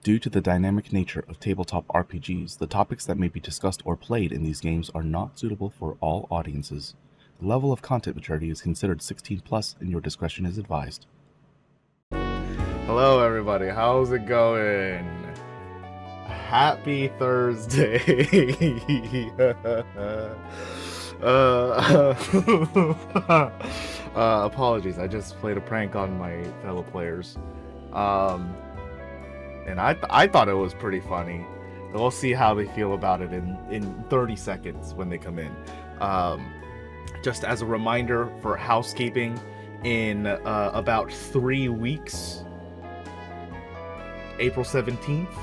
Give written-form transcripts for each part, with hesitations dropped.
Due to the dynamic nature of tabletop RPGs, the topics that may be discussed or played in these games are not suitable for all audiences. The level of content maturity is considered 16 plus and your discretion is advised. Hello everybody, how's it going? Happy Thursday. Apologies, I just played a prank on my fellow players. And I thought it was pretty funny. We'll see how they feel about it in 30 seconds when they come in. Just as a reminder for housekeeping, in about 3 weeks, April 17th,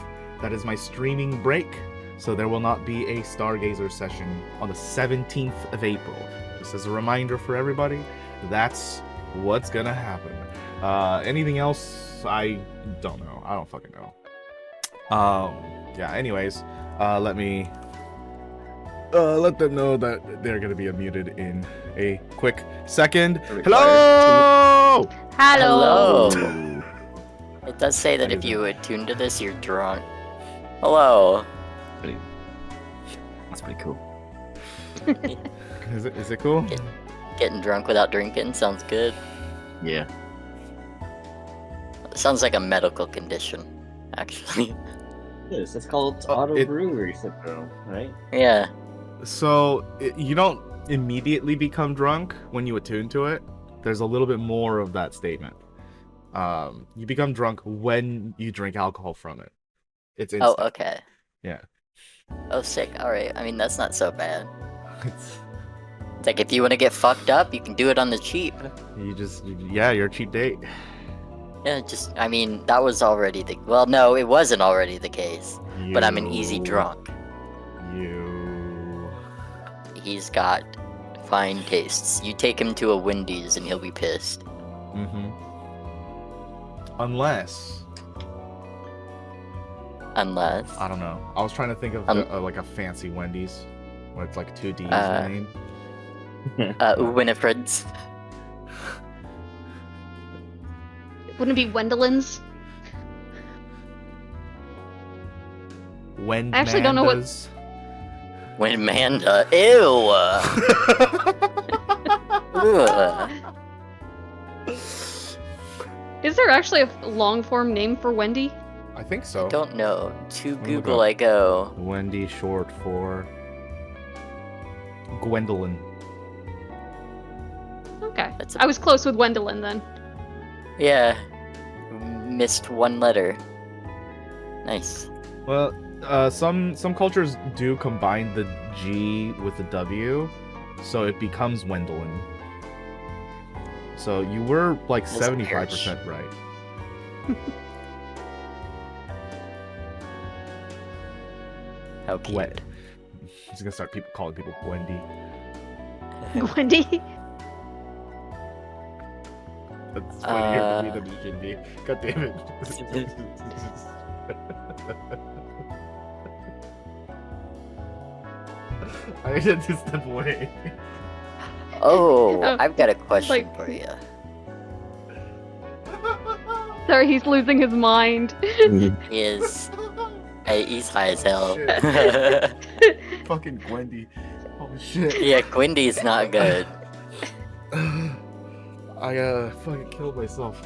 that is my streaming break, so there will not be a Stargazer session on the 17th of April. Just as a reminder for everybody, that's what's gonna happen. Anything else, I don't know. I don't fucking know. Yeah, anyways, let me let them know that they're gonna be unmuted in a quick second. Hello! Hello! It does say that if you attune to this, you're drunk. Hello! That's pretty cool. Is it cool? Getting drunk without drinking sounds good. Yeah. Sounds like a medical condition, actually. Yes, it's called auto brewery syndrome, right? Yeah. So, you don't immediately become drunk when you attune to it. There's a little bit more of that statement. You become drunk when you drink alcohol from it. It's instant. Oh, okay. Yeah. Oh, sick. Alright. I mean, that's not so bad. It's like, if you want to get fucked up, you can do it on the cheap. You're a cheap date. Yeah, I mean, that was already well, no, it wasn't already the case. But I'm an easy drunk. He's got fine tastes. You take him to a Wendy's and he'll be pissed. Mm-hmm. Unless... I don't know. I was trying to think of like a fancy Wendy's, where it's like 2 D's in the name. Winifred's. Wouldn't it be Wendellin's? When I actually don't know what. When Manda. Ew! Is there actually a long form name for Wendy? I think so. Don't know. To Google I go. Wendy, short for Gwendolyn. Okay. I was close with Wendelin then. Yeah. Missed one letter. Nice. Well, some cultures do combine the G with the W, so it becomes Wendolyn. So you were like 75% right. How cute. I'm just gonna start calling people Wendy. Wendy? That's funnier to me than it should be. God damn it. I had to step away. Oh, I've got a question for you. Sorry, he's losing his mind. He is. He's high as hell. Fucking Gwendy. Oh shit. Yeah, Gwendy's not good. I fucking killed myself.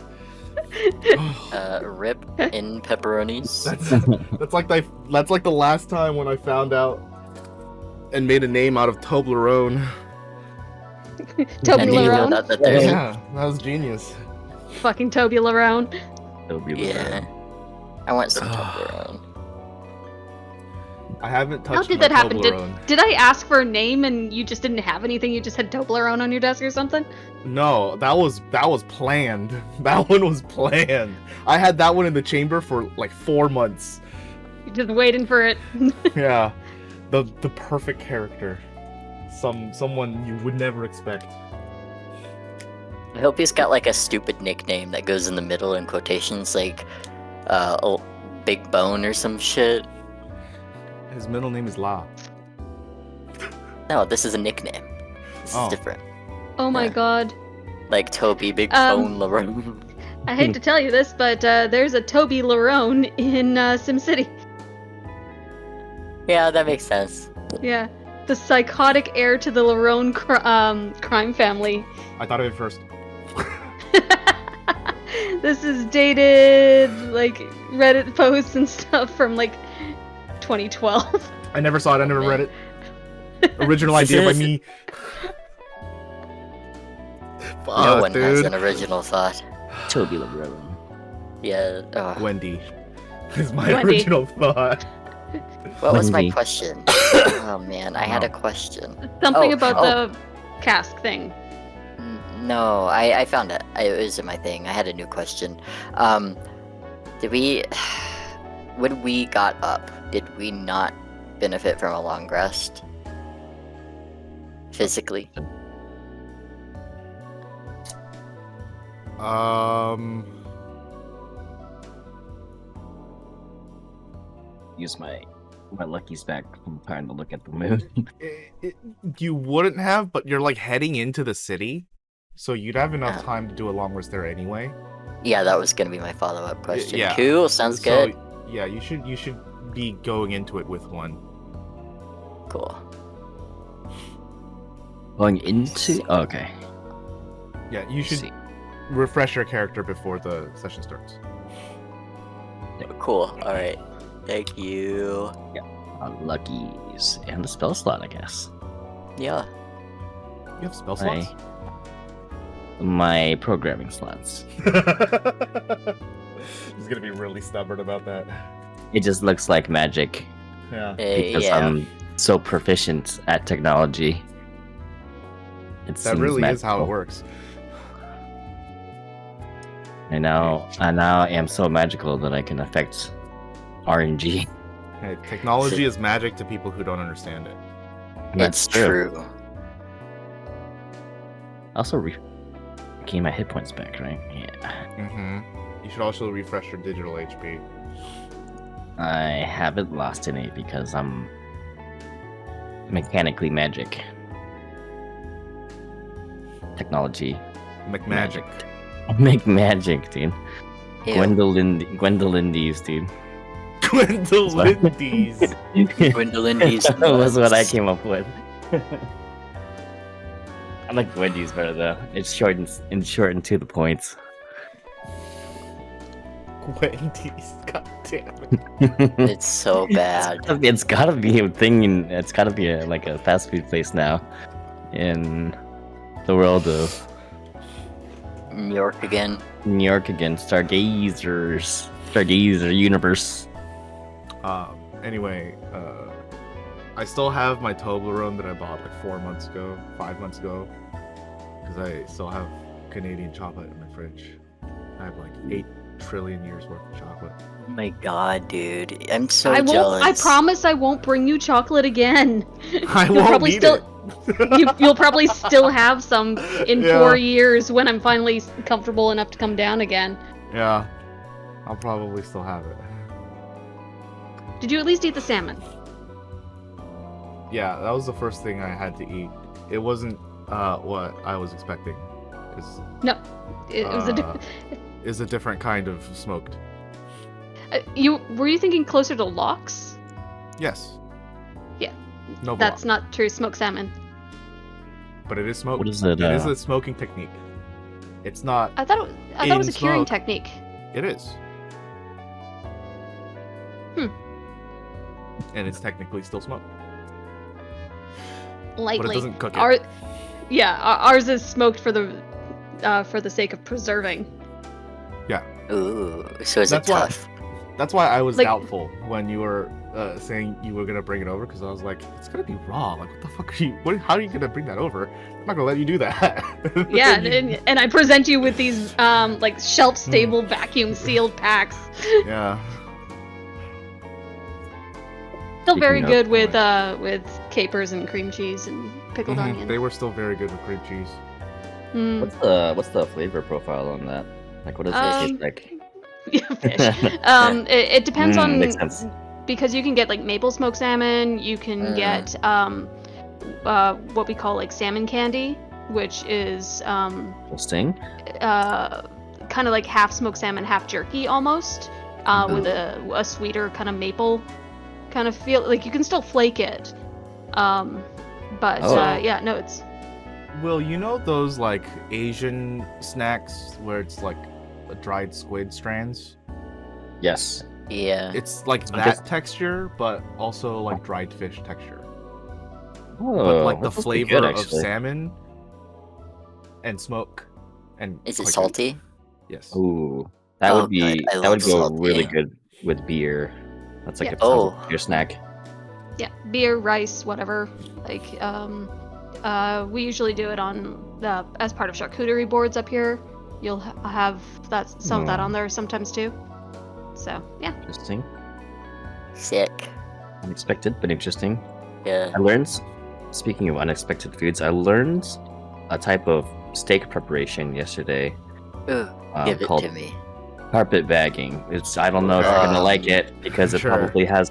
Rip in pepperonis. That's like the last time when I found out and made a name out of Toblerone. Toblerone? Yeah, that was genius. Fucking Toblerone. Yeah. I want some Toblerone. I haven't touched. How did that happen? Did I ask for a name and you just didn't have anything? You just had Toblerone on your desk or something? No, that was planned. That one was planned. I had that one in the chamber for like 4 months. You're just waiting for it. Yeah, the perfect character. Someone you would never expect. I hope he's got like a stupid nickname that goes in the middle in quotations, like Big Bone or some shit. His middle name is La. No, this is a nickname. This is different. Oh my god. Like Toby Big Bone LaRone. I hate to tell you this, but there's a Toby Larone in SimCity. Yeah, that makes sense. Yeah, the psychotic heir to the Larone crime family. I thought of it first. This is dated, like, Reddit posts and stuff from, like, 2012. I never saw it. I never read it. Original idea by me. No one has dude. an original thought. Toby LeBron. Yeah. Wendy is my Wendy. original thought. What was my Wendy. question? Oh man, I had a question. Something Oh, about oh. the cask thing. No, I found it. It was in my thing. I had a new question. Did we, when we got up, did we not benefit from a long rest? Physically? Use my lucky's back from trying to look at the moon. You wouldn't have, but you're like heading into the city, so you'd have enough Yeah. time to do a long rest there anyway. Yeah, that was gonna be my follow-up question. yeah. Cool, sounds So, good. yeah, you should be going into it with one. Cool. Going into okay. Yeah, you should See. refresh your character before the session starts. Cool. All right. Thank you. Lucky's and the spell slot, I guess. Yeah. You have spell slots? My programming slots. He's gonna be really stubborn about that. It just looks like magic Yeah. because yeah. I'm so proficient at technology. It That seems really is how it magical. works. I now am so magical that I can affect RNG. Hey, technology is magic to people who don't understand it. It's true. Also, gain my hit points back, right? Yeah. Mm-hmm. You should also refresh your digital HP. I haven't lost any because I'm mechanically magic. Technology. McMagic. Make magic, dude. Ew. Gwendolyn's, dude. Gwendolyn's. Gwendolyn's That was what I nuts. came up with. I like Wendy's better though. It's short and to the points. Wendy's. God damn it. It's so bad. It's gotta be a thing. It's gotta be like a fast food place now, in the world of New York again. New York again. Stargazers, Stargazer universe. Anyway, I still have my Toblerone that I bought like 5 months ago, because I still have Canadian chocolate in my fridge. I have like 8 trillion years worth of chocolate. Oh my god, dude. I'm so I won't. jealous. I promise I won't bring you chocolate again. I You'll won't probably need still. it. You'll probably still have some in Yeah. 4 years when I'm finally comfortable enough to come down again. Yeah, I'll probably still have it. Did you at least eat the salmon? Yeah, that was the first thing I had to eat. It wasn't what I was expecting. No, it was Is a different kind of smoked. Were you thinking closer to lox? Yes. Yeah. No, That's not true. Smoked salmon. But it is smoked. What is it? It is a smoking technique. It's not. I thought it was a In curing smoke. technique. It is. Hmm. And it's technically still smoked. Lightly. But it doesn't cook it. Ours is smoked for the sake of preserving. Ooh, so is That's it why- tough? That's why I was Like- doubtful when you were saying you were gonna bring it over, because I was like, it's gonna be raw. Like, what the fuck are you? How are you gonna bring that over? I'm not gonna let you do that. Yeah, You- and I present you with these like shelf stable vacuum sealed packs. yeah. Still very Speaking of, good with capers and cream cheese and pickled Mhm, onion. They were still very good with cream cheese. Mm. What's the flavor profile on that? Like, what does it taste like? Yeah, fish. It depends on Makes sense. because you can get like maple smoked salmon. You can get what we call like salmon candy, which is Interesting. kind kind of like half smoked salmon, half jerky almost, with a sweeter kind of maple kind of feel. Like you can still flake it, but yeah, no, it's. Will, you know those like Asian snacks where it's like dried squid strands? Yes. Yeah. It's like So that this- texture, but also like dried fish texture. Oh, But like the that must be flavor good, of actually. salmon and smoke. And Is it quite good. salty? Yes. Ooh, that Oh, would be good. I that would love go salty. really good with beer. That's like Yeah. a sounds like Oh. a beer snack. Yeah, beer, rice, whatever. Like, we usually do it on the as part of charcuterie boards up here. You'll have some of that on there sometimes too. So yeah. Interesting. Sick. Unexpected, but interesting. Yeah. I learned, speaking of unexpected foods, I learned a type of steak preparation yesterday Ooh, give it called to me. carpet bagging. I don't know if you're gonna like it because it Sure. probably has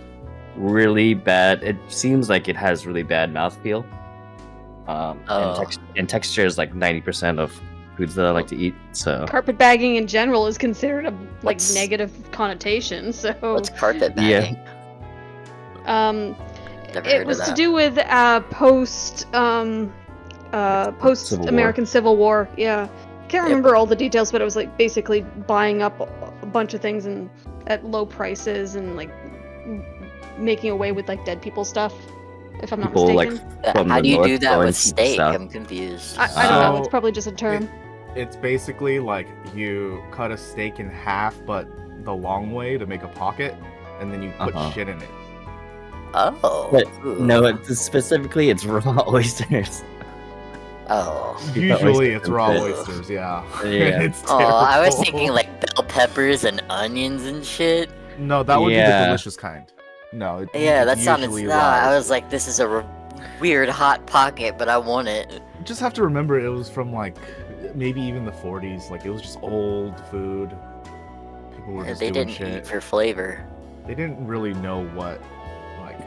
really bad. It seems like it has really bad mouthfeel. And texture is like 90% of foods that I like to eat. So Carpet bagging in general is considered a like What's- negative connotation. So What's carpet Yeah. bagging? Never it heard was of to that. do with post Civil War. American Civil War. Yeah, can't Yep. remember all the details, but it was like basically buying up a bunch of things and at low prices and like making away with like dead people stuff. If I'm not people like mistaken. from How the do you north do that going with to the steak? south. I'm confused. I don't know. So- It's probably just a term. It's basically like you cut a steak in half, but the long way to make a pocket, and then you put Uh-huh. shit in it. Oh. But Ooh. no, specifically it's raw oysters. Oh. You got Usually oysters it's raw instead. oysters, yeah. Yeah. It's Oh, I was terrible. thinking like bell peppers and onions and shit. No, that would be the Yeah. delicious kind. No, Yeah, that it's sounded. usually Nah, raw I was oysters. like, this is a weird hot pocket, but I want it. You just have to remember it was from like maybe even the 40s. Like it was just old food. People were just They doing didn't shit. eat for flavor. They didn't really know what like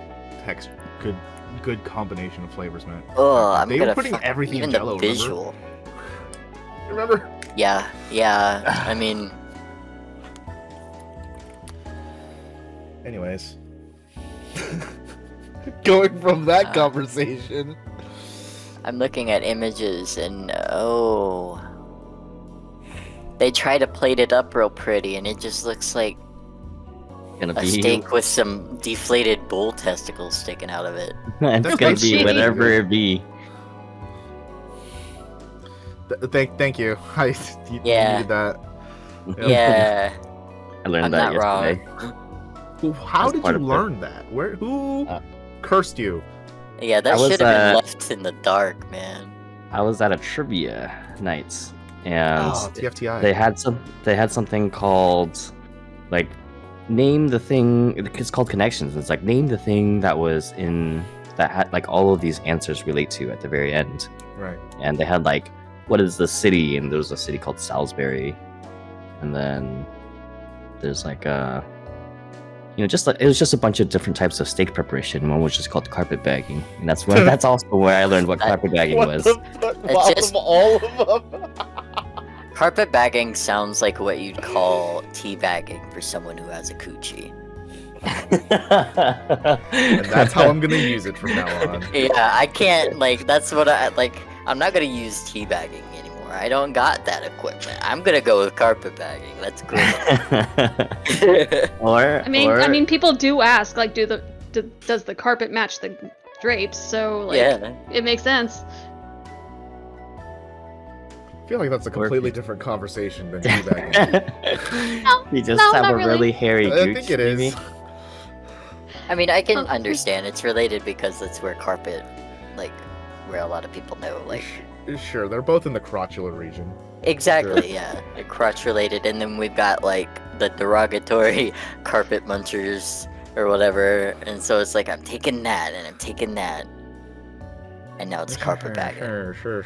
good combination of flavors meant. Oh, I'm They gonna were putting fuck- everything even in Jell-O, the visual. Remember? Yeah. I mean, Anyways. Going from that Uh, conversation. I'm looking at images and oh, they try to plate it up real pretty, and it just looks like Gonna a be steak with some deflated bull testicles sticking out of it. it's gonna be Jeez. whatever it be. Thank you. You Yeah. needed that. Yeah, I learned I'm that not wrong. yesterday. How That's did part you of it. learn that? Who Uh, cursed you? Yeah, I that was, should have been uh, left in the dark, man. I was at a trivia night, and Oh, TFTI. they had something called like name the thing. It's called connections. It's like name the thing that was in that had like all of these answers relate to at the very end. Right. And they had like what is the city, and there was a city called Salisbury, and then there's like just like it was just a bunch of different types of steak preparation. One was just called carpet bagging, and that's also where I learned what carpet bagging was. fuck? It's just- all of them. Carpet bagging sounds like what you'd call tea bagging for someone who has a coochie. And that's how I'm gonna use it from now on. Yeah, I can't like. That's what I like. I'm not gonna use tea bagging anymore. I don't got that equipment. I'm gonna go with carpet bagging. That's great. or I mean, people do ask like, does the carpet match the drapes? So like, yeah. it makes sense. I feel like that's a completely different conversation than teabagging. you just no, have not a really. really hairy I gooch. think it maybe? is. I mean, I can Oh. understand it's related because that's where carpet, like, where a lot of people know, like, Sure, they're both in the crotchular region. exactly, yeah, like crotch related, and then we've got like the derogatory carpet munchers or whatever, and so it's like I'm taking that and I'm taking that, and now it's carpet bagging. Sure,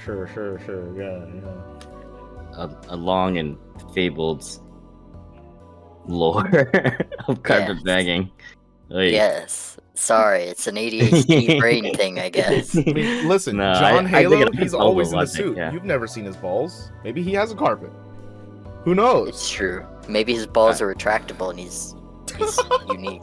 yeah. A long and fabled lore of carpet Yes. bagging. Oy. Yes, sorry, it's an ADHD brain thing, I guess. I mean, listen, No, John I think Halo, it he's was always in the logic, suit. yeah. You've never seen his balls. Maybe he has a carpet. Who knows? It's true. Maybe his balls are retractable and he's unique.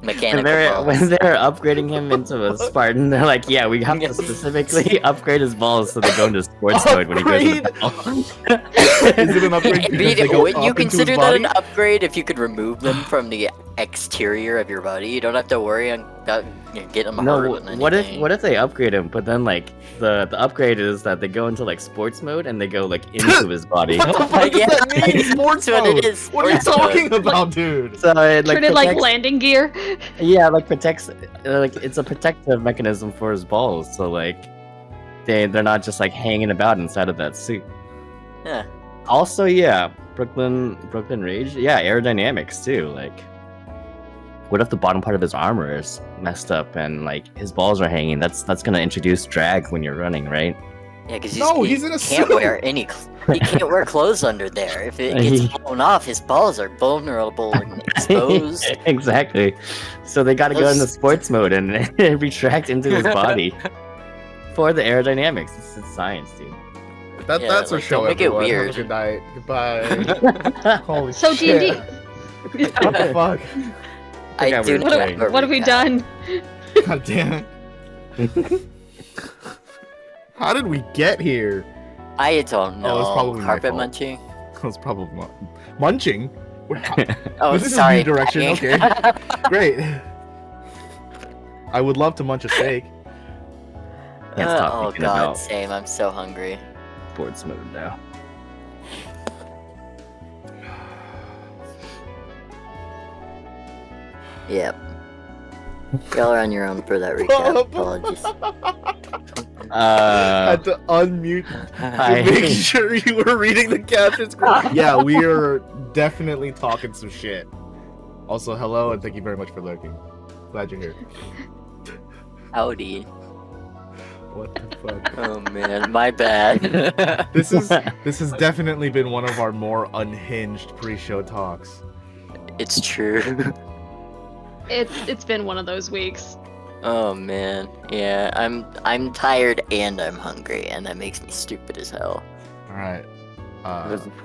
Mechanical When balls. they're upgrading him into a Spartan, they're like, yeah, we have to specifically upgrade his balls so they go into sports mode when he goes in the ball. Is it an upgrade? because they go Wouldn't you up into his consider that an body? upgrade if you could remove them from the exterior of your body? You don't have to worry about getting them No, hurt with what anything. if they upgrade him, but then like the upgrade is that they go into like sports mode and they go like into his body. What the fuck does Yeah, that mean? Sports that's what mode. it is, What are you sports mode. talking about, dude? So it like Treated like protects- landing gear. Yeah, like protects, like it's a protective mechanism for his balls. So like, they're not just like hanging about inside of that suit. Yeah. Also, yeah, Brooklyn Rage, yeah, aerodynamics too. Like, what if the bottom part of his armor is messed up and like his balls are hanging? That's gonna introduce drag when you're running, right? Yeah, because He's in a can't suit. wear any. He can't wear clothes under there. If it gets blown off, his balls are vulnerable and exposed. Exactly. So they got to go into sports mode and retract into his body for the aerodynamics. It's science, dude. That's Yeah, our like, show, don't make it everyone. Have a weird. good night. Goodbye. Holy So shit. D&D. What the fuck? I Yeah, do we're not playing. have a What have we recap. done? God damn it. How did we get here? I don't know. Oh, it's probably my Carpet fault. munching. That was probably munching. Oh, This is a sorry. new direction, Dang. okay. Great. I would love to munch a steak. Can't stop Oh thinking god, about same. I'm so hungry. sports mode now. Yep. Y'all are on your own for that recap. Apologies. Had to unmute to make sure you were reading the caption screen. Yeah, we are definitely talking some shit. Also, hello and thank you very much for lurking. Glad you're here. Howdy. What the fuck? Oh man, my bad. This has definitely been one of our more unhinged pre-show talks. It's true. It's been one of those weeks. Oh man, yeah. I'm tired and I'm hungry, and that makes me stupid as hell. All right.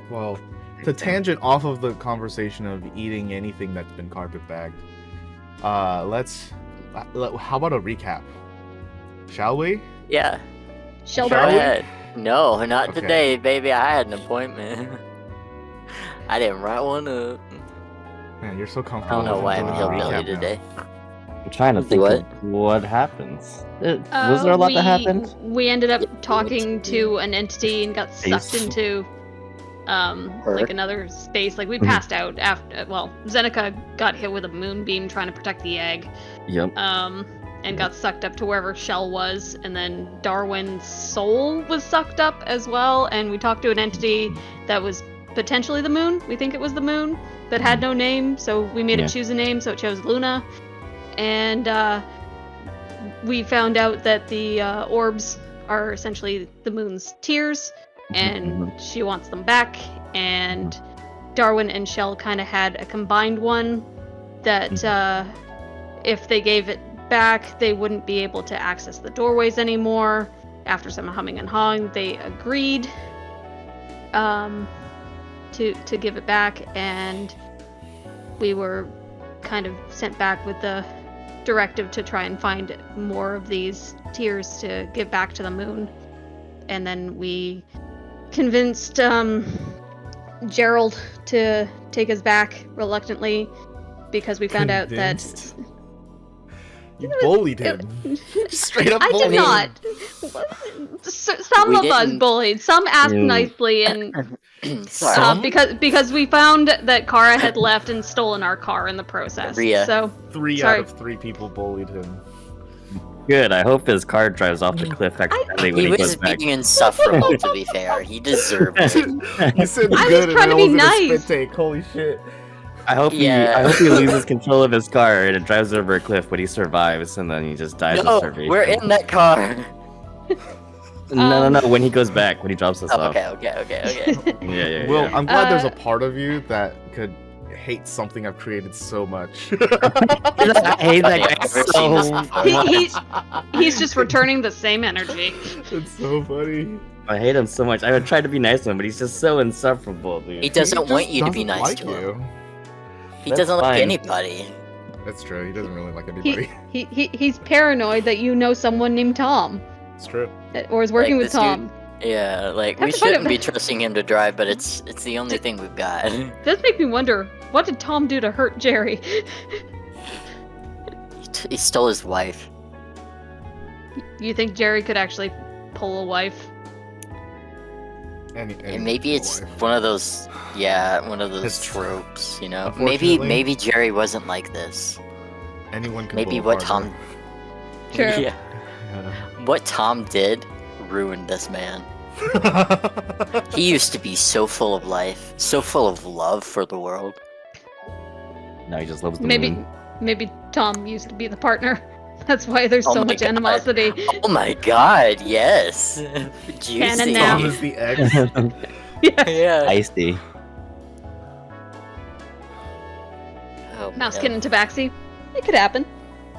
Well, to tangent off of the conversation of eating anything that's been carpet bagged, how about a recap? Shall we? Yeah. Shall Go Shall we? ahead. No, not Okay. today, baby. I had an appointment. I didn't write one up. Man, you're so I comfortable. don't know with why I'm doing a hillbilly recap now. today. I'm trying to Do think what? of what happens. Was there a lot that happened? We ended up talking to an entity and got sucked Space. into like another space. Like we Mhm. passed out after. Well, Zeneca got hit with a moonbeam trying to protect the egg. Yep. And got sucked up to wherever Shell was, and then Darwin's soul was sucked up as well, and we talked to an entity that was potentially the moon. We think it was the moon, that had no name, so we made Yeah. it choose a name, so it chose Luna. And we found out that the orbs are essentially the moon's tears, and she wants them back, and Darwin and Shell kind of had a combined one that if they gave it back, they wouldn't be able to access the doorways anymore. After some humming and hawing, they agreed to give it back, and we were kind of sent back with the directive to try and find more of these tears to give back to the moon. And then we convinced Gerald to take us back reluctantly, because we found out that Convinced? You bullied him. Straight up I bullied did not. Some We of us didn't- bullied. Some asked Mm. nicely, and Sorry. Some? because we found that Kara had left and stolen our car in the process. Rhea. So 3 Sorry. out of 3 people bullied him. Good. I hope his car drives off the cliff accidentally when He he goes was back. being insufferable, to be fair. He deserved it. You said I was good trying to and be then it was a nice. spit take. Holy shit. I hope Yeah. he loses control of his car and it drives over a cliff, but he survives and then he just dies No, of starvation. we're in that car. No. When he goes back, when he drops us Oh, off. okay. Yeah. Well, I'm glad there's a Uh, part of you that could hate something I've created so much. I hate that guy I've never seen this so before. he's just returning the same energy. It's so funny. I hate him so much. I would try to be nice to him, but he's just so insufferable, dude. He doesn't want just you to be doesn't nice like to him. you. He That's doesn't like fine. anybody. That's true. He doesn't really like anybody. He's paranoid that you know someone named Tom It's true. or is working Like, with this dude- Tom. Yeah, like Have we to find shouldn't him. be trusting him to drive, but it's the only thing we've got. Does make me wonder, what did Tom do to hurt Jerry? He stole his wife. You think Jerry could actually pull a wife? And maybe it's wife. one of those, one of those It's- tropes, you know. Unfortunately- Maybe Jerry wasn't like this. Anyone can. Maybe pull a what partner. Tom, True. yeah, what Tom did ruined this man. He used to be so full of life, so full of love for the world. No, he just loves the Maybe moon. maybe Tom used to be the partner. That's why there's Oh so my much God. animosity. Oh my God, yes, juicy. Canon now. Tom is the ex. Yes. Yeah. Icy. Oh, Mousekin man. and Tabaxi. It could happen.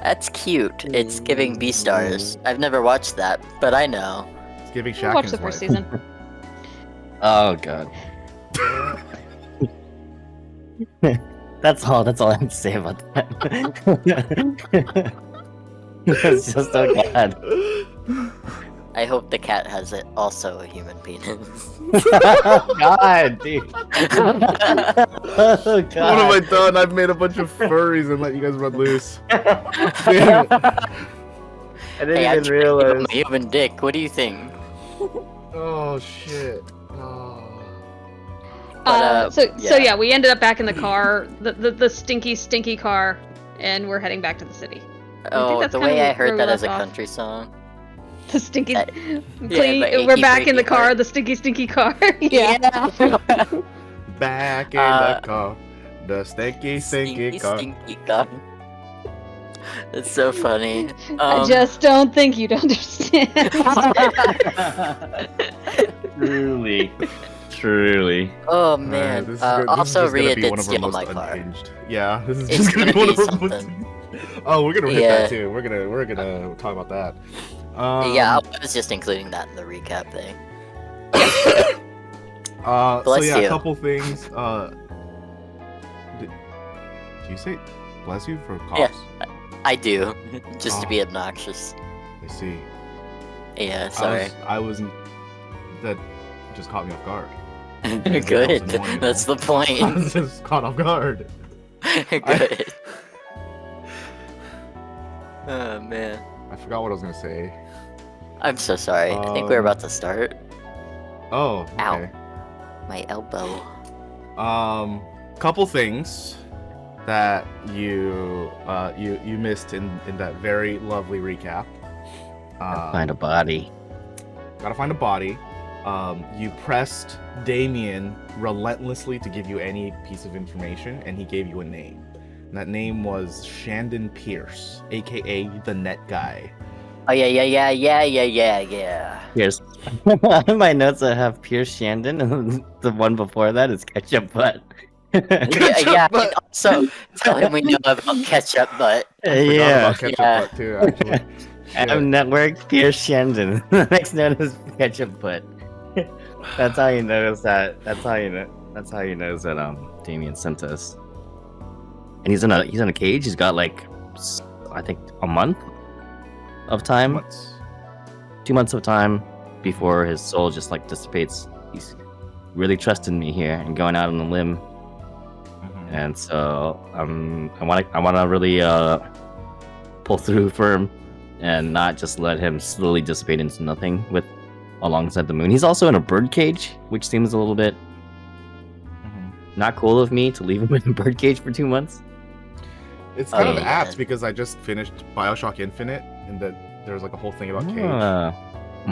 That's cute. It's giving B stars. I've never watched that, but I know. It's giving I'll Shaq watch his the first wife. season. Oh god. That's all I have to say about that. That's just so bad. I hope the cat has it also a human penis. God, dude. Oh, What have I done? I've made a bunch of furries and let you guys run loose. Damn it. I didn't Hey, I even tried to give him realize. a human dick. What do you think? Oh shit. Oh. But, So yeah. yeah, we ended up back in the car, the stinky car, and we're heading back to the city. Oh, that's the kinda way I where heard we that as left a off. country song. The stinky, That- clean, the we're achy, back in the breaky car, heart. the stinky car. Yeah. Back in the car. The stinky car. Stinky car. That's so funny. I just don't think you'd understand. Truly. Oh man. This is Also, just gonna Rhea be did one of our steal most my car. unhinged. Yeah, this is It's just gonna be gonna one be of our most. something. Oh, we're gonna hit Yeah. that too. We're gonna talk about that. Yeah, I was just including that in the recap thing. So Bless yeah, you. a couple things. Do you say bless you for cops? Yeah. I do, just to Oh. be obnoxious. I see. Yeah, sorry. I wasn't. That just caught me off guard. Good. annoying, That's though. the I point. was just caught off guard. Good. Oh man. I forgot what I was gonna say. I'm so sorry. I think we're about to start. Oh, Ow. okay. My elbow. Couple things that you missed in that very lovely recap. Find a body. Gotta find a body. You pressed Damien relentlessly to give you any piece of information, and he gave you a name. And that name was Shandon Pierce, aka the Net Guy. Oh yeah. Here's my notes. I have Pierce Shandon, and the one before that is Ketchup Butt. Yeah. Butt. And also, tell him we know about ketchup butt. Forgot Yeah. about Ketchup Yeah. Butt too, actually. Shit. I'm Network Pierce Shandon. The next note is Ketchup Butt. That's how you notice that. That's how you knows that Damien sent us. And he's in a cage. He's got like I think a month of time. Months. 2 months of time before his soul just like dissipates. He's really trusting me here and going out on a limb. Mhm. And so I want to really pull through for him and not just let him slowly dissipate into nothing with alongside the moon. He's also in a bird cage, which seems a little bit Mhm. not cool of me to leave him in a bird cage for 2 months. It's kind of yeah. apt because I just finished Bioshock Infinite, and that there's like a whole thing about Cage. Ah.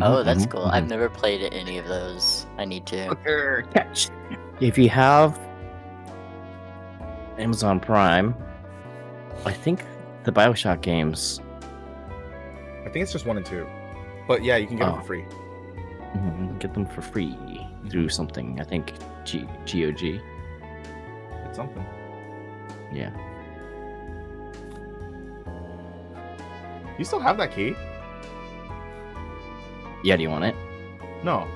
Oh, that's Mhm, cool. mhm. I've never played any of those. I need to. Catch. If you have Amazon Prime, I think the Bioshock games I think it's just 1 and 2, but yeah, you can get them Oh. for free. get them for free through something. I think GOG. It's something. Yeah. You still have that key? Yeah, do you want it? No.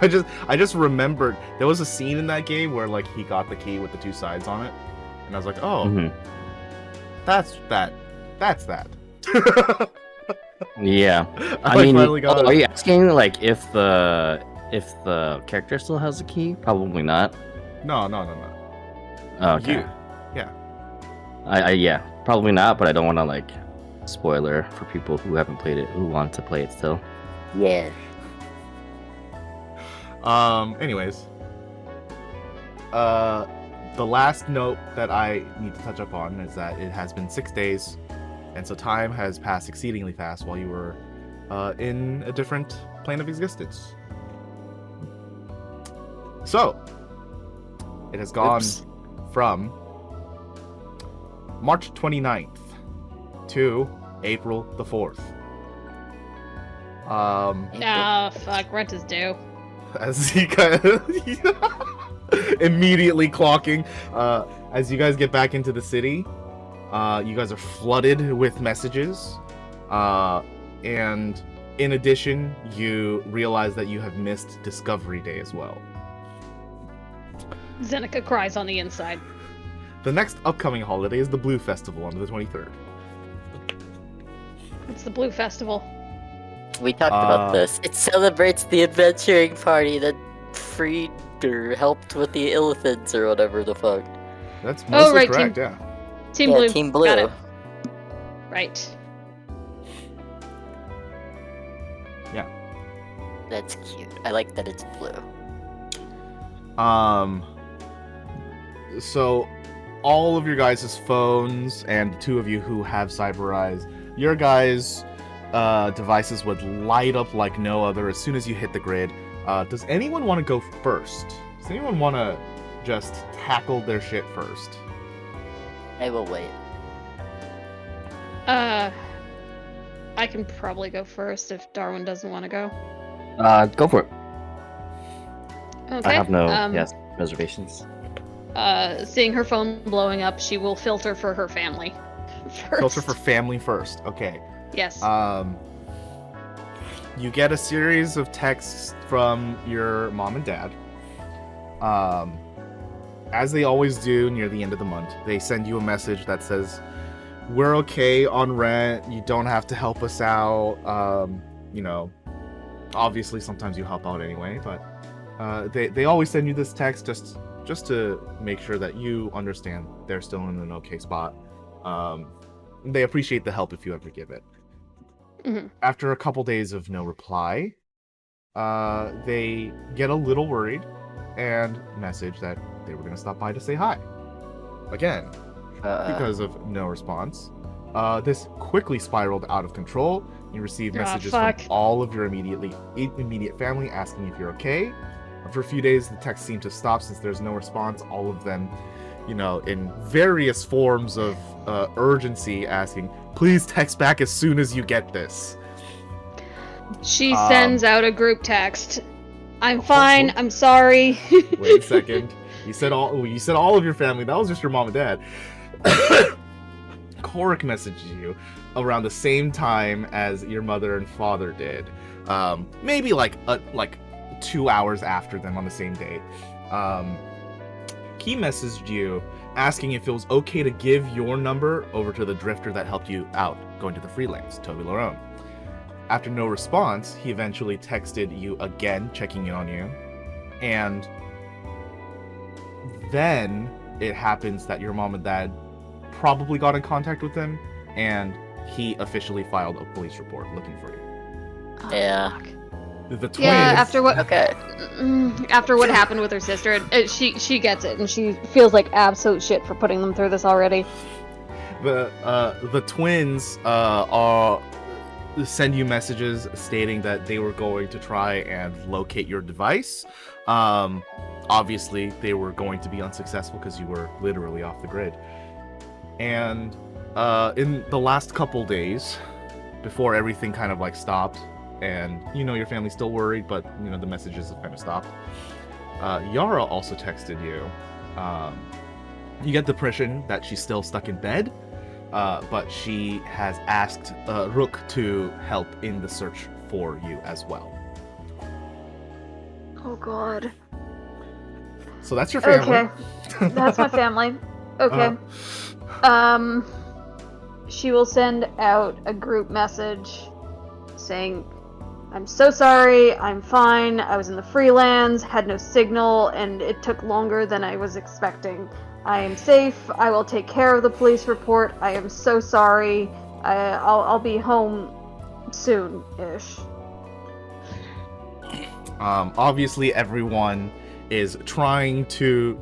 I just remembered there was a scene in that game where like he got the key with the two sides on it, and I was like, oh, Mhm. that's that. That's that. Yeah. I I mean, finally got are it. you asking like if the character still has a key? Probably not. No. Oh, okay. You. Yeah. Yeah, probably not. But I don't want to like spoiler for people who haven't played it, who want to play it still. Yeah. Anyways. The last note that I need to touch up on is that it has been 6 days, and so time has passed exceedingly fast while you were in a different plane of existence. So, it has gone Oops. from March 29th to April the 4th. Oh, fuck. Rent is due. As he kind of immediately clocking, as you guys get back into the city, you guys are flooded with messages, and in addition, you realize that you have missed Discovery Day as well. Zeneca cries on the inside. The next upcoming holiday is the Blue Festival on the 23rd. It's the Blue Festival. We talked about this. It celebrates the adventuring party that freed or helped with the Illithids or whatever the fuck. That's mostly right, correct, Team- yeah. Team Yeah, Blue. Team Blue. Got it. Right. That's cute. I like that it's blue. So all of your guys' phones and the two of you who have Cyber Eyes, your guys' devices would light up like no other as soon as you hit the grid. Does anyone want to go first? Does anyone want to just tackle their shit first? I will wait. I can probably go first if Darwin doesn't want to go. Go for it. Okay. I have no um, reservations. Seeing her phone blowing up, she will filter for her family. First. Filter for family first. Okay. Yes. You get a series of texts from your mom and dad. As they always do near the end of the month, they send you a message that says, "We're okay on rent. You don't have to help us out." You know, obviously sometimes you help out anyway, but they always send you this text just to make sure that you understand they're still in an okay spot. They appreciate the help if you ever give it. Mm-hmm. After a couple days of no reply, they get a little worried and message that they were going to stop by to say hi. Again, because of no response. This quickly spiraled out of control. You receive messages from all of your immediate family asking if you're okay. After a few days, the text seemed to stop since there's no response. All of them, you know, in various forms of urgency, asking, "Please text back as soon as you get this." She sends out a group text. I'm fine. I'm sorry. Wait a second. You said all of your family. That was just your mom and dad. Korik messaged you around the same time as your mother and father did. Maybe like 2 hours after them on the same day. He messaged you asking if it was okay to give your number over to the drifter that helped you out going to the freelance, Toby Larone. After no response, he eventually texted you again, checking in on you. And then it happens that your mom and dad probably got in contact with him, and he officially filed a police report looking for you. Yeah. The twins. Yeah, after what Okay. after what happened with her sister, she gets it, and she feels like absolute shit for putting them through this already. The twins send you messages stating that they were going to try and locate your device. Obviously, they were going to be unsuccessful because you were literally off the grid. And in the last couple days, before everything kind of like stopped, and you know your family's still worried, but you know the messages have kind of stopped. Yara also texted you. You get the impression that she's still stuck in bed, but she has asked Rook to help in the search for you as well. Oh God. So that's your family. Okay. That's my family. Okay. She will send out a group message saying, I'm so sorry, I'm fine, I was in the freelance, had no signal, and it took longer than I was expecting. I am safe, I will take care of the police report, I am so sorry, I'll be home soon-ish. Obviously everyone is trying to,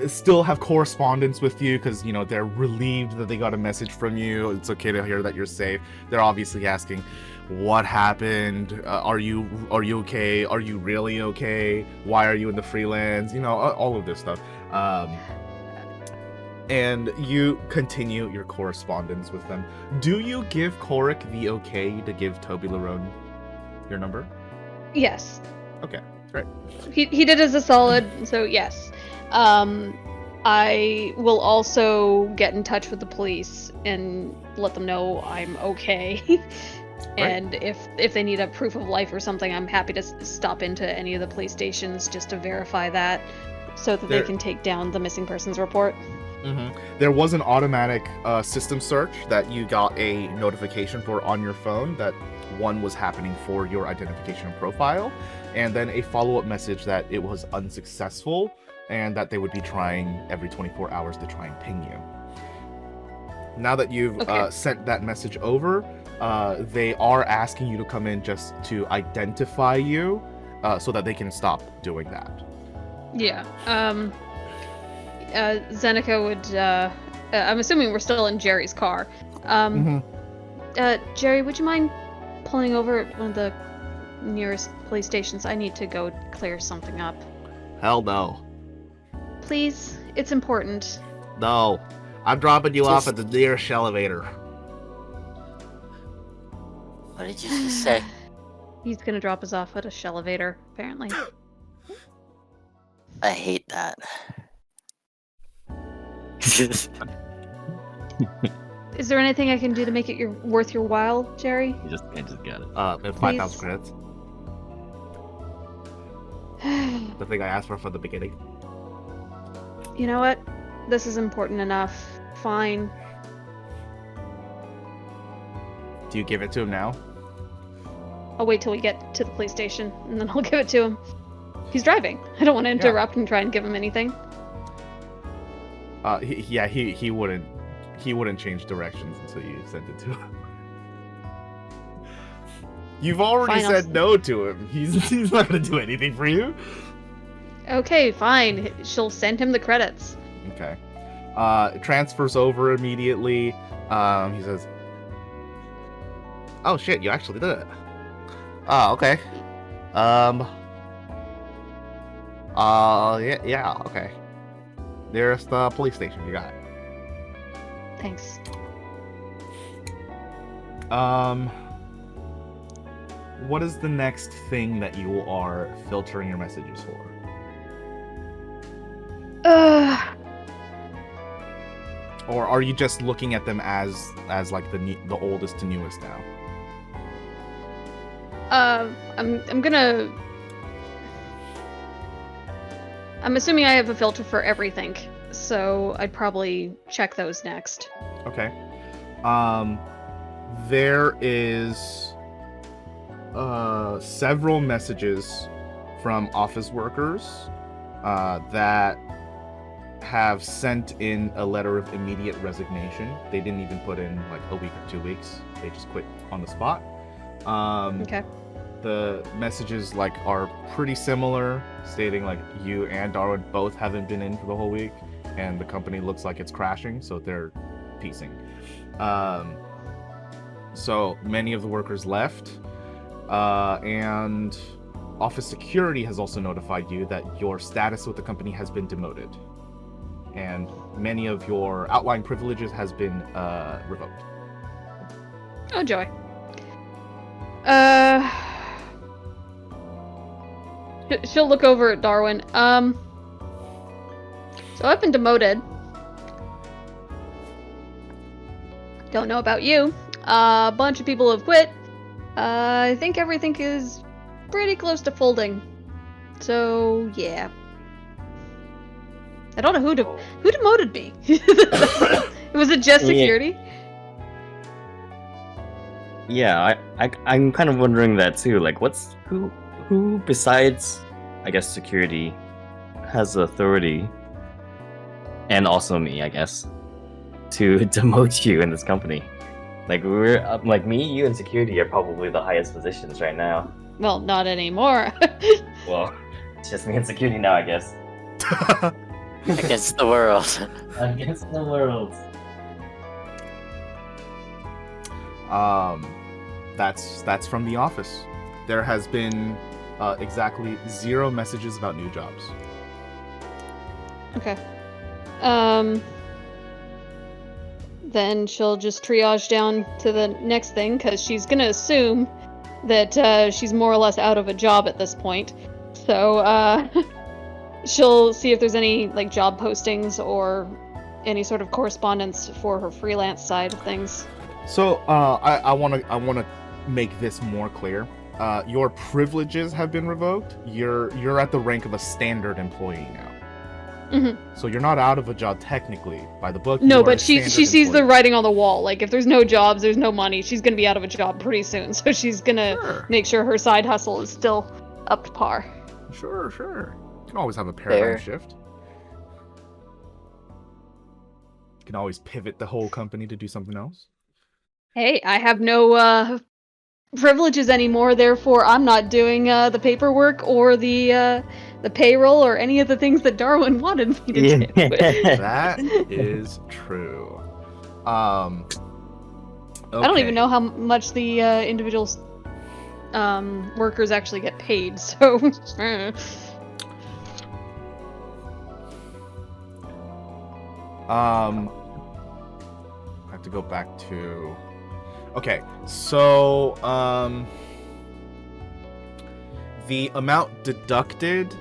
still have correspondence with you because, they're relieved that they got a message from you. It's okay to hear that you're safe. They're obviously asking, what happened? Are you okay? Are you really okay? Why are you in the freelance? All of this stuff. And you continue your correspondence with them. Do you give Korik the okay to give Toby Larone your number? Yes. Okay, great. He did as a solid, so yes. I will also get in touch with the police and let them know I'm okay. And if they need a proof of life or something, I'm happy to stop into any of the police stations just to verify that, so that they can take down the missing persons report. Mm-hmm. There was an automatic system search that you got a notification for on your phone that one was happening for your identification and profile, and then a follow-up message that it was unsuccessful and that they would be trying every 24 hours to try and ping you. Now that you've sent that message over, they are asking you to come in just to identify you so that they can stop doing that. Yeah. Zeneca would... I'm assuming we're still in Jerry's car. Jerry, would you mind pulling over at one of the nearest police stations? I need to go clear something up. Hell no. Please, it's important. No. I'm dropping you off at the nearest elevator. What did you just say? He's gonna drop us off at a shell-elevator, apparently. I hate that. Is there anything I can do to make it worth your while, Jerry? I just got it. 5,000 credits. The thing I asked for from the beginning. You know what? This is important enough. Fine. Do you give it to him now? I'll wait till we get to the police station, and then I'll give it to him. He's driving. I don't want to interrupt and try and give him anything. He wouldn't. He wouldn't change directions until you sent it to him. You've already said no to him. He's not gonna do anything for you. Okay, fine. She'll send him the credits. Okay. It transfers over immediately. He says, "Oh shit, you actually did it." Oh, okay. Yeah, okay. Nearest police station, you got it. Thanks. What is the next thing that you are filtering your messages for? Or are you just looking at them as like the oldest to newest now? I'm assuming I have a filter for everything, so I'd probably check those next. Okay. There is several messages from office workers that have sent in a letter of immediate resignation. They didn't even put in like a week or 2 weeks. They just quit on the spot. Okay. The messages are pretty similar, stating like you and Darwin both haven't been in for the whole week, and the company looks like it's crashing, so they're piecing. So many of the workers left, and office security has also notified you that your status with the company has been demoted, and many of your outlying privileges has been revoked. Oh joy. She'll look over at Darwin. So I've been demoted. Don't know about you. A bunch of people have quit. I think everything is pretty close to folding. So yeah. I don't know who demoted me. Was it just security? Yeah, I'm kind of wondering that too. Like, who besides, I guess, security, has the authority, and also me, I guess, to demote you in this company? Like, we're like me, you, and security are probably the highest positions right now. Well, not anymore. Well, it's just me and security now, I guess. Against the world. Against the world. That's from the office. There has been exactly 0 messages about new jobs. Okay. Then she'll just triage down to the next thing, because she's gonna assume that she's more or less out of a job at this point. So, she'll see if there's any, like, job postings or any sort of correspondence for her freelance side of things. So, I wanna make this more clear. Your privileges have been revoked. You're at the rank of a standard employee now. Mm-hmm. So you're not out of a job technically by the book. No, you are but a she standard sees the employee. writing on the wall. Like, if there's no jobs, there's no money, she's gonna be out of a job pretty soon. So she's gonna Sure. make sure her side hustle is still up to par. Sure. You can always have a paradigm Fair. shift. You can always pivot the whole company to do something else. Hey, I have no privileges anymore, therefore I'm not doing the paperwork or the payroll or any of the things that Darwin wanted me to do. That is true. Okay. I don't even know how much the individual workers actually get paid, so... I have to go back to... Okay, so, the amount deducted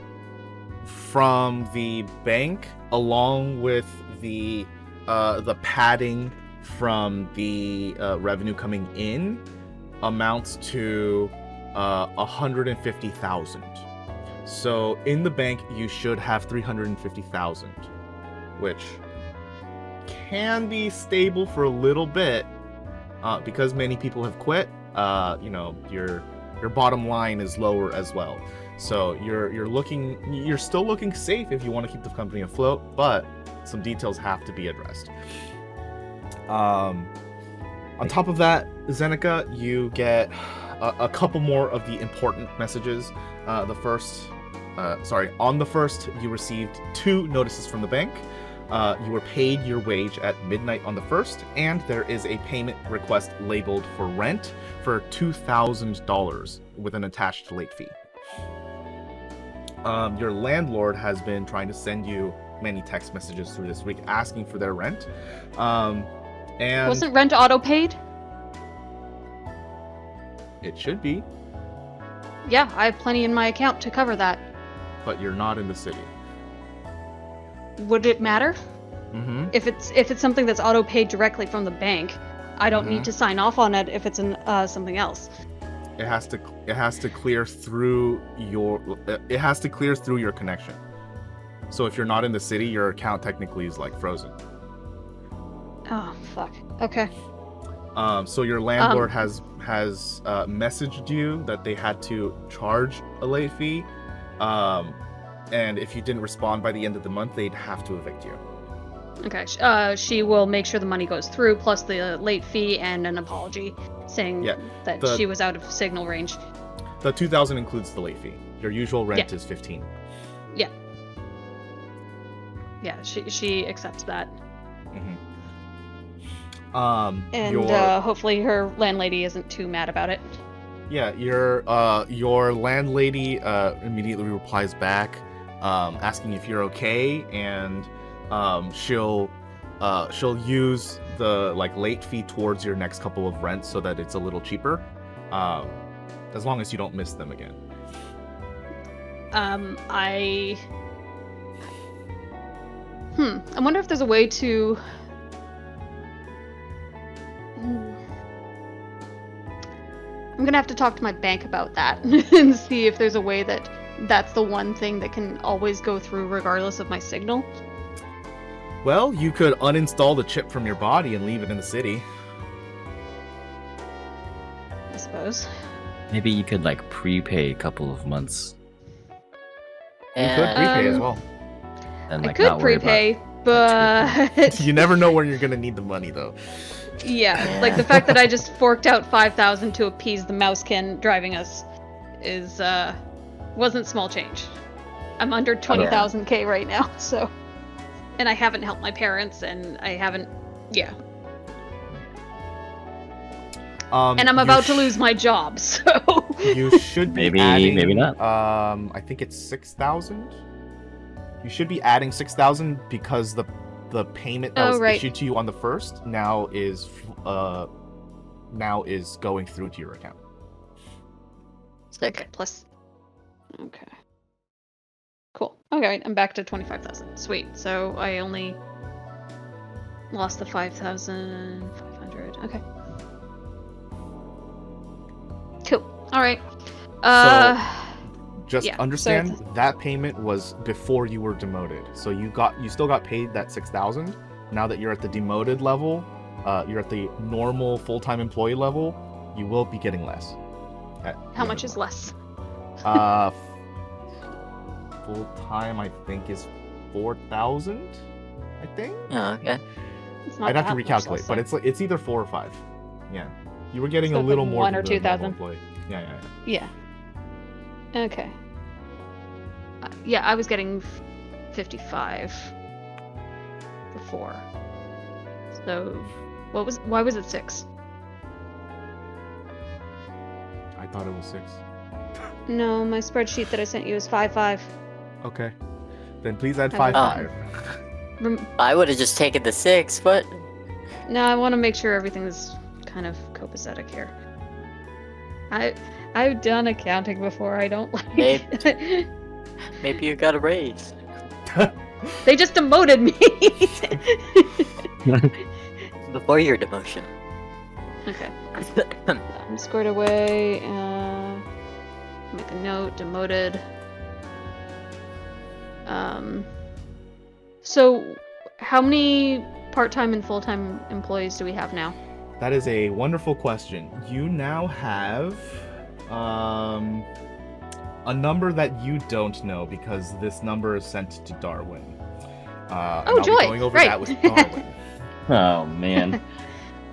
from the bank, along with the padding from the revenue coming in, amounts to 150,000. So in the bank, you should have 350,000, which can be stable for a little bit, because many people have quit. You know, your bottom line is lower as well. So you're still looking safe if you want to keep the company afloat, but some details have to be addressed. On top of that, Zeneca, you get a couple more of the important messages. On the first, you received 2 notices from the bank. You were paid your wage at midnight on the 1st, and there is a payment request labeled for rent for $2,000 with an attached late fee. Your landlord has been trying to send you many text messages through this week asking for their rent. And Wasn't rent auto-paid? it should be, Yeah, I have plenty in my account to cover that. but you're not in the city. Would it matter? Mm-hmm. If it's something that's auto-paid directly from the bank, I don't need to sign off on it if it's in something else. It has to clear through your connection. So if you're not in the city, your account technically is like frozen. Oh, fuck. Okay. So your landlord has messaged you that they had to charge a late fee, and if you didn't respond by the end of the month, they'd have to evict you. Okay. She will make sure the money goes through, plus the late fee and an apology, saying that she was out of signal range. The 2,000 includes the late fee. Your usual rent is 15. Yeah. Yeah, she accepts that. Mm-hmm. And hopefully her landlady isn't too mad about it. Yeah, your landlady immediately replies back, asking if you're okay, and she'll use the late fee towards your next couple of rents so that it's a little cheaper, as long as you don't miss them again. I wonder if there's a way to. I'm gonna have to talk to my bank about that and see if there's a way that that's the one thing that can always go through regardless of my signal. Well, you could uninstall the chip from your body and leave it in the city. I suppose. Maybe you could like prepay a couple of months You could prepay as Um, well. and like I could not worry prepay, but You never know when you're gonna need the money, though. yeah, like the fact that I just forked out 5,000 to appease the mousekin driving us is wasn't small change. I'm under 20,000k right now, so, and I haven't helped my parents, and I haven't, yeah, and I'm about to lose my job, so You should be Maybe- adding, maybe not. I think it's 6,000. You should be adding 6,000 because the payment that Oh, was right. issued to you on the first now is going through to your account. Sick. plus, okay, cool. Okay, I'm back to 25,000. Sweet. So I only lost the 5,500. Okay. Cool. All right. Just Yeah, so understand it's- that payment was before you were demoted. So you still got paid that 6,000. Now that you're at the demoted level, you're at the normal full-time employee level, you will be getting less. How much is less? Full-time I think is 4,000, I think. Oh, okay. It's not I'd have to that much recalculate, less, but so- it's either 4 or 5. Yeah. You were getting So a it's little like more 1 than or the normal 2,000? employee. Yeah. Yeah. Okay. Yeah, I was getting 55 before. So, why was it 6? I thought it was 6. No, my spreadsheet that I sent you is 5.5. Okay. Then please add Have 5. you- I would have just taken the 6, but No, I want to make sure everything's kind of copacetic here. I've done accounting before. I don't like. maybe you got a raise. They just demoted me. Before your demotion. Okay, I'm squared away. Make a note. Demoted. So, how many part-time and full-time employees do we have now? That is a wonderful question. You now have a number that you don't know because this number is sent to Darwin. And I'll be joy! going over Right. that with Darwin. Oh man.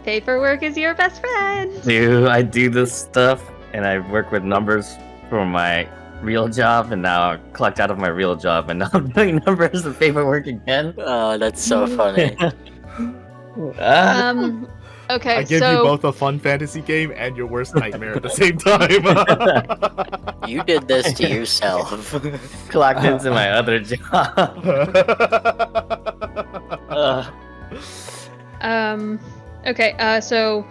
Paperwork is your best friend. Dude, I do this stuff and I work with numbers for my real job and now I collect out of my real job and now I'm doing numbers and paperwork again. Oh, that's so funny. Okay, I give so you both a fun fantasy game and your worst nightmare at the same time. You did this to yourself. Clocked into my other job. Okay, so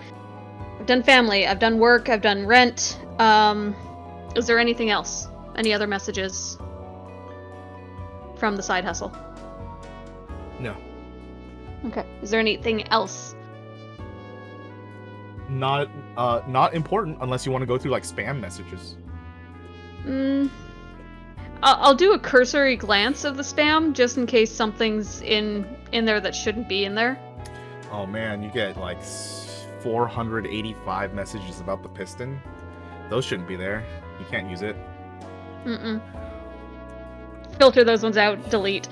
I've done family, I've done work, I've done rent. Is there anything else? Any other messages from the side hustle? No. Okay. Is there anything else? Not important unless you want to go through like spam messages. I'll do a cursory glance of the spam just in case something's in there that shouldn't be in there. Oh man, you get like 485 messages about the piston. Those shouldn't be there. You can't use it. Filter those ones out. Delete.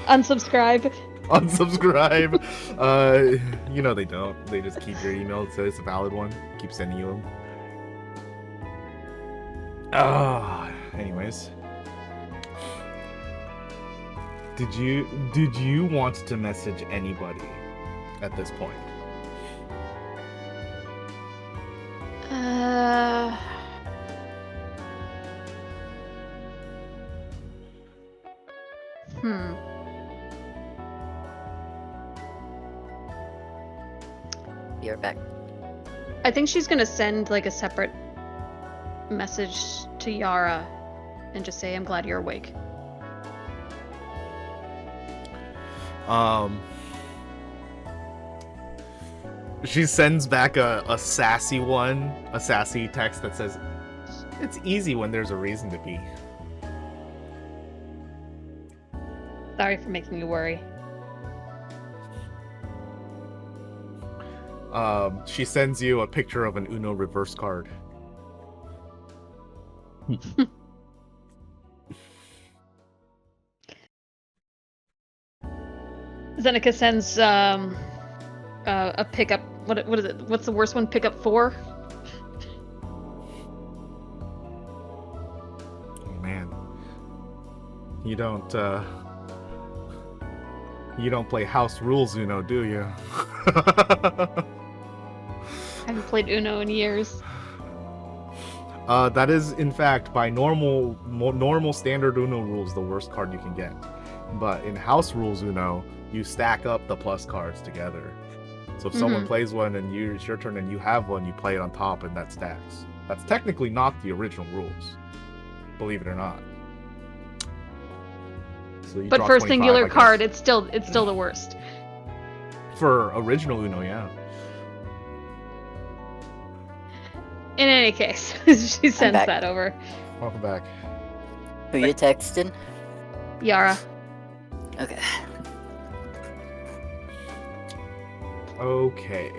Unsubscribe. Unsubscribe. You know they don't. They just keep your email. It says it's a valid one. Keep sending you them. Anyways. Did you want to message anybody at this point? You're back. I think she's gonna send like a separate message to Yara and just say, "I'm glad you're awake." She sends back a sassy one, a sassy text that says, "It's easy when there's a reason to be." Sorry for making you worry. She sends you a picture of an Uno reverse card. Zeneca sends a pickup. What is it? What's the worst one? Pickup 4. Oh, man, you don't play house rules Uno, do you? I haven't played Uno in years. That is, in fact, by normal standard Uno rules, the worst card you can get. But in house rules Uno, you stack up the plus cards together. So if someone plays one and it's your turn and you have one, you play it on top and that stacks. That's technically not the original rules, believe it or not. So you But draw for a 25, singular I guess. card, it's still the worst. For original Uno, yeah. In any case, she sends back. that over. Welcome back. Who you texting? Yara. Okay. Okay.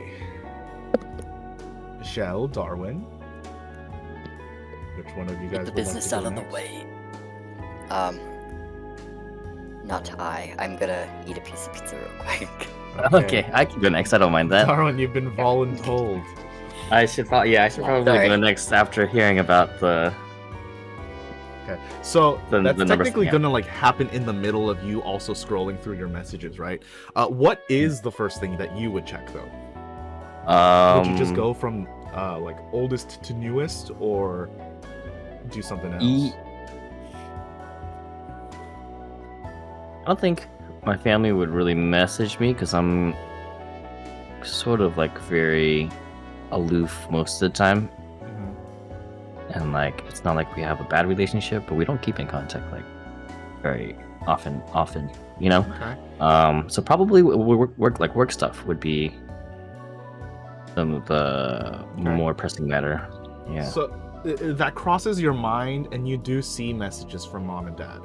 Michelle, Darwin. Which one of you guys Get the would business like to out go of the next? way. Not I. I'm gonna eat a piece of pizza real quick. Okay, I can go next. I don't mind that. Darwin, you've been voluntold. I should probably Sorry. go next after hearing about the. Okay, so The that's numbers, technically yeah. gonna like happen in the middle of you also scrolling through your messages, right? What is the first thing that you would check though? Would you just go from like oldest to newest, or do something else? I don't think my family would really message me because I'm sort of like very aloof most of the time, Mhm. and like it's not like we have a bad relationship, but we don't keep in contact like very often, you know. Okay. So probably work stuff would be some of the more pressing matter. Yeah. So that crosses your mind, and you do see messages from mom and dad.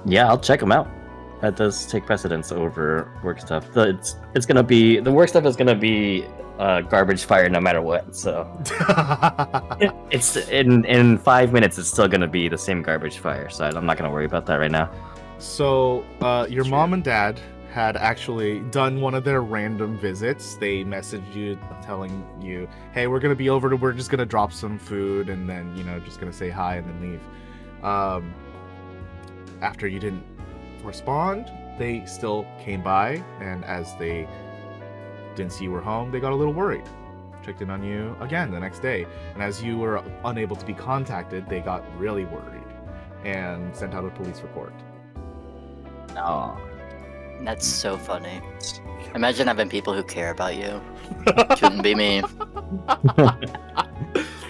Yeah, I'll check them out. That does take precedence over work stuff. It's gonna be the work stuff is gonna be garbage fire no matter what. So it's in 5 minutes it's still gonna be the same garbage fire. So I'm not gonna worry about that right now. So, your mom and dad had actually done one of their random visits. They messaged you telling you, hey, we're going to be over, we're just going to drop some food and then, just going to say hi and then leave. After you didn't respond, they still came by, and as they didn't see you were home, they got a little worried. Checked in on you again the next day, and as you were unable to be contacted, they got really worried and sent out a police report. Oh. That's so funny. Imagine having people who care about you. Shouldn't be me.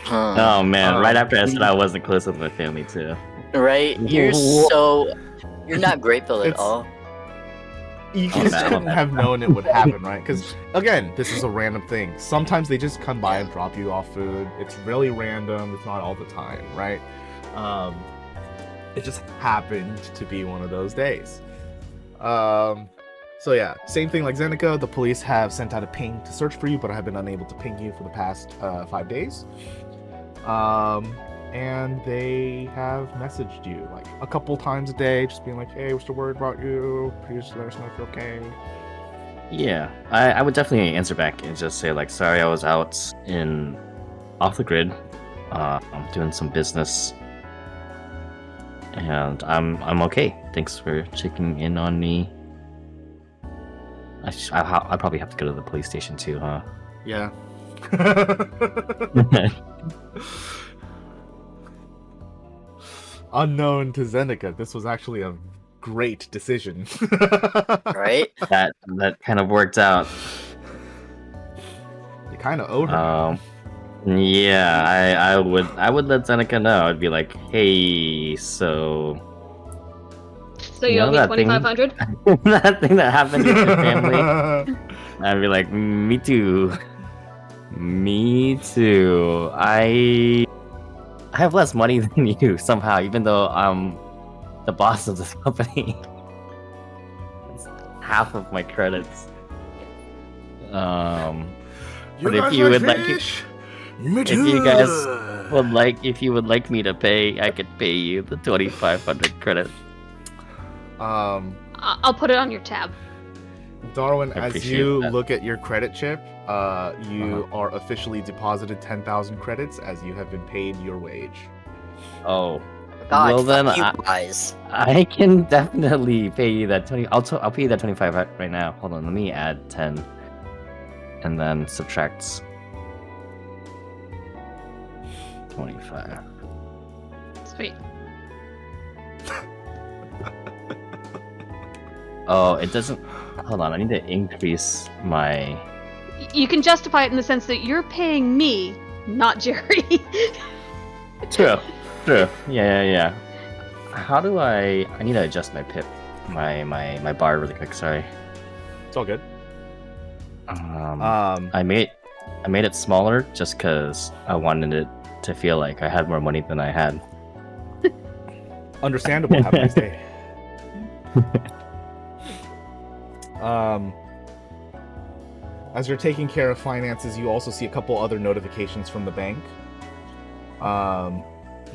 Oh man! Right after I said I wasn't close with my family too. Right? You're not grateful at It's- all. You Oh, just man. couldn't have known it would happen, right? Because, again, this is a random thing. Sometimes they just come by and drop you off food. It's really random. It's not all the time, right? It just happened to be one of those days. So yeah, same thing like Zeneca. The police have sent out a ping to search for you, but I have been unable to ping you for the past 5 days. And they have messaged you like a couple times a day, just being like, hey, we're still worried about you. Please let us know if you're okay. Yeah, I would definitely answer back and just say like, sorry, I was out off the grid. I'm doing some business, and I'm okay. Thanks for checking in on me. I probably have to go to the police station too, huh? Yeah. Unknown to Zeneca, this was actually a great decision. Right? that kind of worked out. You kind of owed her. Yeah, I would let Zeneca know. I'd be like, hey, so So you owe me that thing- 2,500. that thing that happened with your family. I'd be like, me too. Me too. I have less money than you somehow, even though I'm the boss of this company. It's half of my credits. But if you would if you would like me to pay, I could pay you the 2,500 credits. I'll put it on your tab. Darwin, I as appreciate you that. look at your credit chip, you are officially deposited 10,000 credits as you have been paid your wage. Oh, God, well then fuck you guys. I can definitely pay you that 20. I'll pay you that 25 right now. Hold on, let me add 10, and then subtract 25. Sweet. Oh, it doesn't. Hold on, I need to increase my. You can justify it in the sense that you're paying me, not Jerry. True. Yeah. How do I need to adjust my pip, my bar really quick. Sorry. It's all good. I made it smaller just because I wanted it to feel like I had more money than I had. Understandable. Have a nice day. As you're taking care of finances, you also see a couple other notifications from the bank.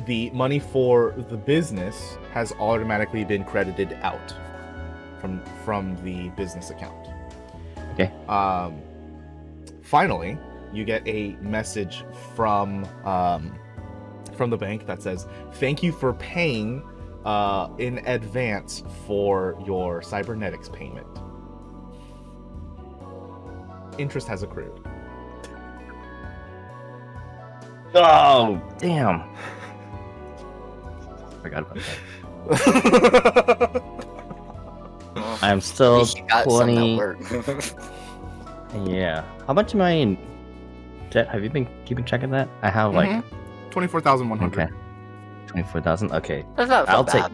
The money for the business has automatically been credited out from the business account. Okay. Finally, you get a message from the bank that says, "Thank you for paying in advance for your cybernetics payment. Interest has accrued." Oh, damn. Forgot about that. I'm At still least you got some that 20. work. Yeah. How much am I in debt? Have you been keeping track of that? I have like 24,100. okay, 24,000. Okay, That's not I'll bad.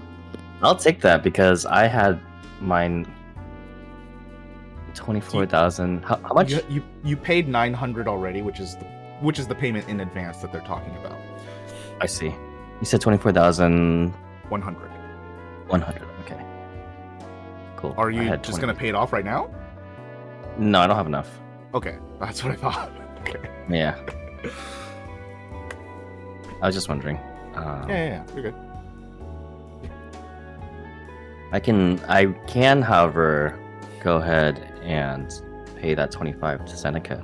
I'll take that because I had mine 24,000. How much? You paid 900 already, which is the payment in advance that they're talking about. I see. You said 24,100. 100. Okay. Cool. Are I you had just 20. gonna pay it off right now? No, I don't have enough. Okay, that's what I thought. Okay. Yeah. I was just wondering. Yeah, you're good. I can, however, go ahead and pay that 25 to Seneca.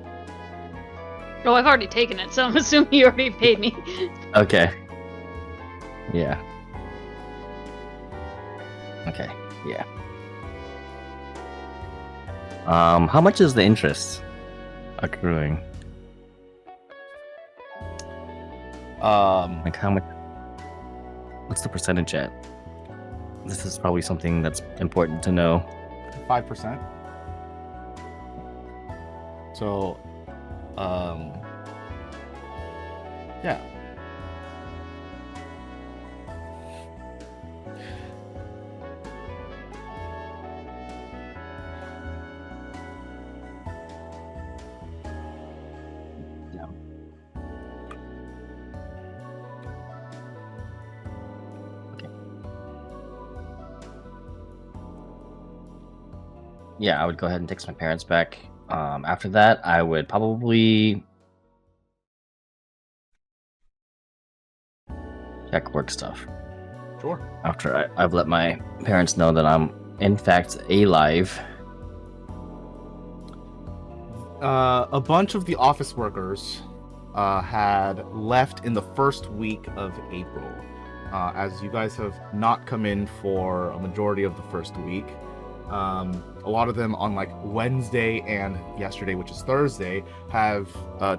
Oh, I've already taken it, so I'm assuming you already paid me. Okay. Yeah. Okay. Yeah. How much is the interest accruing? Like how much? What's the percentage at? This is probably something that's important to know. 5%. So, yeah. Yeah, I would go ahead and text my parents back. After that, I would probably check work stuff. Sure. After I've let my parents know that I'm, in fact, alive. A bunch of the office workers had left in the first week of April. As you guys have not come in for a majority of the first week. A lot of them on like Wednesday and yesterday, which is Thursday, have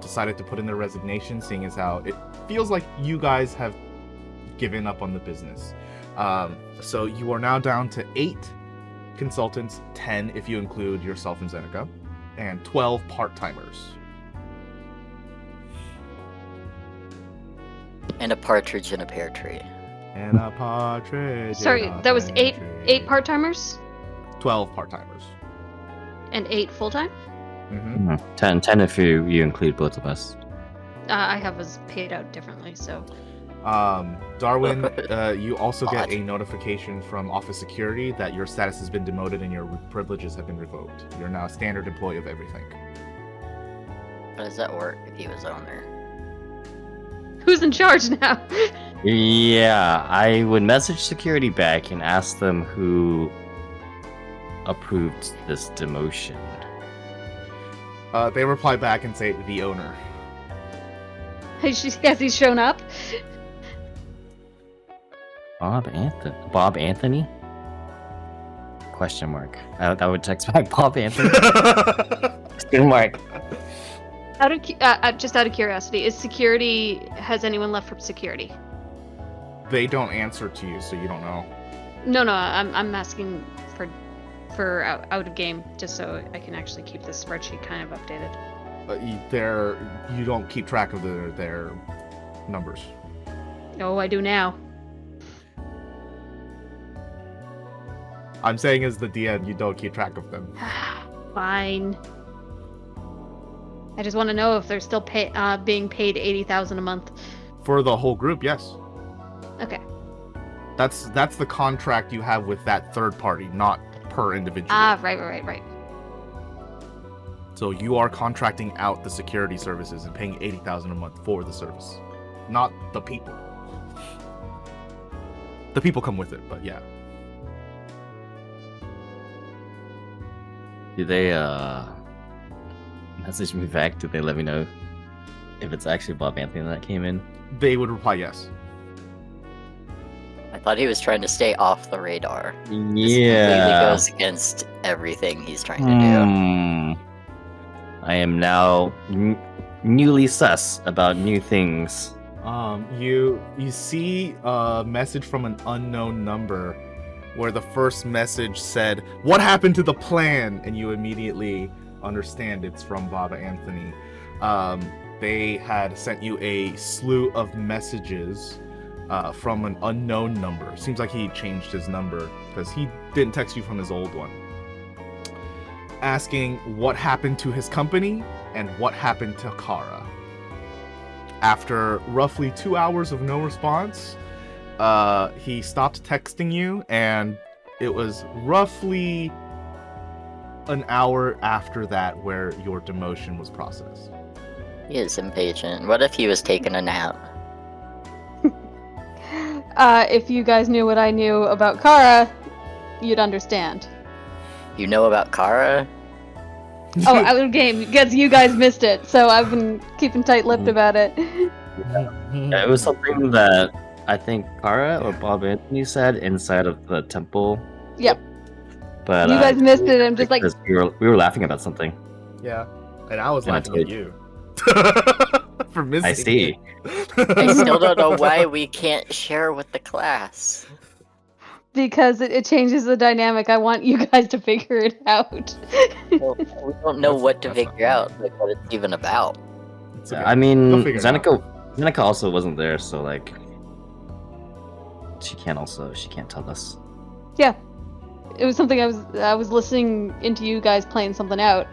decided to put in their resignation, seeing as how it feels like you guys have given up on the business. So you are now down to 8 consultants, 10 if you include yourself and Zeneca, and 12 part-timers. And a partridge in a pear tree. And a partridge. Sorry, in a that was pear eight tree. part-timers 12 part-timers. and 8 full-time. Mm-hmm. 10 if you include both of us. I have us paid out differently, so Darwin, you also get Odd. a notification from office security that your status has been demoted and your privileges have been revoked. You're now a standard employee of everything. How does that work if he was owner? who's in charge now? Yeah, I would message security back and ask them who approved this demotion. They reply back and say the owner. Has he shown up? Bob Anthony? Question mark. I would text back Bob Anthony. Question mark. Just out of curiosity, has anyone left from security? They don't answer to you, so you don't know. No, I'm asking for out of game, just so I can actually keep this spreadsheet kind of updated. You don't keep track of their numbers. Oh, I do now. I'm saying as the DM, you don't keep track of them. Fine. I just want to know if they're still being paid $80,000 a month. For the whole group, yes. Okay. That's the contract you have with that third party, not per individual. Ah, right. So you are contracting out the security services and paying $80,000 a month for the service, not the people. The people come with it, but yeah. Do they message me back? Do they let me know if it's actually Bob Anthony that came in? They would reply yes. I thought he was trying to stay off the radar. This completely Yeah. goes against everything he's trying to do. I am now newly sus about new things. You see a message from an unknown number where the first message said, "What happened to the plan?" And you immediately understand it's from Bob Anthony. They had sent you a slew of messages from an unknown number. Seems like he changed his number because he didn't text you from his old one. Asking what happened to his company and what happened to Kara. After roughly 2 hours of no response, he stopped texting you, and it was roughly an hour after that where your demotion was processed. He is impatient. What if he was taking a nap? If you guys knew what I knew about Kara, you'd understand. You know about Kara? Oh, out of game, because you guys missed it, so I've been keeping tight-lipped about it. Yeah, it was something that I think Kara or Bob Anthony said inside of the temple. Yep. But You guys missed it, I'm just like, because we were laughing about something. Yeah, and I was And I laughing at told- you for missing. I see. I still don't know why we can't share with the class. because it changes the dynamic. I want you guys to figure it out. Well, we don't know That's- what to that's not figure out, like what it's even about. It's okay. I mean, They'll figure it out. Zeneca also wasn't there, so like, she can't tell us. Yeah. It was something I was listening into you guys playing something out.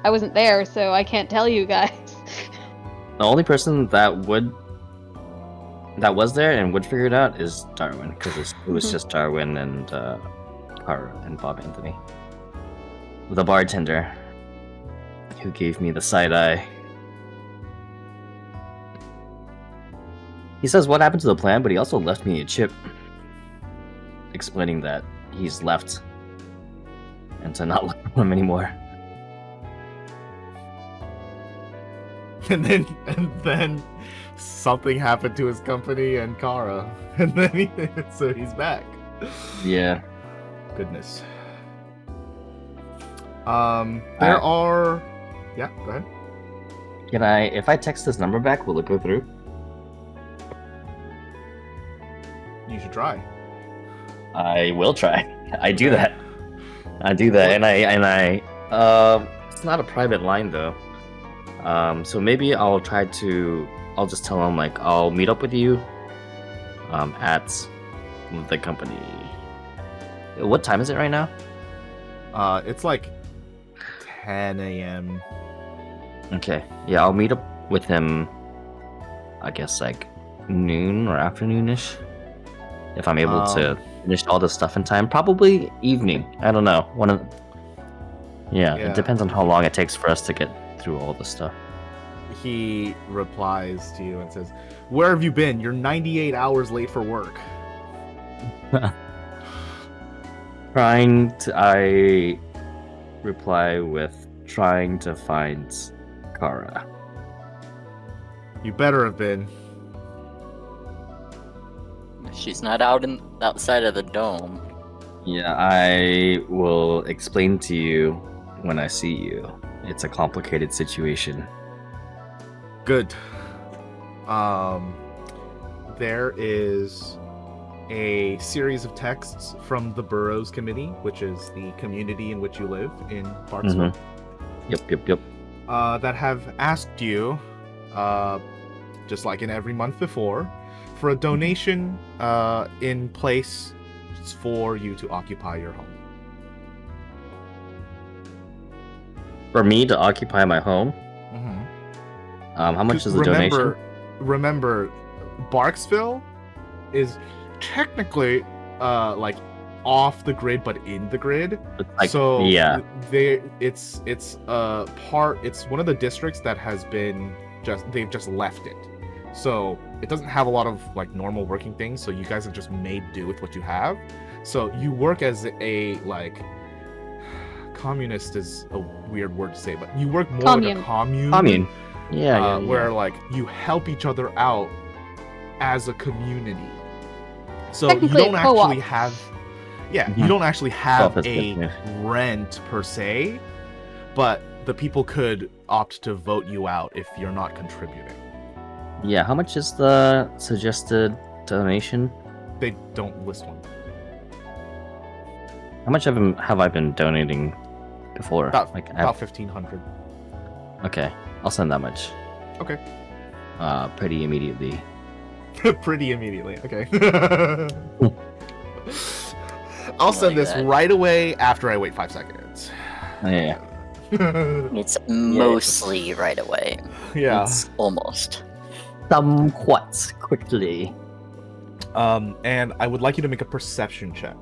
I wasn't there, so I can't tell you guys. The only person that was there and would figure it out is Darwin, because it was just Darwin and Kara and Bob Anthony. The bartender who gave me the side eye. He says what happened to the plan, but he also left me a chip explaining that he's left and to not look for him anymore. and then something happened to his company and Kara, and then so he's back. Yeah. Goodness. There are. Yeah, go ahead. Can I, if I text this number back, will it go through? You should try. I will try. I do that. And I it's not a private line though. So maybe I'll just tell him like I'll meet up with you at the company. What time is it right now? It's like 10 a.m. Okay. Yeah, I'll meet up with him. I guess like noon or afternoonish. If I'm able to finish all this stuff in time, probably evening. I don't know. Yeah, it depends on how long it takes for us to get through all this stuff. He replies to you and says, "Where have you been? You're 98 hours late for work." I reply with trying to find Kara. You better have been. She's not outside of the dome. Yeah, I will explain to you when I see you. It's a complicated situation. Good. There is a series of texts from the Boroughs Committee, which is the community in which you live in Parksville. Yep. That have asked you, just like in every month before, for a donation in place for you to occupy your home. For me to occupy my home? How much is the donation? Remember, Barksville is technically like off the grid, but in the grid. Like, so yeah, it's one of the districts that has been they've just left it. So it doesn't have a lot of like normal working things. So you guys have just made do with what you have. So you work as a like communist is a weird word to say, but you work more like a commune. Commune. Yeah. Where like you help each other out as a community. So you don't actually have, you don't actually have a rent per se, but the people could opt to vote you out if you're not contributing. Yeah, how much is the suggested donation? They don't list one. How much have I been donating before? About 1,500. Okay, I'll send that much. Okay. Pretty immediately. Pretty immediately. Okay. I'll send this right away after I wait 5 seconds. Yeah. It's mostly right away. Yeah. It's almost. Somewhat quickly. And I would like you to make a perception check.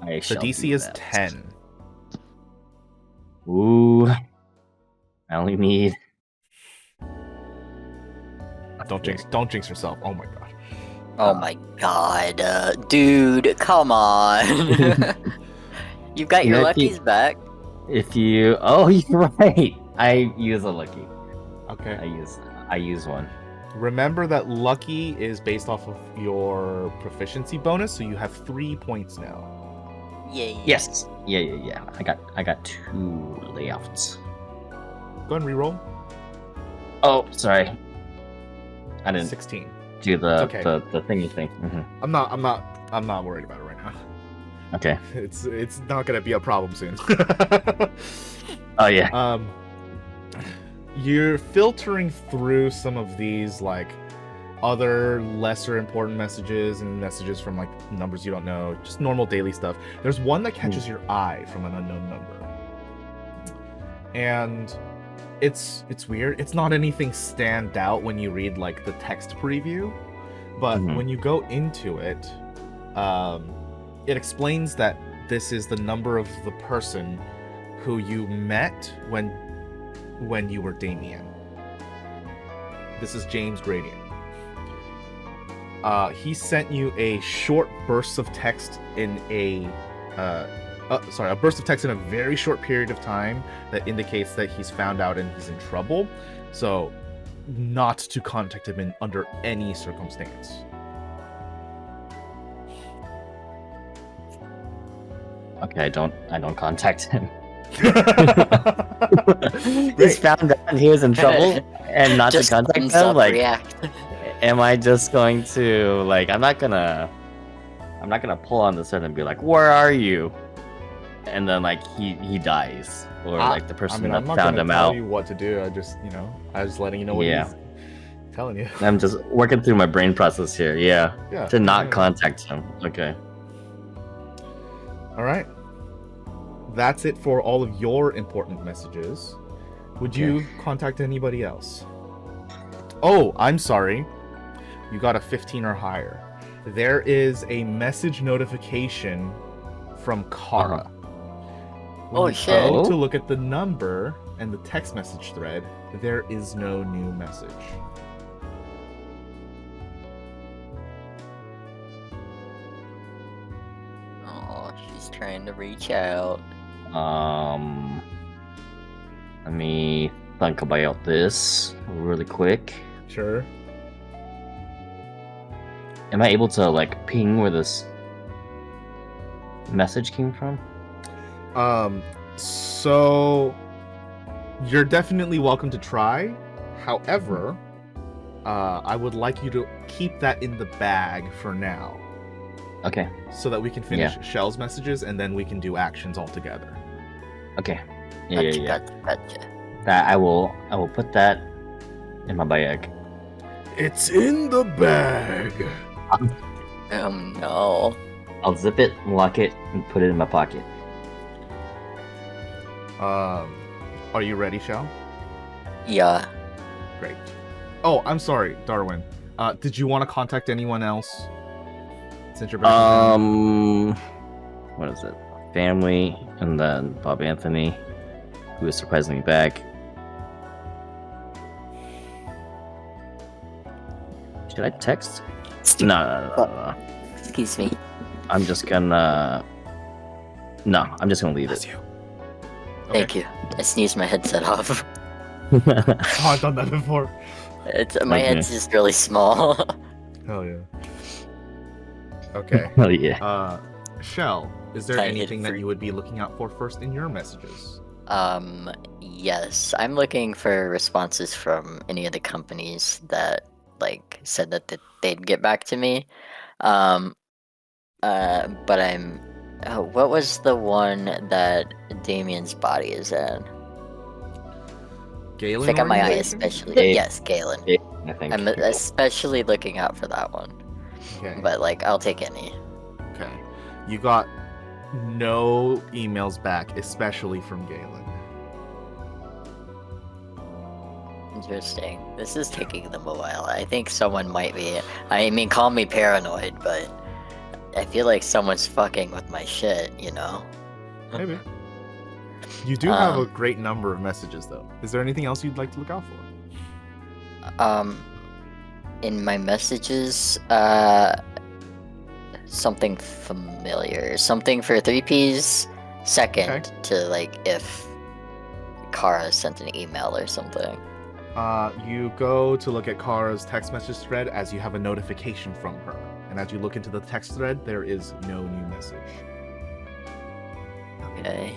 The DC is 10. Ooh. I only need... Don't jinx yourself. Oh my god. Oh my god, dude, come on. You've got your luckies back. Oh, you're right. I use a lucky. Okay. I use one. Remember that lucky is based off of your proficiency bonus, so you have 3 points now. Yay. Yes. Yeah. I got 2 layouts. Go ahead and reroll. Oh, sorry. I didn't 16. do the okay. the thingy thing. Mm-hmm. I'm not worried about it right now. Okay. It's not gonna be a problem soon. Oh yeah. You're filtering through some of these like other lesser important messages and messages from like numbers you don't know, just normal daily stuff. There's one that catches your eye from an unknown number. And it's weird. It's not anything stand out when you read like the text preview, but when you go into it, it explains that this is the number of the person who you met when you were Damien. This is James Gradient. He sent you a short burst of text in a burst of text in a very short period of time that indicates that he's found out and he's in trouble. So, not to contact him under any circumstance. Okay, I don't contact him. He's found out he was in trouble and not to contact him. Like, am I just going to like? I'm not gonna pull on the sword and be like, "Where are you?" And then like he dies, or like the person that found him out. I'm not gonna tell you what to do. I was letting you know what Telling you. I'm just working through my brain process here. Yeah. Yeah. To not yeah. contact him. Okay. All right. That's it for all of your important messages. Would you contact anybody else? Oh, I'm sorry. You got a 15 or higher. There is a message notification from Kara. When Oh, you shit. go to look at the number and the text message thread, there is no new message. Oh, she's trying to reach out. Let me think about this really quick. Sure. Am I able to like ping where this message came from? So you're definitely welcome to try. However, I would like you to keep that in the bag for now, Okay. so that we can finish Shell's messages and then we can do actions all together. Okay. Yeah. Gotcha. That I will put that in my bag. It's in the bag. No. I'll zip it, lock it, and put it in my pocket. Are you ready, Shell? Yeah. Great. Oh, I'm sorry, Darwin. Did you want to contact anyone else? Since you're back in town? What is it? Family, and then Bob Anthony, who is surprisingly back. Should I text? No. Excuse me. I'm just gonna leave Bless it. you. Thank you. I sneezed my headset off. Oh, I've done that before. My Okay. head's just really small. Hell yeah. Okay. Oh yeah. Shell, is there Tiny anything that fruit. you would be looking out for first in your messages? Yes. I'm looking for responses from any of the companies that like said that they'd get back to me. But I'm what was the one that Damien's body is in? Galen I think I my eye organization? especially. Ga- Yes, Galen. I think. I'm especially looking out for that one. Okay. But like, I'll take any. Okay. You got no emails back, especially from Galen. Interesting. This is taking them a while. I think someone might be. I mean, call me paranoid, but I feel like someone's fucking with my shit. You know. Maybe. You do have a Um, great number of messages, though. Is there anything else you'd like to look out for? In my messages, something familiar, something for 3Ps. Second Okay. to like if Kara sent an email or something. You go to look at Kara's text message thread as you have a notification from her. And as you look into the text thread, there is no new message. Okay.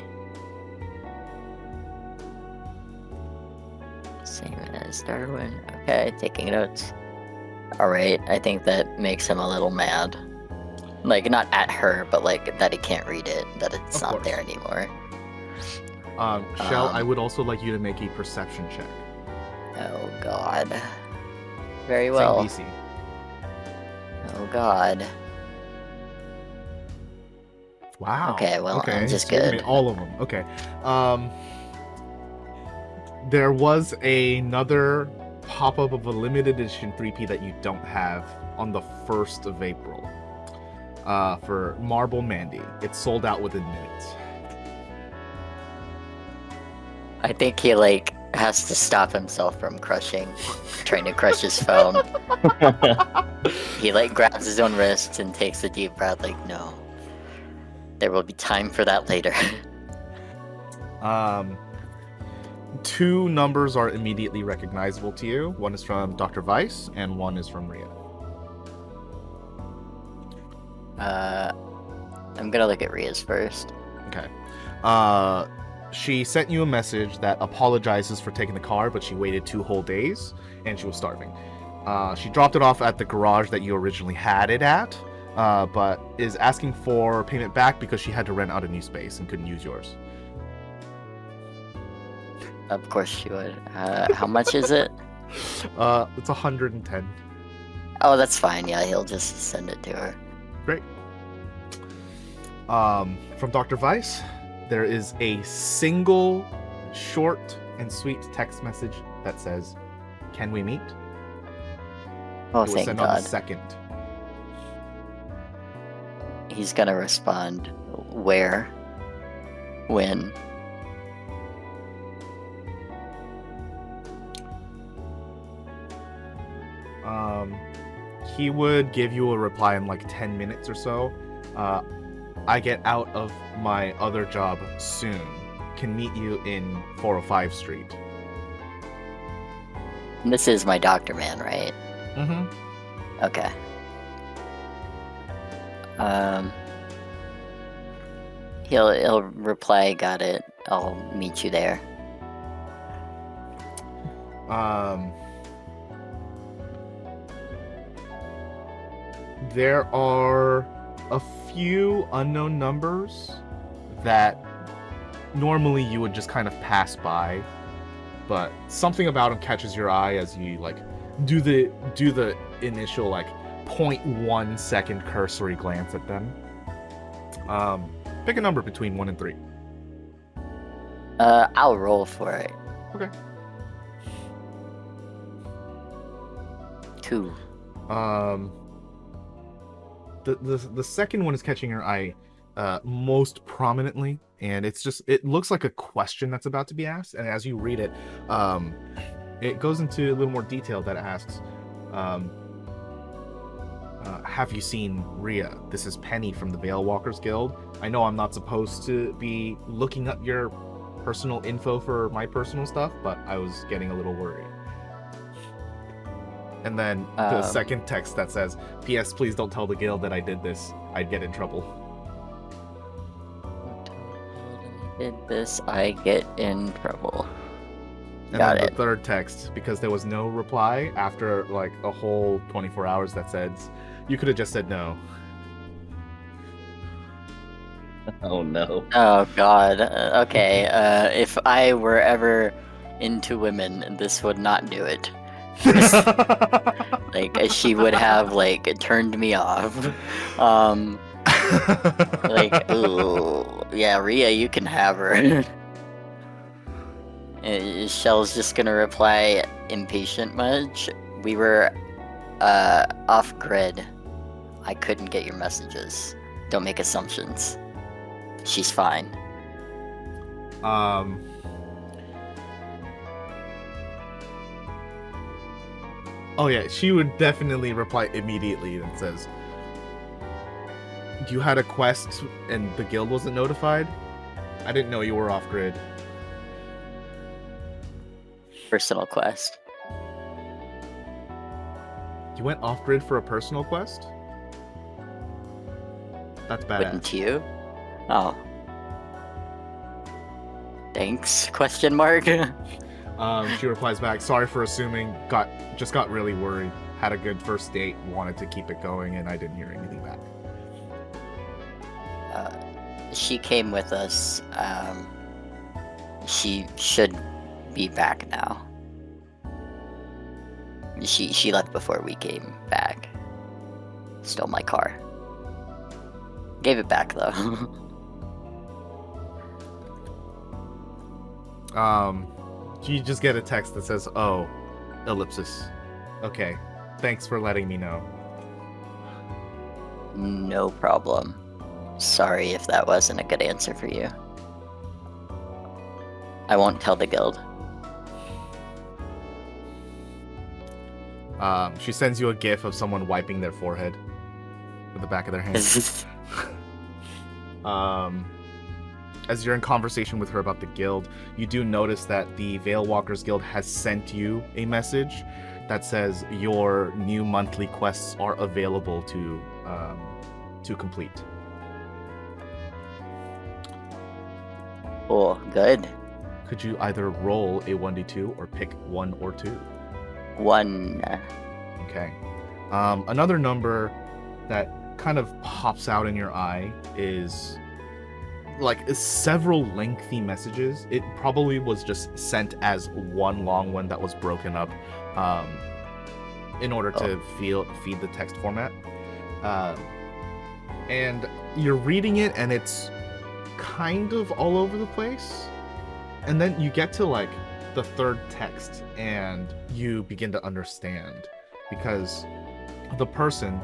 Same as Darwin. Okay, taking notes. Alright, I think that makes him a little mad. Like, not at her, but like that he can't read it, that it's Of not course. there anymore. Shell, I would also like you to make a perception check. Oh god. Very Same well. DC. Oh god. Wow. Okay, well, I'm just so you good. made all of them. Okay. There was another pop-up of a limited edition 3P that you don't have on the 1st of April. For Marble Mandy. It sold out within minutes. I think he like has to stop himself from trying to crush his phone. He like grabs his own wrists and takes a deep breath like, no. There will be time for that later. Two numbers are immediately recognizable to you. One is from Dr. Weiss, and one is from Rhea. I'm gonna look at Ria's first. Okay. She sent you a message that apologizes for taking the car, but she waited 2 whole days, and she was starving. She dropped it off at the garage that you originally had it at, but is asking for payment back because she had to rent out a new space and couldn't use yours. Of course she would. How much is it? It's 110. Oh, that's fine. Yeah, he'll just send it to her. Great. From Dr. Weiss, there is a single short and sweet text message that says, "Can we meet?" Oh, It was thank sent on the God. 2nd. He's gonna respond. Where? When? He would give you a reply in like 10 minutes or so. I get out of my other job soon. Can meet you in 405 Street. This is my doctor man, right? Mm-hmm. Okay. He'll reply, got it. I'll meet you there. There are a few unknown numbers that normally you would just kind of pass by, but something about them catches your eye as you like do the initial like 0.1 second cursory glance at them. Pick a number between 1 and 3. I'll roll for it. Okay. 2. The second one is catching your eye most prominently, and it looks like a question that's about to be asked, and as you read it, it goes into a little more detail that asks, have you seen Rhea? This is Penny from the Veil Walkers Guild. I know I'm not supposed to be looking up your personal info for my personal stuff, but I was getting a little worried. And then the second text that says, "P.S. Please don't tell the guild that I did this. I'd get in trouble." Did this, I get in trouble. And Got then it. the third text, because there was no reply after like a whole 24 hours, that says, "You could have just said no." Oh no. Oh God. Okay. If I were ever into women, this would not do it. Like she would have like turned me off. Like, ooh, yeah, Rhea, you can have her. Shell's just gonna reply, "Impatient much? We were off grid. I couldn't get your messages. Don't make assumptions. She's fine." Oh yeah, she would definitely reply immediately and says, "You had a quest and the guild wasn't notified? I didn't know you were off grid." Personal quest. You went off grid for a personal quest? That's badass. Wouldn't you? Oh. Thanks? Question mark. She replies back, "Sorry for assuming, just got really worried. Had a good first date, wanted to keep it going, and I didn't hear anything back." She came with us. She should be back now. She left before we came back. Stole my car. Gave it back though. You just get a text that says, "Oh, ellipsis. Okay, thanks for letting me know." No problem. Sorry if that wasn't a good answer for you. I won't tell the guild. She sends you a gif of someone wiping their forehead with the back of their hand. As you're in conversation with her about the guild, you do notice that the Veil Walkers Guild has sent you a message that says your new monthly quests are available to complete. Cool, good. Could you either roll a 1d2 or pick 1 or 2? 1. Okay. Another number that kind of pops out in your eye is like several lengthy messages. It probably was just sent as one long one that was broken up in order to feed the text format. And you're reading it, and it's kind of all over the place. And then you get to like the third text, and you begin to understand, because the person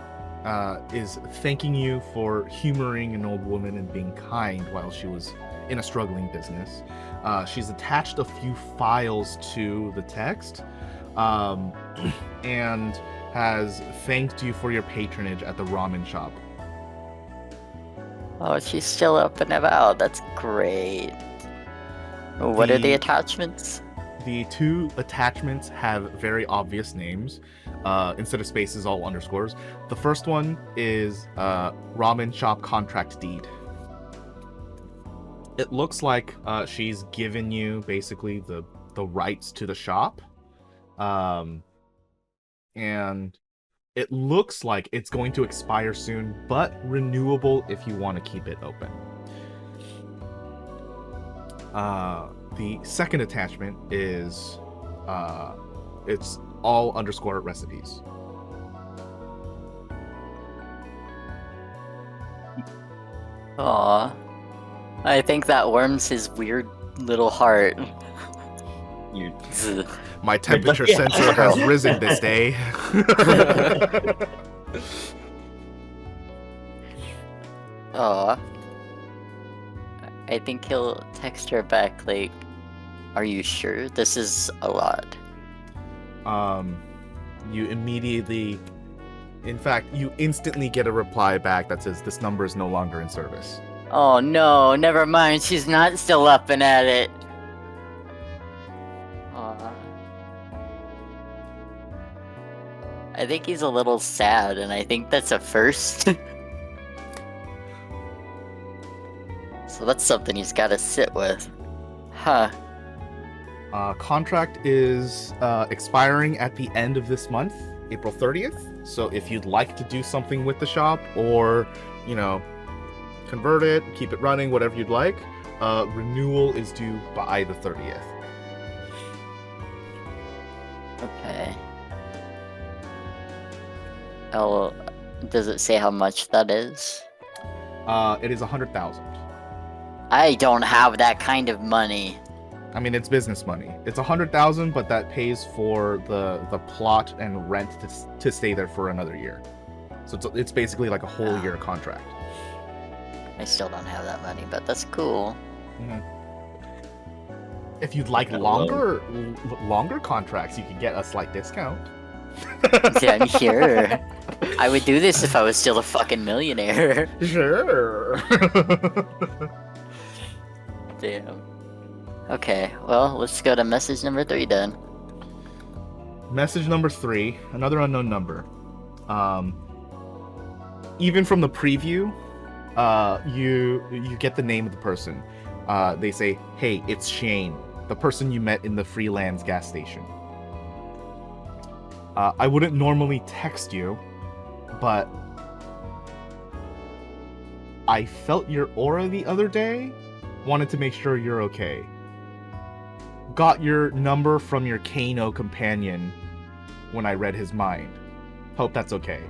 is thanking you for humoring an old woman and being kind while she was in a struggling business. She's attached a few files to the text, and has thanked you for your patronage at the ramen shop. Oh, she's still up and about. That's great. What are the attachments? The two attachments have very obvious names. Instead of spaces, all underscores. The first one is ramen shop contract deed. It looks like she's given you basically the rights to the shop. And it looks like it's going to expire soon, but renewable if you want to keep it open. The second attachment is it's all underscore recipes. Aw. I think that warms his weird little heart. My temperature sensor has risen this day. Aw. I think he'll text her back like, are you sure? This is a lot. You immediately, in fact, you instantly get a reply back that says this number is no longer in service. Oh no, never mind. She's not still up and at it. Aw. I think he's a little sad, and I think that's a first. So that's something he's got to sit with. Huh. Contract is expiring at the end of this month, April 30th. So if you'd like to do something with the shop, or, you know, convert it, keep it running, whatever you'd like, renewal is due by the 30th. Okay. Oh, does it say how much that is? It is 100,000. I don't have that kind of money. I mean, it's business money. It's 100,000, but that pays for the plot and rent to stay there for another year. So it's basically like a whole year contract. I still don't have that money, but that's cool. Mm-hmm. If you'd like longer contracts, you could get a slight discount. Yeah, I'm sure. I would do this if I was still a fucking millionaire. Sure. Damn. Okay, well, let's go to message number 3 then. Message number 3, another unknown number. Even from the preview, you get the name of the person. They say, "Hey, it's Shane, the person you met in the Freelands gas station. I wouldn't normally text you, but I felt your aura the other day. Wanted to make sure you're okay. Got your number from your Kano companion when I read his mind. Hope that's okay."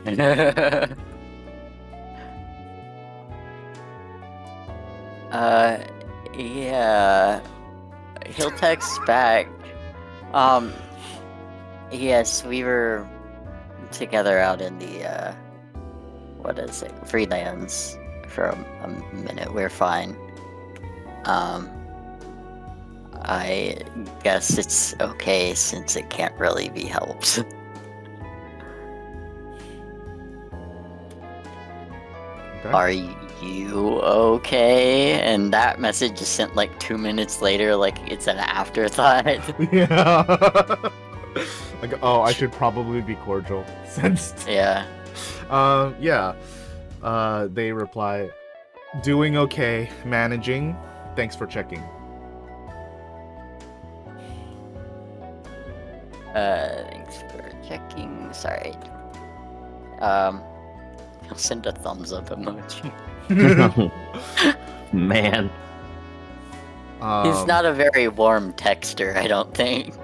Yeah. He'll text back. Yes, we were together out in the, what is it? Freelands for a minute. We're fine. I guess it's okay since it can't really be helped. Okay. Are you okay? And that message is sent like 2 minutes later, like it's an afterthought. Yeah. Like, oh, I should probably be cordial. Since Yeah. yeah. They reply, "Doing okay, managing. Thanks for checking." Thanks for checking. Sorry. I'll send a thumbs up emoji. Man. He's not a very warm texter, I don't think.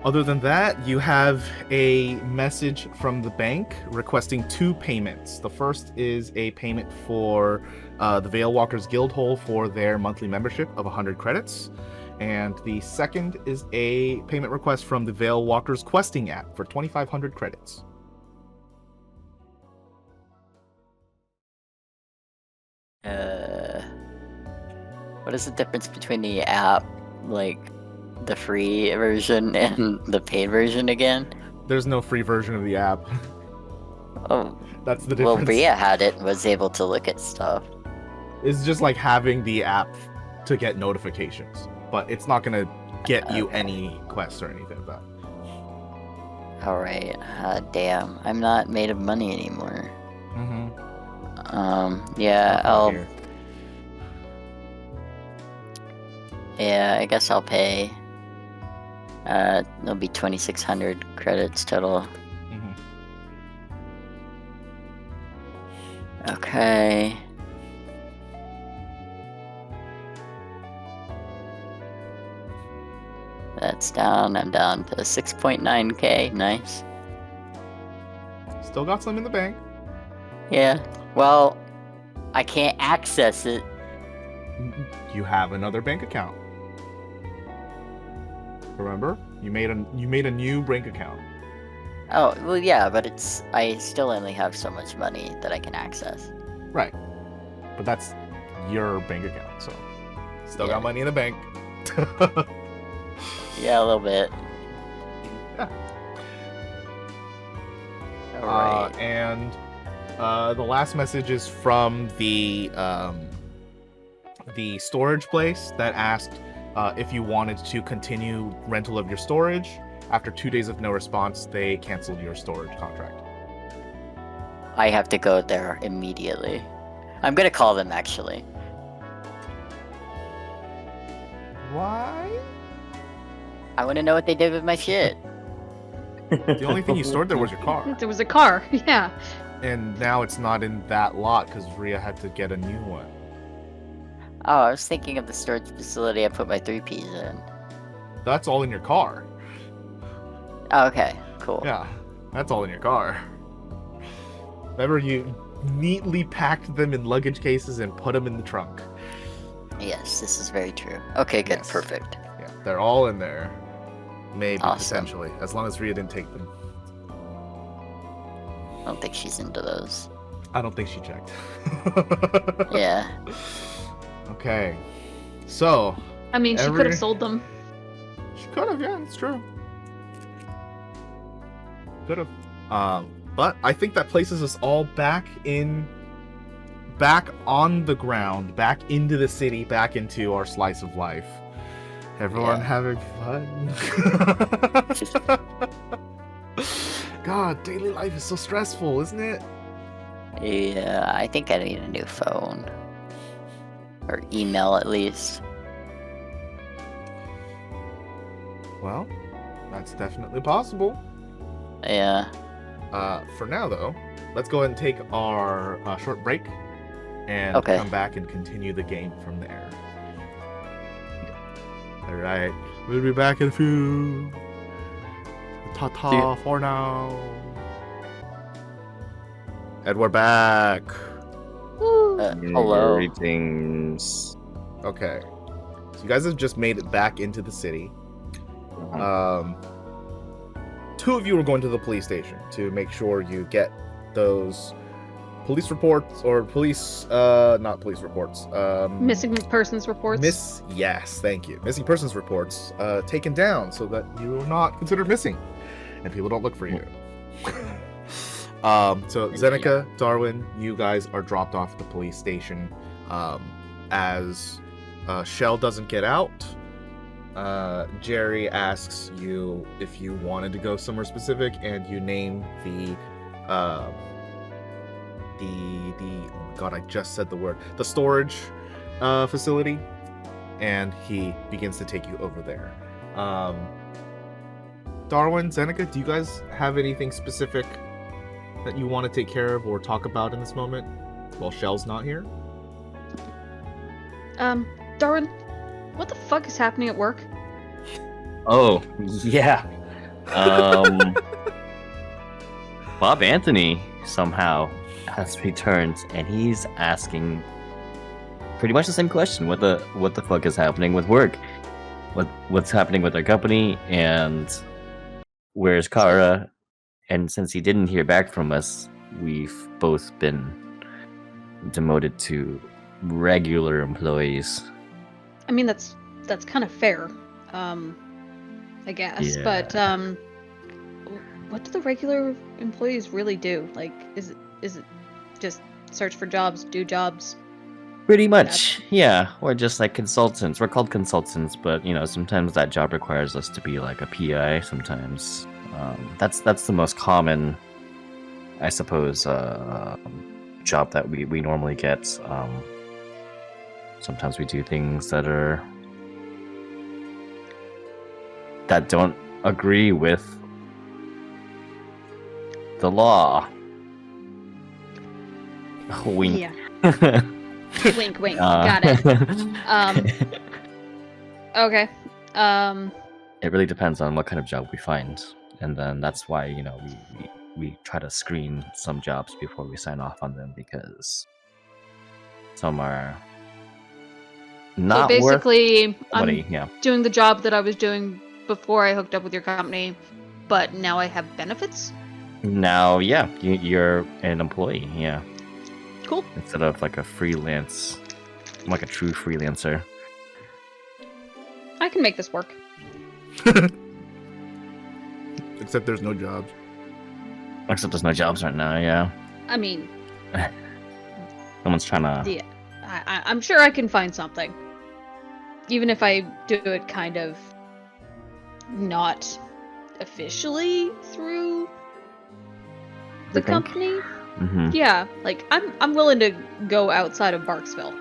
Other than that, you have a message from the bank requesting 2 payments. The first is a payment for the Veil Walkers Guildhall for their monthly membership of 100 credits. And the second is a payment request from the Veil Walkers questing app for 2,500 credits. What is the difference between the app, like the free version, and the paid version again? There's no free version of the app. Oh, That's the well, difference. Bria had it, was able to look at stuff. It's just like having the app to get notifications, but it's not going to get you Okay. any quests or anything like that. Alright, damn, I'm not made of money anymore. Yeah, I guess I'll pay. It'll be 2,600 credits total. Okay. That's down. I'm down to 6.9k. Nice. Still got some in the bank. Yeah. Well, I can't access it. You have another bank account. Remember? You made a new bank account. Oh, well, yeah, but I still only have so much money that I can access. Right. But that's your bank account, so still Yeah. got money in the bank. Yeah, a little bit. Yeah. Alright. And the last message is from the storage place that asked if you wanted to continue rental of your storage. After 2 days of no response, they canceled your storage contract. I have to go there immediately. I'm gonna call them, actually. Why? I want to know what they did with my shit. The only thing you stored there was your car. There was a car. Yeah. And now it's not in that lot because Rhea had to get a new one. Oh, I was thinking of the storage facility I put my 3Ps in. That's all in your car. Oh, okay, cool. Yeah, that's all in your car. Remember, you neatly packed them in luggage cases and put them in the trunk. Yes, this is very true. Okay, good, Yes. perfect. Yeah, they're all in there. Maybe, Awesome. potentially. As long as Rhea didn't take them. I don't think she's into those. I don't think she checked. Yeah. Okay. So, I mean, she could Every- have sold them. she could have, yeah, it's true. Could have. But I think that places us all back on the ground, back into the city, back into our slice of life. Everyone Yeah. having fun? God, daily life is so stressful, isn't it? Yeah, I think I need a new phone. Or email, at least. Well, that's definitely possible. Yeah. For now, though, let's go ahead and take our short break and Okay. come back and continue the game from there. All right, we'll be back in a few. Ta-ta for now. And we're back. Woo. Hello. Greetings. Okay, so you guys have just made it back into the city. Two of you are going to the police station to make sure you get those police reports or not police reports. Missing persons reports. Yes, thank you. Missing persons reports taken down so that you are not considered missing and people don't look for you. So Zeneca, Darwin, you guys are dropped off at the police station. As Shell doesn't get out, Jerry asks you if you wanted to go somewhere specific, and you name the oh my god, I just said the word, the storage facility, and he begins to take you over there. Darwin, Zeneca, do you guys have anything specific that you want to take care of or talk about in this moment while Shell's not here? Darwin, what the fuck is happening at work? Oh, yeah. Bob Anthony somehow has returned, and he's asking pretty much the same question: what the fuck is happening with work? What's happening with our company? And where's Kara? And since he didn't hear back from us, we've both been demoted to regular employees. I mean, that's kind of fair, I guess. Yeah. But what do the regular employees really do? Like, is it just search for jobs, do jobs? Pretty much, yeah. We're just like consultants. We're called consultants, but sometimes that job requires us to be like a PI. Sometimes that's the most common, I suppose, job that we normally get. Sometimes we do things that don't agree with the law. Wink. Yeah. Wink, wink. Got it. Okay. It really depends on what kind of job we find, and then that's why we try to screen some jobs before we sign off on them, because some are not so basically, worth money. Yeah. doing the job that I was doing before I hooked up with your company, but now I have benefits. Now, yeah, you're an employee. Yeah. Cool. Instead of like a freelance, like a true freelancer. I can make this work. Except there's no jobs. Except there's no jobs right now. Yeah. I mean, Someone's trying to. yeah, I'm sure I can find something. Even if I do it kind of not officially through the company. Mm-hmm. Yeah, like I'm willing to go outside of Barksville.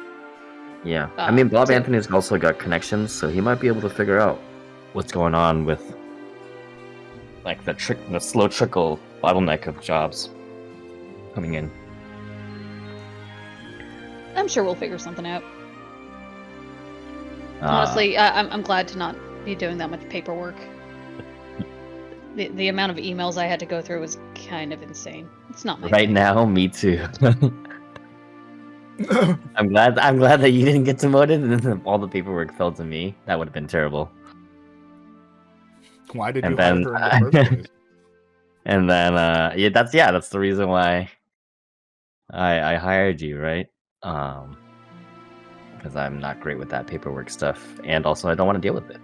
Yeah, I mean, Bob to- Anthony's also got connections, so he might be able to figure out what's going on with like the slow trickle bottleneck of jobs coming in. I'm sure we'll figure something out. Honestly, I'm glad to not be doing that much paperwork. The amount of emails I had to go through was kind of insane. It's not my Right thing. now, me too. I'm glad that you didn't get demoted and then all the paperwork fell to me. That would have been terrible. Why did And you hire then- her in the first place? And then that's the reason why I hired you, right? Because I'm not great with that paperwork stuff, and also I don't want to deal with it.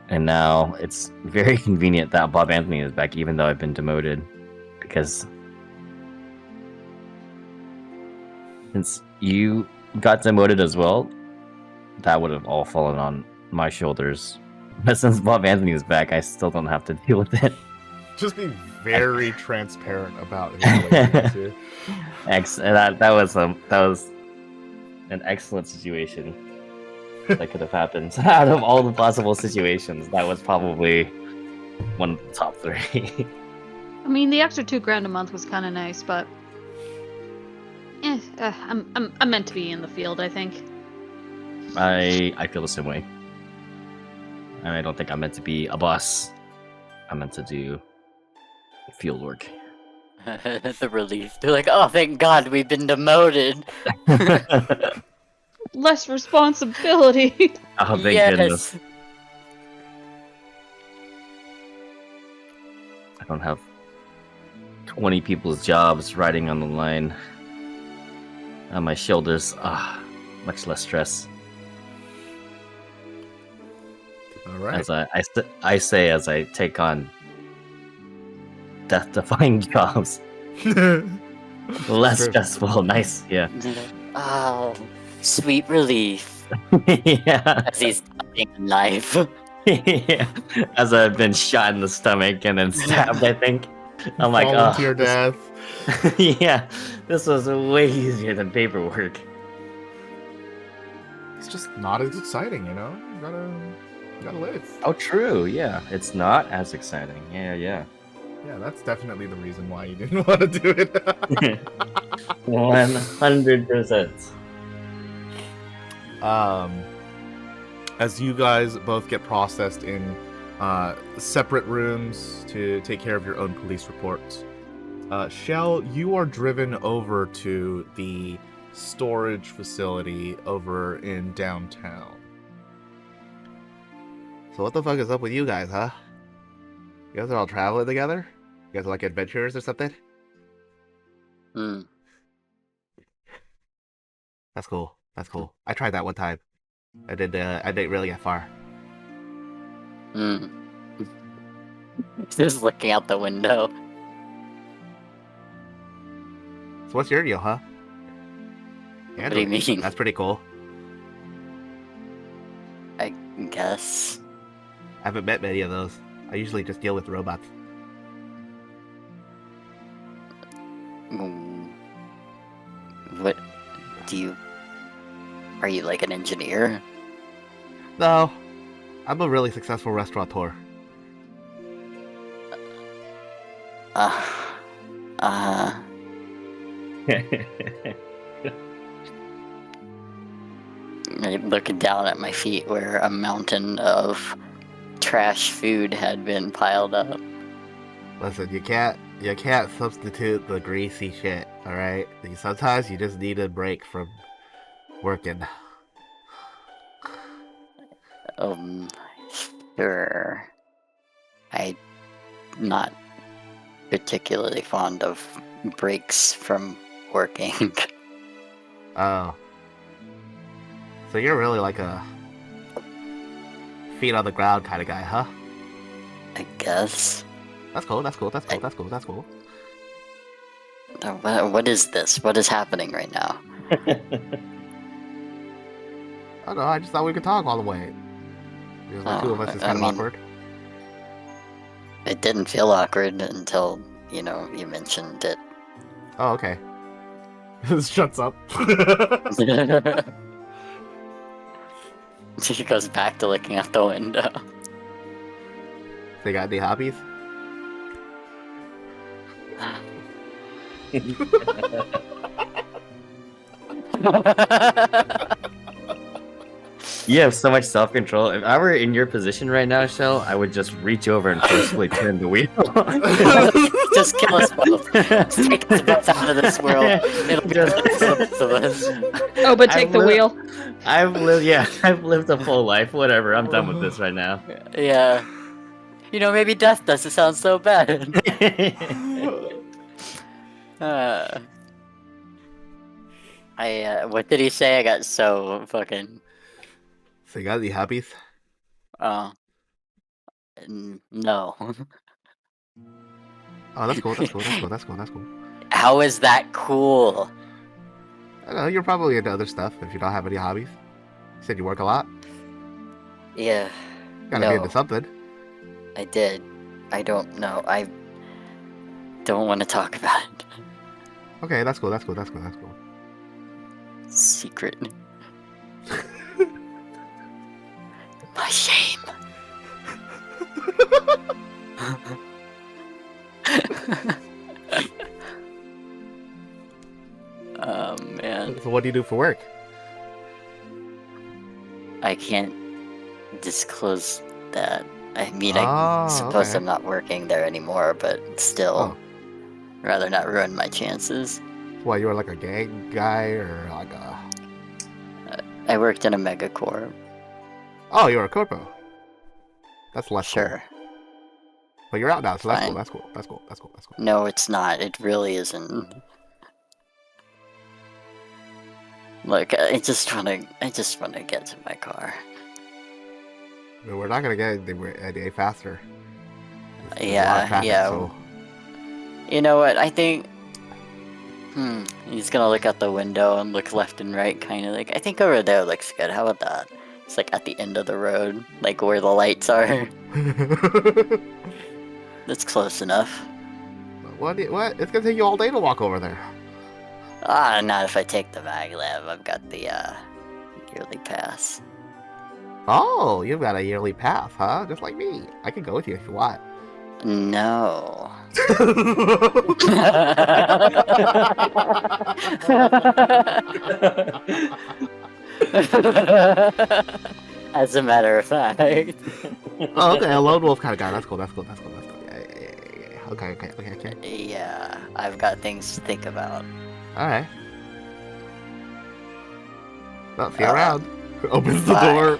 And now it's very convenient that Bob Anthony is back, even though I've been demoted, because since you got demoted as well, that would have all fallen on my shoulders. But since Bob Anthony is back, I still don't have to deal with it. Just be very transparent about his laziness here. That was an excellent situation that could have happened. Out of all the possible situations, that was probably one of the top 3. I mean, the extra $2,000 a month was kind of nice, but I'm meant to be in the field, I think. I feel the same way. And I don't think I'm meant to be a boss. I'm meant to do field work. The relief. They're like, oh, thank God we've been demoted. Less responsibility. Oh, thank yes. goodness. I don't have 20 people's jobs riding on the line on my shoulders. Much less stress. All right. As I say as I take on death-defying jobs. Less True. stressful. Nice, yeah. Oh, sweet relief. Yeah. As he's dying in life. Yeah. As I've been shot in the stomach and then stabbed, I think. I'm like, Volunteer death. Yeah, this was way easier than paperwork. It's just not as exciting, you know? You gotta live. Oh, true. Yeah, it's not as exciting. Yeah. Yeah, that's definitely the reason why you didn't want to do it. 100%. as you guys both get processed in separate rooms to take care of your own police reports. Shell, you are driven over to the storage facility over in downtown. So what the fuck is up with you guys, huh? You guys are all traveling together? You guys are like adventurers or something? Hmm. That's cool. That's cool. I tried that one time. I didn't really get far. Hmm. Just looking out the window. So what's your deal, huh? What do you mean? That's pretty cool. I guess. I haven't met many of those. I usually just deal with robots. What do you... Are you like an engineer? No, I'm a really successful restaurateur. I'm looking down at my feet where a mountain of trash food had been piled up. Listen, you can't substitute the greasy shit, alright? Sometimes you just need a break from working. Sure. I'm not particularly fond of breaks from working. Oh. So you're really like a feet on the ground kind of guy, huh? I guess. That's cool, that's cool, that's cool, that's cool, that's cool. What is this? What is happening right now? I don't know, I just thought we could talk all the way. Because the two of us is kind of awkward. It didn't feel awkward until, you mentioned it. Oh, okay. This shuts up. She goes back to looking out the window. So you got any hobbies? You have so much self-control. If I were in your position right now, Shell, I would just reach over and forcefully turn the wheel. Just kill us both. Just take us both out of this world. It'll be both of us. Oh, but take the wheel. I've lived a full life. Whatever, I'm done with this right now. Yeah. Maybe death doesn't sound so bad. What did he say? I got so fucking... So you got any hobbies? No. Oh, that's cool, that's cool, that's cool, that's cool, that's cool. How is that cool? I don't know, you're probably into other stuff if you don't have any hobbies. You said you work a lot? Yeah. Gotta be into something. I did. I don't know. I don't want to talk about it. Okay, that's cool, that's cool, that's cool, that's cool. Secret. My shame. Oh, man. So what do you do for work? I can't disclose that. I mean, I suppose okay. I'm not working there anymore, but still, rather not ruin my chances. Why, you were like a gang guy or like a... I worked in a megacorp. Oh, you're a corpo. That's less Sure. cool. But you're out now, so that's Fine. cool, that's cool, that's cool, that's cool, that's cool. No, it's not. It really isn't. Look, I just wanna get to my car. I mean, we're not gonna get any faster. There's a lot of Yeah, traffic, yeah. So... You know what? I think. He's gonna look out the window and look left and right, kind of like. I think over there looks good. How about that? It's like at the end of the road, like where the lights are. That's close enough. What? It's gonna take you all day to walk over there. Not if I take the maglev. I've got the yearly pass. Oh, you've got a yearly pass, huh? Just like me. I can go with you if you want. No. As a matter of fact. Oh, okay, a lone wolf kind of guy. That's cool. Yeah. Okay. Yeah, I've got things to think about. All right. Well, see you Uh, around. Opens the bye. door.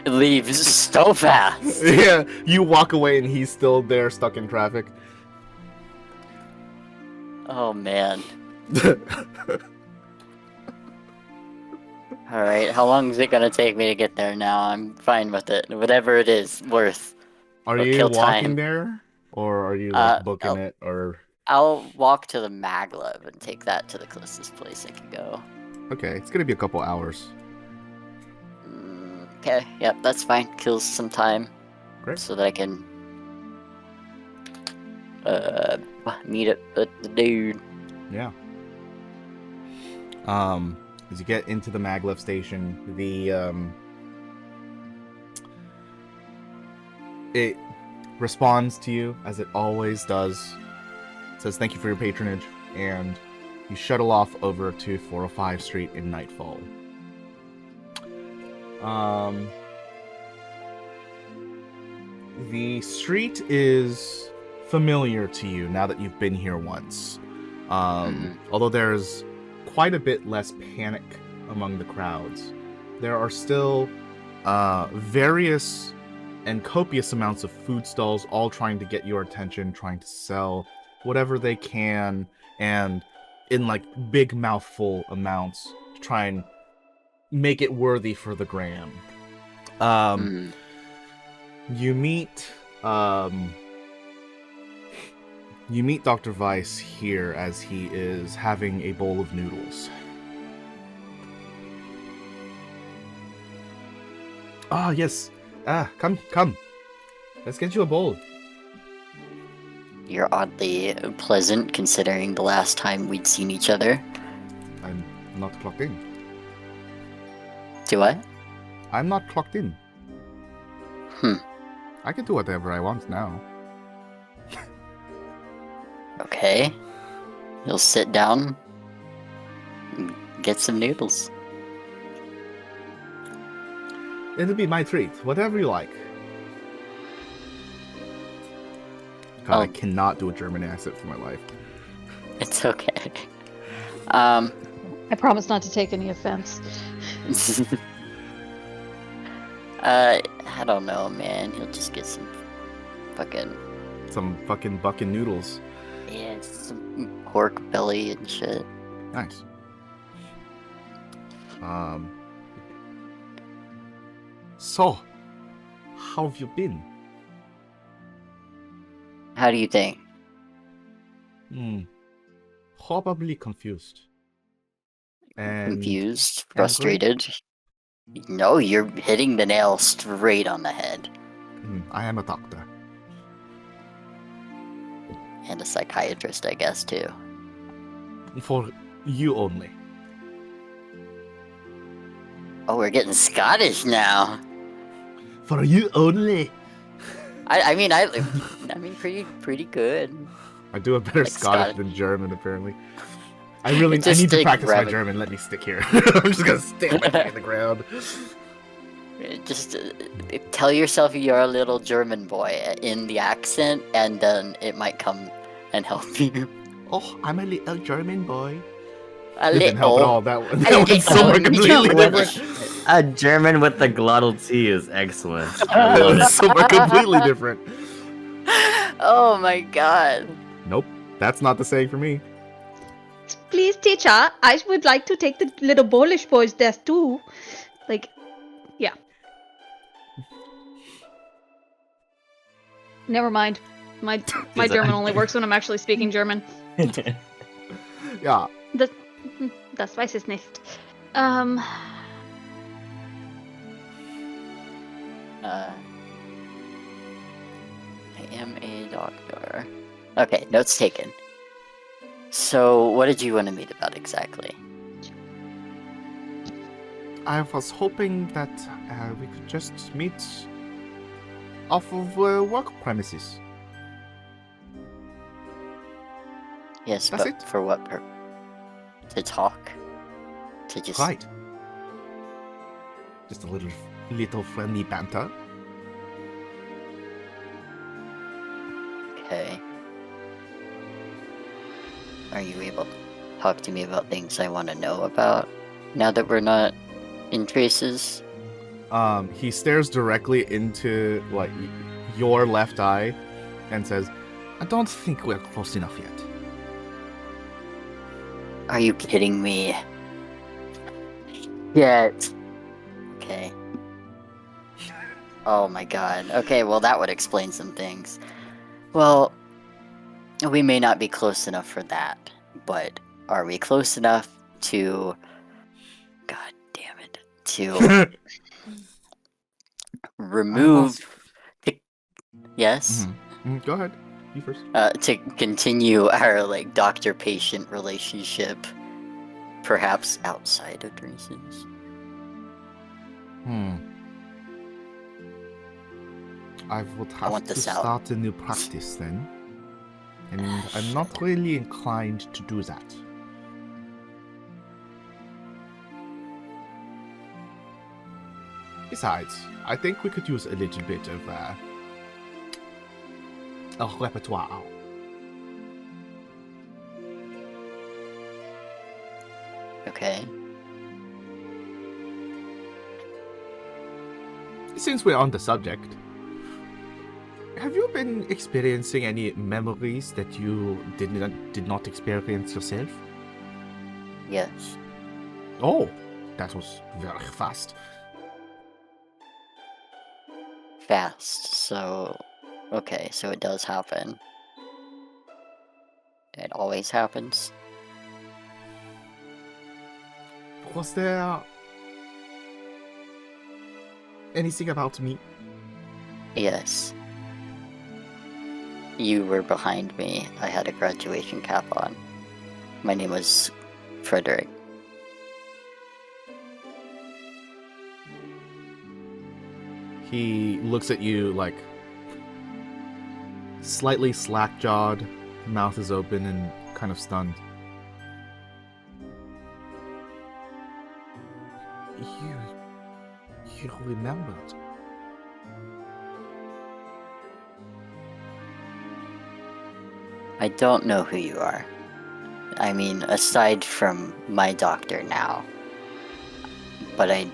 It leaves so fast. Yeah, you walk away and he's still there, stuck in traffic. Oh man. Alright, how long is it gonna take me to get there now? I'm fine with it. Whatever it is, worth. Are Or you kill walking time. there, or are you like booking it, or? I'll walk to the maglev and take that to the closest place I can go. Okay, it's gonna be a couple hours. Okay, yep, that's fine. Kills some time. Great. So that I can meet up with the dude. Yeah. As you get into the maglev station, it responds to you as it always does. It says thank you for your patronage, and you shuttle off over to 405 Street in Nightfall. The street is familiar to you now that you've been here once. Although there's quite a bit less panic among the crowds, there are still various and copious amounts of food stalls all trying to get your attention, trying to sell whatever they can, and in like big mouthful amounts to try and make it worthy for the gram. You meet Dr. Weiss here as he is having a bowl of noodles. Ah, yes. Come. Let's get you a bowl. You're oddly pleasant considering the last time we'd seen each other. I'm not clocked in. Do what? I'm not clocked in. I can do whatever I want now. Okay. You'll sit down and get some noodles. It'll be my treat. Whatever you like. God, I cannot do a German accent for my life. It's okay. I promise not to take any offense. I don't know, man. He'll just get some fucking bucking noodles. yeah, some pork belly and shit. Nice. So, how have you been? How do you think? Probably confused. And Confused? Frustrated? No, you're hitting the nail straight on the head. I am a doctor. And a psychiatrist, I guess, too. For you only. Oh, we're getting Scottish now. For you only. I mean, pretty good. I do a better Like Scottish than German, apparently. I need to stick practice my rabbit. German. Let me stick here. I'm just gonna stick my dick in the ground. Just tell yourself you're a little German boy in the accent, and then it might come and help you. Oh, I'm a little German boy. A It didn't help at all. That one's somewhere completely different. A German with the glottal T is excellent. That one's somewhere completely different. Oh my god. Nope, that's not the saying for me. Please, teacher, I would like to take the little Polish boys there too. Like, yeah. Never mind. My German only works when I'm actually speaking German. Yeah. Das weiß ich nicht. I am a doctor. Okay, notes taken. So, what did you want to meet about exactly? I was hoping that we could just meet off of work premises. Yes, That's but it. for what purpose? To talk? To just... Right. Just a little friendly banter. Okay. Are you able to talk to me about things I want to know about now that we're not in traces? He stares directly into like your left eye and says, I don't think we're close enough yet. Are you kidding me? Yet. Okay. Oh my god. Okay, well that would explain some things. Well, we may not be close enough for that, but are we close enough to... God damn it. To remove... Yes? Go ahead. You first. To continue our, like, doctor-patient relationship, perhaps outside of traces. I would I have want to this out. start a new practice then. And I'm not really inclined to do that. Besides, I think we could use a little bit of a repertoire. Okay. Since we're on the subject, have you been experiencing any memories that you did not experience yourself? Yes. Oh, that was very fast. Fast, so... Okay, so it does happen. It always happens. Was there anything about me? Yes. You were behind me. I had a graduation cap on. My name was Frederick. He looks at you like slightly slack-jawed, mouth is open and kind of stunned. You remembered? I don't know who you are. I mean, aside from my doctor now. But I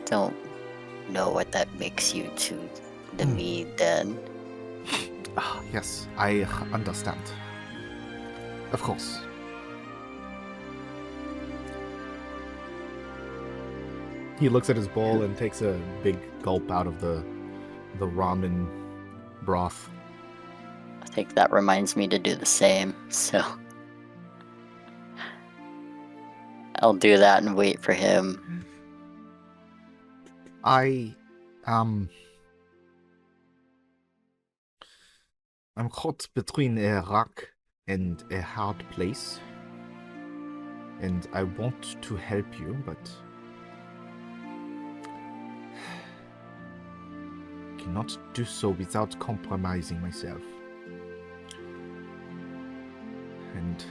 don't know what that makes you to the me then. Yes, I understand. Of course. He looks at his bowl and takes a big gulp out of the ramen broth. I think that reminds me to do the same, so... I'll do that and wait for him. I'm caught between a rock and a hard place. And I want to help you, but cannot do so without compromising myself. And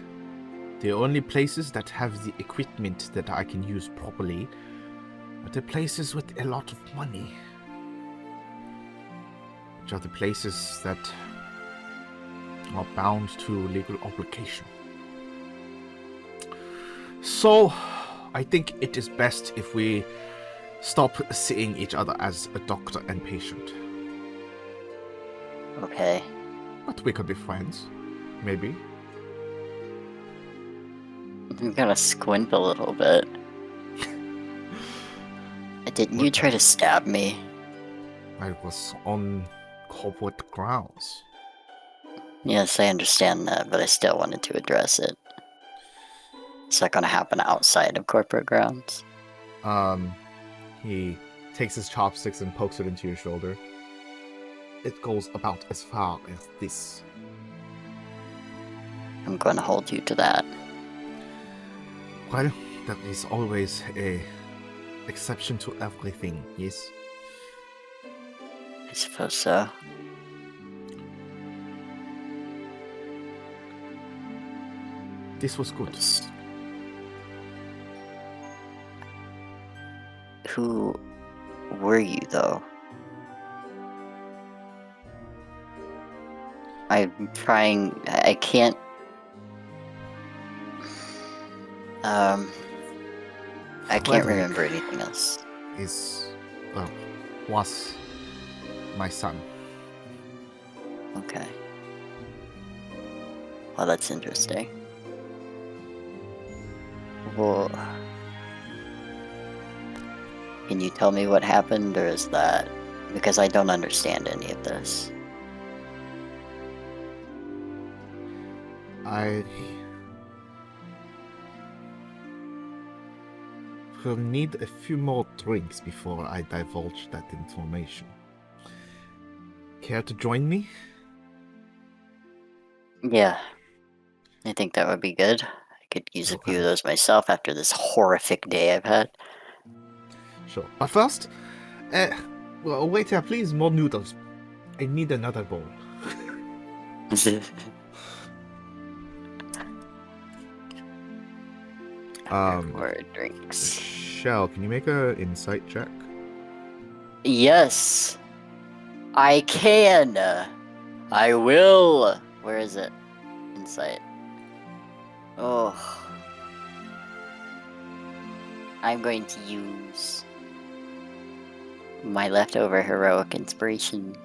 the only places that have the equipment that I can use properly are the places with a lot of money. Which are the places that are bound to legal obligation. So, I think it is best if we stop seeing each other as a doctor and patient. Okay. But we could be friends, maybe. I'm gonna squint a little bit. Didn't you try to stab me? I was on corporate grounds. Yes, I understand that, but I still wanted to address it. Is that gonna happen outside of corporate grounds? He takes his chopsticks and pokes it into your shoulder. It goes about as far as this. I'm gonna hold you to that. Well, there is always a exception to everything, yes? I suppose so. This was good. Who were you, though? I'm trying. I can't. I can't Frederick remember anything else. Was my son. Okay. Well, that's interesting. Well, can you tell me what happened, or is that because I don't understand any of this? I will need a few more drinks before I divulge that information. Care to join me? Yeah, I think that would be good. I could use a few of Okay. those myself after this horrific day I've had. Sure. But first, well, waiter, please, more noodles. I need another bowl. More drinks. Shell, can you make a insight check? Yes, I can. I will. Where is it? Insight. Oh. I'm going to use my leftover heroic inspiration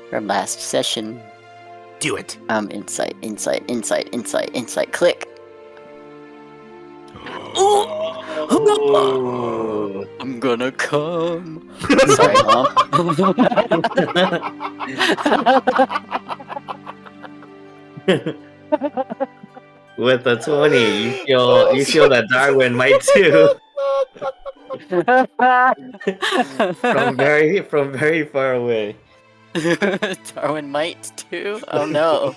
from last session. Do it. Insight, click. Oh. I'm gonna come. Sorry, Mom. With a 20, you feel that Darwin might too. from very far away. Darwin might too? Oh no.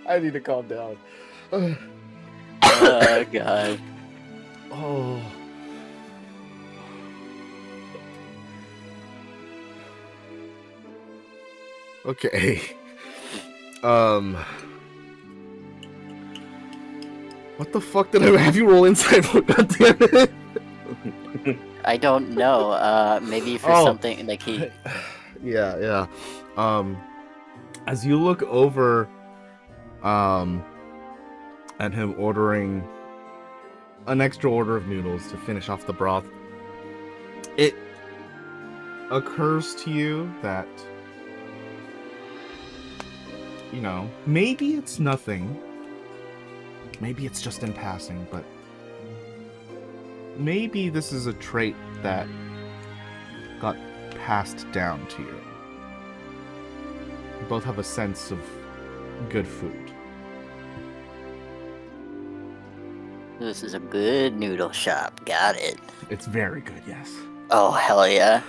I need to calm down. Oh god. Oh. Okay. What the fuck did I have you roll inside for? God damn it. I don't know. Maybe for something like he. Yeah. As you look over, at him ordering an extra order of noodles to finish off the broth, it occurs to you that, you know, maybe it's nothing. Maybe it's just in passing, but maybe this is a trait that got passed down to you. You both have a sense of good food. This is a good noodle shop. Got it. It's very good, yes. Oh, hell yeah.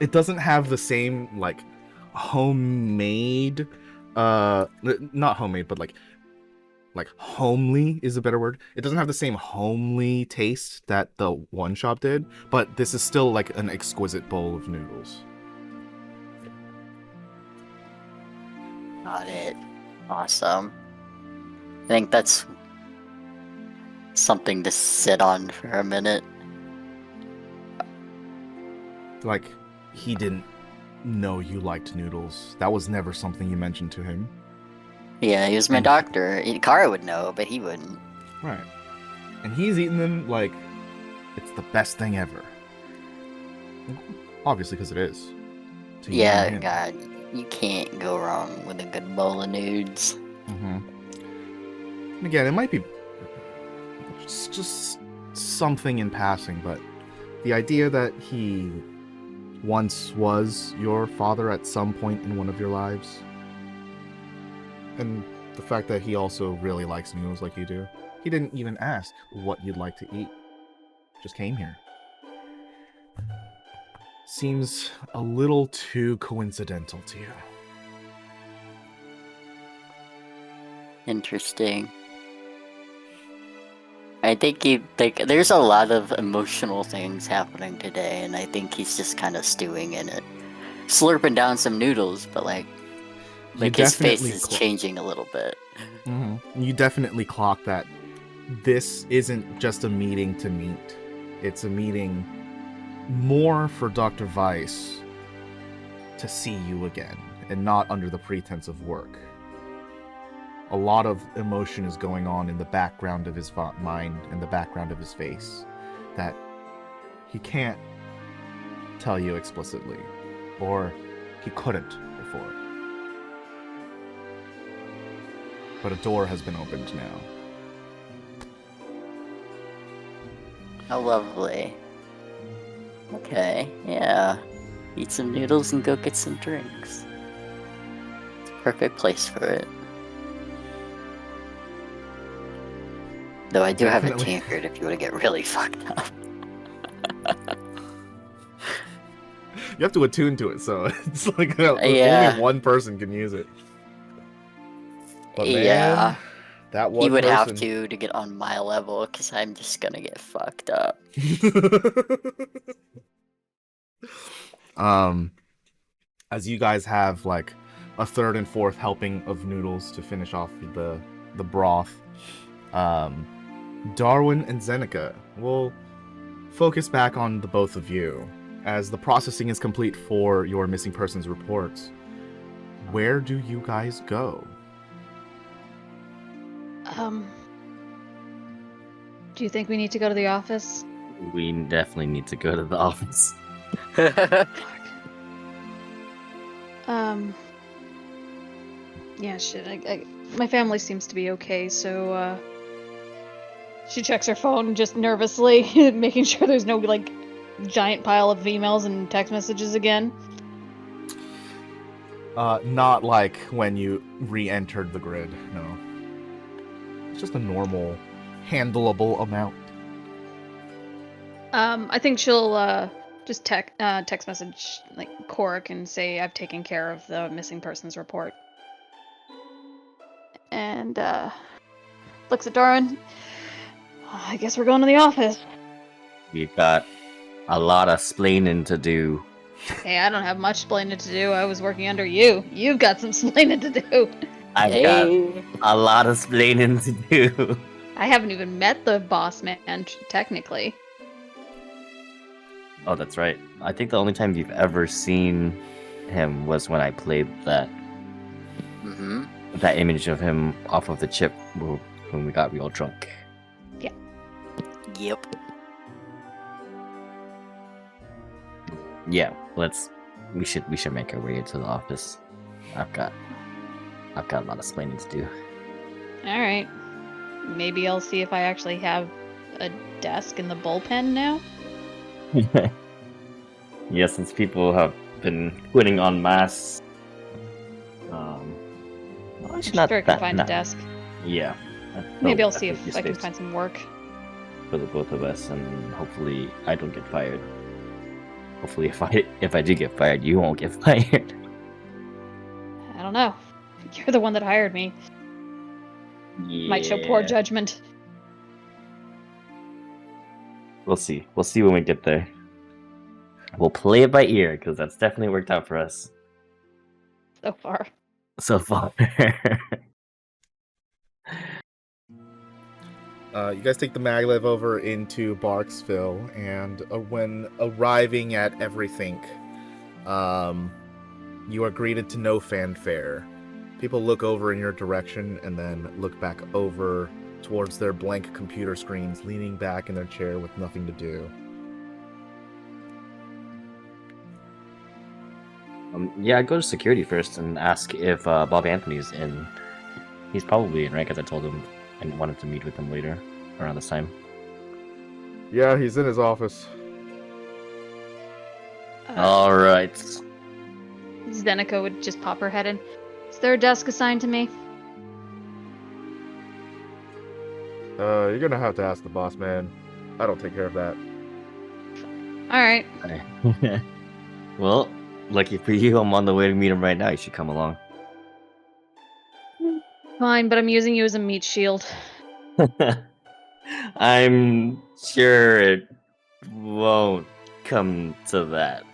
It doesn't have the same, like, homemade, not homemade, but like homely is a better word. It doesn't have the same homely taste that the one shop did, but this is still like an exquisite bowl of noodles. Got it. Awesome. I think that's something to sit on for a minute. Like, he didn't know you liked noodles. That was never something you mentioned to him. Yeah, he was my doctor. Kara would know, but he wouldn't. Right. And he's eating them like it's the best thing ever. Obviously, because it is. To you Yeah, and him. God, you can't go wrong with a good bowl of nudes. Mm-hmm. And again, it might be just something in passing, but the idea that he once was your father at some point in one of your lives, and the fact that he also really likes noodles like you do. He didn't even ask what you'd like to eat. Just came here. Seems a little too coincidental to you. Interesting. I think there's a lot of emotional things happening today, and I think he's just kind of stewing in it. Slurping down some noodles, but like his face is changing a little bit. Mm-hmm. You definitely clock that this isn't just a meeting to meet. It's a meeting more for Dr. Weiss to see you again, and not under the pretense of work. A lot of emotion is going on in the background of his mind and the background of his face that he can't tell you explicitly, or he couldn't before. But a door has been opened now. How lovely. Okay, yeah. Eat some noodles and go get some drinks. It's a perfect place for it. Though I do have a Definitely. tankard if you want to get really fucked up. You have to attune to it, so it's like Yeah. only one person can use it. But man, Yeah. that one He would have person... to get on my level, because I'm just gonna get fucked up. As you guys have like a third and fourth helping of noodles to finish off the broth, Darwin and Zeneca will focus back on the both of you as the processing is complete for your missing persons reports. Where do you guys go? Do you think we need to go to the office? We definitely need to go to the office. Yeah, shit. My family seems to be okay, so, she checks her phone just nervously, making sure there's no, like, giant pile of emails and text messages again. Not like when you re-entered the grid, no. It's just a normal, handleable amount. I think she'll, just text message, like, Cork and say I've taken care of the missing persons report. And, looks at Darwin. I guess we're going to the office. We've got a lot of splaining to do. Hey, I don't have much splaining to do. I was working under you. You've got some splaining to do. I've got a lot of splaining to do. I haven't even met the boss man, technically. Oh, that's right. I think the only time you've ever seen him was when I played that Mm-hmm. that image of him off of the chip when we got real drunk. Yep. Yeah, we should make our way into the office. I've got a lot of splaining to do. Alright. Maybe I'll see if I actually have a desk in the bullpen now? Yeah, since people have been quitting en masse. Well, actually I'm sure I can find a desk. Yeah. Maybe that'll I'll see if definitely I can space find some work. for the both of us, and hopefully I don't get fired. Hopefully, if I do get fired, you won't get fired. I don't know. You're the one that hired me. Yeah. Might show poor judgment. We'll see. We'll see when we get there. We'll play it by ear, because that's definitely worked out for us So far. so far. You guys take the maglev over into Barksville, and when arriving at everything, you are greeted to no fanfare. People look over in your direction and then look back over towards their blank computer screens, leaning back in their chair with nothing to do. Yeah, I'd go to security first and ask if Bob Anthony's in. He's probably in, right? Because I told him I wanted to meet with him later around this time. Yeah, he's in his office. All right. Zeneca would just pop her head in. Is there a desk assigned to me? You're gonna have to ask the boss man. I don't take care of that. Alright. Well, lucky for you, I'm on the way to meet him right now. You should come along. Fine, but I'm using you as a meat shield. I'm sure it won't come to that.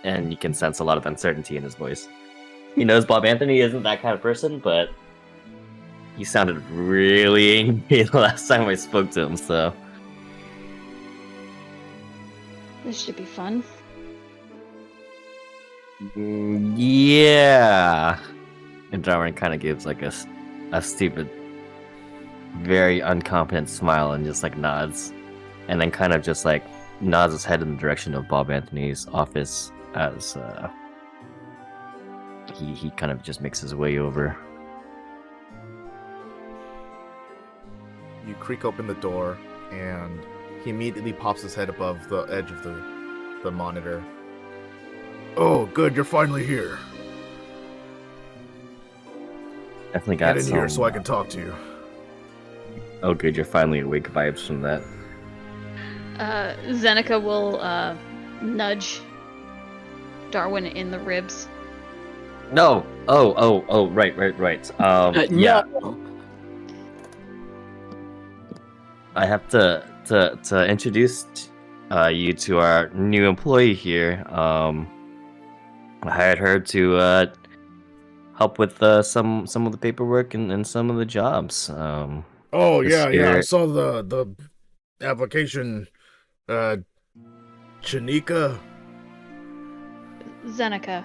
And you can sense a lot of uncertainty in his voice. He knows Bob Anthony isn't that kind of person, but he sounded really angry the last time I spoke to him. So This should be fun. yeah. And Darwin kind of gives like a stupid, very unconfident smile and just like nods, and then kind of just like nods his head in the direction of Bob Anthony's office as he kind of just makes his way over. You creak open the door, and he immediately pops his head above the edge of the monitor. Oh, good, you're finally here. Definitely got Get in some, here so I can talk to you. Oh, good, you're finally awake vibes from that. Zeneca will nudge Darwin in the ribs. No. Oh. Right. Yeah. No. I have to introduce you to our new employee here. I hired her to help with some of the paperwork and some of the jobs. Oh, this yeah, I here- saw the application. Chanika? Zeneca.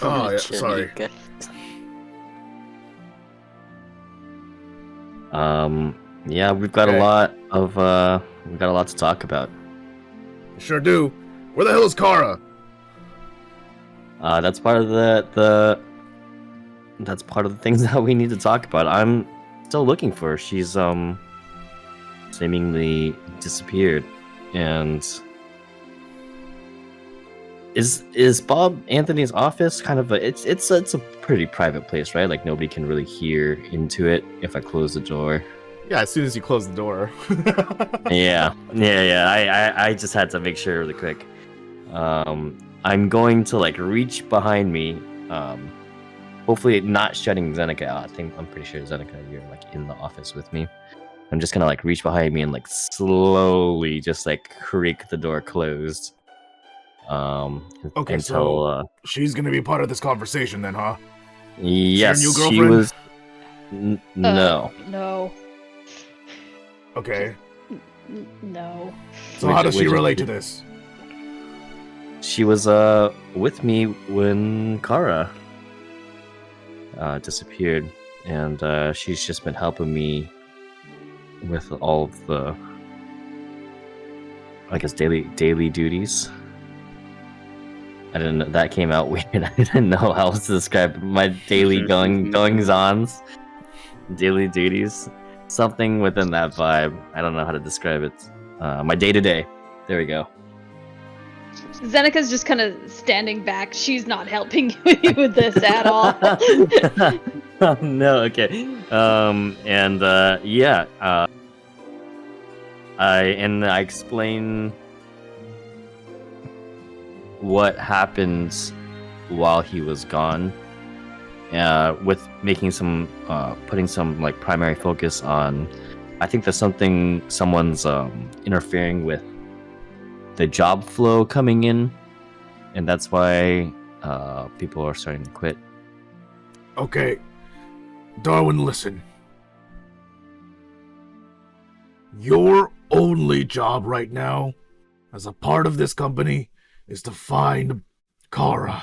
Oh, yeah, sorry. Chanika. Yeah, we've got Okay. a lot to talk about. Sure do. Where the hell is Kara? That's part of that's part of the things that we need to talk about. I'm still looking for her. She's seemingly disappeared. And is Bob Anthony's office kind of it's a pretty private place, right? Like nobody can really hear into it if I close the door. Yeah, as soon as you close the door. Yeah. I just had to make sure really quick. I'm going to like reach behind me. Hopefully not shutting Zeneca out. I'm pretty sure Zeneca, you're like in the office with me. I'm just gonna like reach behind me and like slowly just like creak the door closed. Okay, until She's gonna be part of this conversation then, huh? yes, new she girlfriend? was. No. No. Okay. No. So Which- how does she which- relate to this? She was with me when Kara disappeared, and she's just been helping me with all of the, I guess, daily duties. I didn't know, that came out weird. I didn't know how else to describe my daily goings-ons, daily duties, something within that vibe. I don't know how to describe it. My day-to-day. There we go. Zeneca's just kind of standing back. She's not helping you with this at all. Oh, no, okay. I explain what happened while he was gone, with making some putting some like primary focus on, I think there's someone's interfering with the job flow coming in, and that's why people are starting to quit. Okay. Darwin, listen. Your only job right now, as a part of this company, is to find Kara.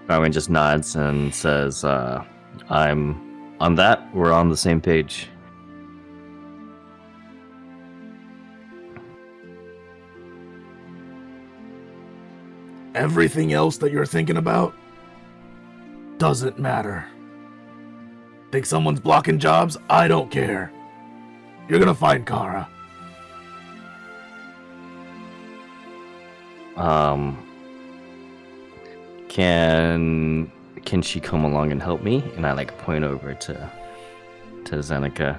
Darwin just nods and says, I'm on that. We're on the same page. Everything else that you're thinking about doesn't matter. Think someone's blocking jobs? I don't care. You're gonna find Kara. Can she come along and help me? And I like point over to Zeneca.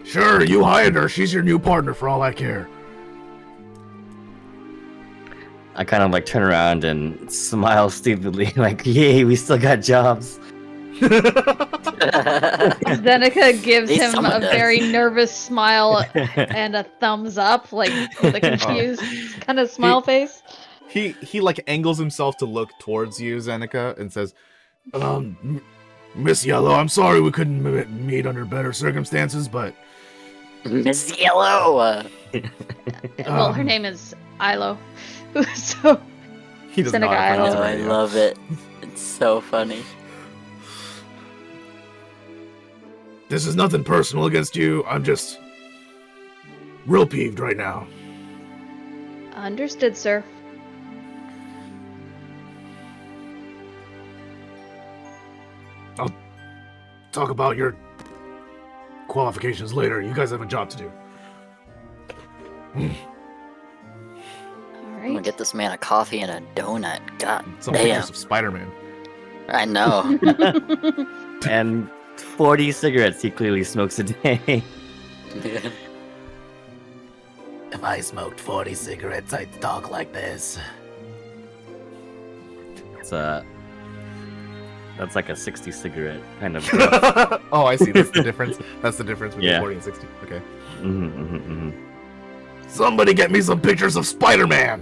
Sure, you hired her. She's your new partner for all I care. I kind of like turn around and smile stupidly, like, yay, we still got jobs. Zeneca gives At least him someone a does. very nervous smile and a thumbs up, like with a confused kind of smile face. He like angles himself to look towards you, Zeneca, and says, Miss Yellow, I'm sorry we couldn't meet under better circumstances, but Miss Yellow. Well, her name is Ilo. So he does Seneca not pronounce it Oh, right. I yeah. love it. It's so funny. This is nothing personal against you. I'm just real peeved right now. understood, sir. Talk about your qualifications later. You guys have a job to do. All I'm gonna right. get this man a coffee and a donut. God Some damn. pictures of Spider-Man. I know. And 40 cigarettes he clearly smokes a day. If I smoked 40 cigarettes, I'd talk like this. That's like a 60 cigarette kind of. Oh, I see. That's the difference. That's the difference between Yeah. 40 and 60. Okay. Mm-hmm. Somebody get me some pictures of Spider-Man.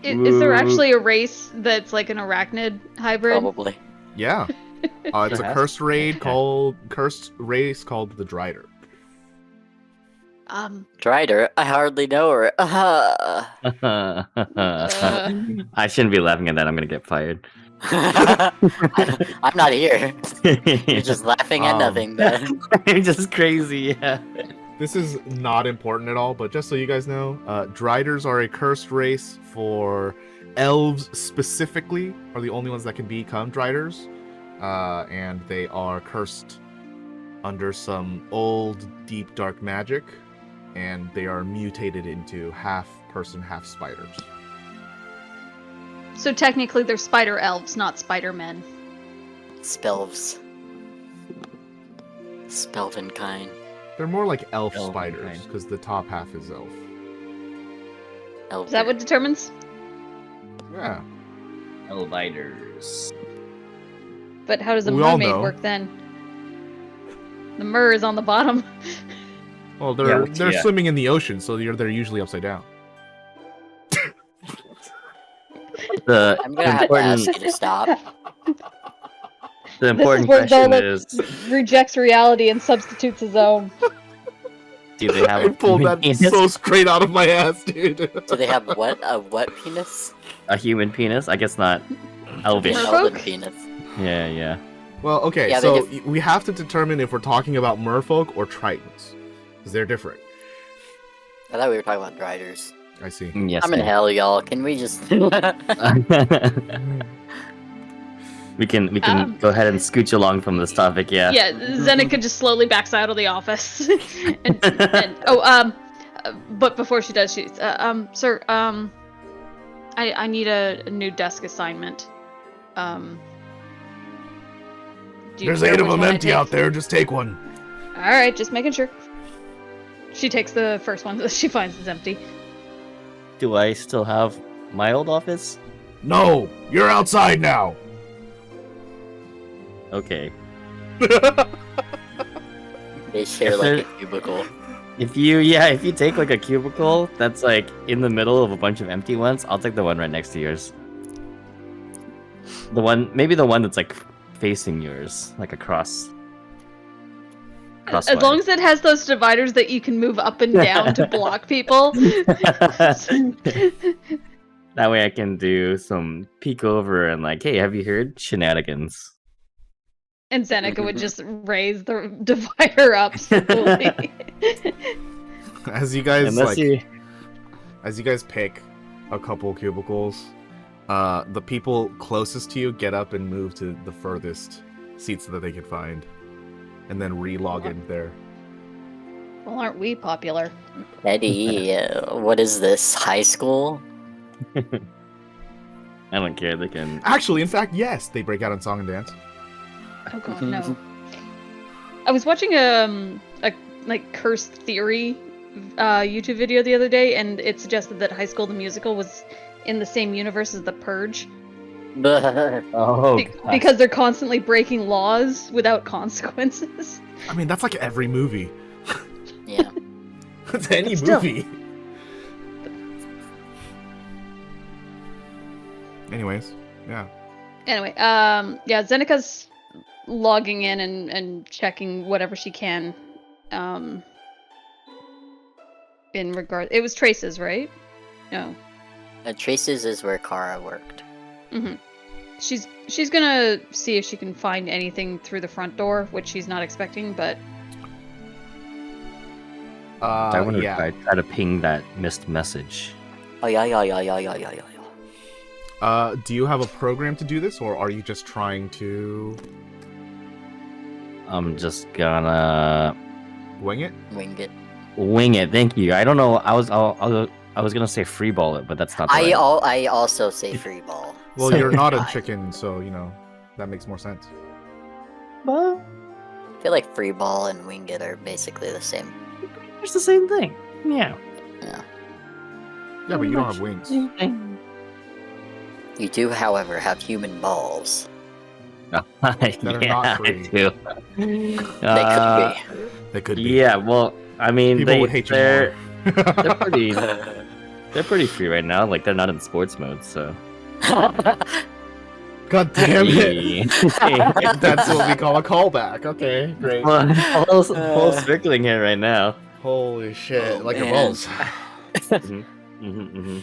Is there actually a race that's like an arachnid hybrid? probably. Yeah. It's a cursed race called the Drider. Drider, I hardly know her. I shouldn't be laughing at that. I'm gonna get fired. I'm not here. You're just laughing at nothing, man. I'm just crazy. Yeah. This is not important at all, but just so you guys know, Driders are a cursed race for elves specifically, are the only ones that can become Driders. And they are cursed under some old, deep, dark magic, and they are mutated into half person, half spiders. So technically, they're spider elves, not spider men. Spelves. Spelven kind. They're more like elf Elven spiders, kind. because the top half is elf. Is that what determines? Yeah. Elviders. But how does a We all mermaid know. work then? The mer is on the bottom. Well, they're Yeah. swimming in the ocean, so they're usually upside down. The I'm gonna have to ask you to stop. The important where question Darwin- is, Rejects reality and substitutes his own. do they have I a pulled human that penis? so straight out of my ass, dude. Do they have what? A what penis? A human penis? I guess not. Elvish. Merfolk? Elven penis. Yeah. Well, okay, Yeah, so but we have to determine if we're talking about merfolk or tritons, because they're different. I thought we were talking about Driders. I see. Yes. I'm in hell, y'all. Can we just... we can go ahead and scooch along from this topic. Yeah. Yeah, Zeneca just slowly backs out of the office. But before she does, she's sir, I need a new desk assignment. Do you There's care 8 of which them one I empty take? out there. Just take one. All right, just making sure. She takes the first one that she finds is empty. Do I still have my old office? No, you're outside now. Okay. They share If like there- a cubicle. If you take like a cubicle that's like in the middle of a bunch of empty ones, I'll take the one right next to yours. Maybe the one that's like facing yours, like across. As long as it has those dividers that you can move up and down to block people. That way I can do some peek over and like, hey, have you heard shenanigans? And Zeneca would just raise the divider up slowly. As you guys Unless as you guys pick a couple cubicles, the people closest to you get up and move to the furthest seats that they can find, and then re-log in there. Well, aren't we popular? Eddie, what is this? High school? I don't care. They can. Actually, in fact, yes, they break out in song and dance. Oh god, no. I was watching a like cursed theory YouTube video the other day, and it suggested that High School the Musical was in the same universe as The Purge Oh, because they're constantly breaking laws without consequences. I mean, that's like every movie. Yeah. It's any Still. movie. anyways. Yeah. Anyway, yeah, Zenika's logging in and checking whatever she can. In regard, it was Traces, right? No. Traces is where Kara worked. Mm-hmm. She's gonna see if she can find anything through the front door, which she's not expecting, but. I wonder yeah. if I try to ping that missed message. Oh yeah. Do you have a program to do this, or are you just trying to I'm just gonna wing it? Wing it. wing it. Thank you. I don't know. I was gonna say free ball it, but that's not. I also say free ball. Well, so you're not a I chicken, so that makes more sense. Well, feel like free ball and wing it are basically the same. it's the same thing. Yeah. Yeah. Yeah, but you don't have wings. Same thing. You do, however, have human balls. are not free. I do. They could be. They could be. Yeah. Well, I mean, People would hate you they're more. they're pretty they're pretty free right now. Like they're not in sports mode, so. God damn it! Yeah. That's what we call a callback. Okay, great. Whole circling here right now. Holy shit! Oh, like your man. balls. Mm-hmm.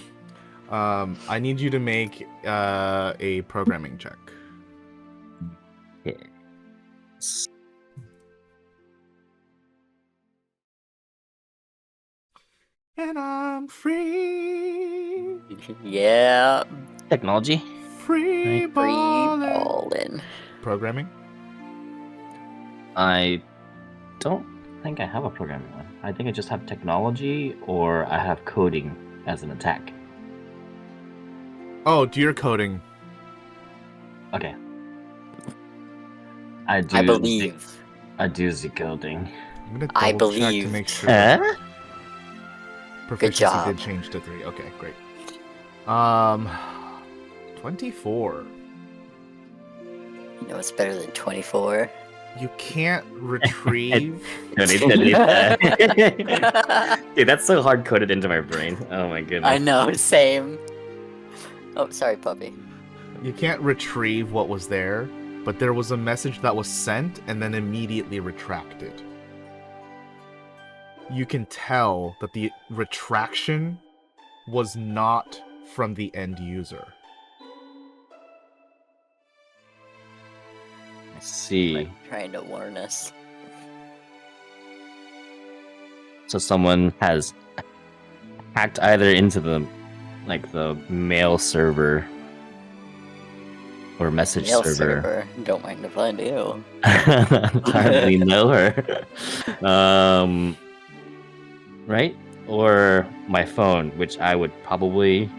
I need you to make a programming check. Yes. And I'm free, Yeah. free Technology. Free ballin'. ballin'. Programming. I don't think I have a programming one. I think I just have technology, or I have coding as an attack. Oh, do your coding. Okay. I do. I believe. I do the coding. I'm gonna I double check to believe. make sure. Proficiency job. did change to 3. Okay, great. 24. You know it's better than 24. You can't retrieve. Dude, that's so hard coded into my brain. Oh my goodness. I know, same. Oh, sorry, puppy. You can't retrieve what was there, but there was a message that was sent and then immediately retracted. You can tell that the retraction was not from the end user. I see. Like, trying to warn us. So someone has hacked either into the mail server or message Mail server. Don't mind if I do. I hardly know her. Right? Or my phone, which I would probably.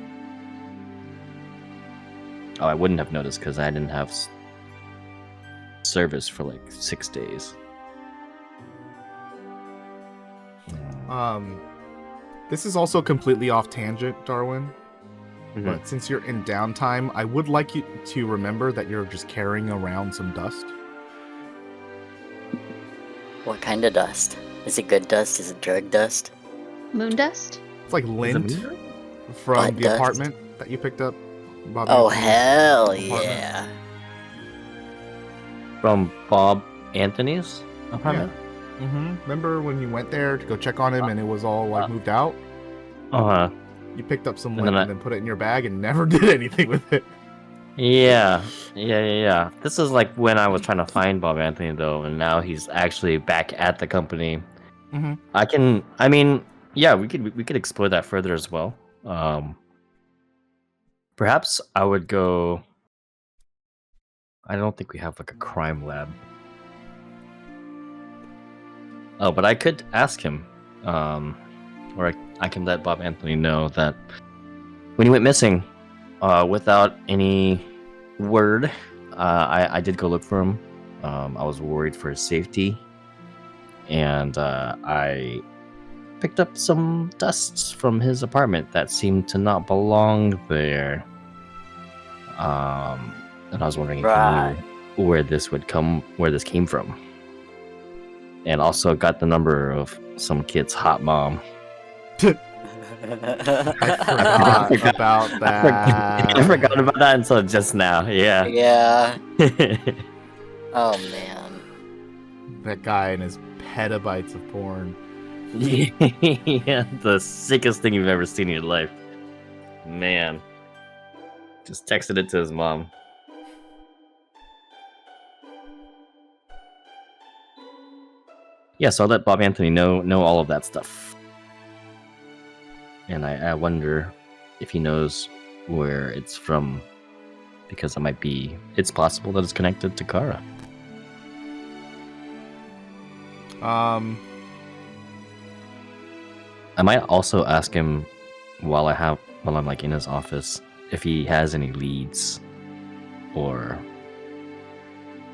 Oh, I wouldn't have noticed because I didn't have service for like 6 days. This is also completely off tangent, Darwin. Mhm. But since you're in downtime, I would like you to remember that you're just carrying around some dust. What kind of dust? Is it good dust? Is it drug dust? Moon dust? It's like lint from Butt the dust? apartment that you picked up. Bobby Oh, Anthony's hell apartment. yeah. From Bob Anthony's apartment? Remember when you went there to go check on him and it was all like moved out? Uh-huh. You picked up some And lint then and then put it in your bag and never did anything with it. Yeah. This is like when I was trying to find Bob Anthony, though, and now he's actually back at the company. Mhm. We could explore that further as well. Perhaps I would go. I don't think we have like a crime lab. Oh, but I could ask him, or I can let Bob Anthony know that when he went missing, without any word, I did go look for him. I was worried for his safety, and I picked up some dusts from his apartment that seemed to not belong there. And I was wondering if he knew where this came from. And also got the number of some kid's hot mom. I forgot about that. I forgot about that until just now. Yeah. Yeah. Oh man. That guy and his petabytes of porn. Yeah, the sickest thing you've ever seen in your life. Man. Just texted it to his mom. Yeah, so I let Bob Anthony know all of that stuff. And I wonder if he knows where it's from, because it's possible that it's connected to Kara. I might also ask him while I'm like in his office if he has any leads or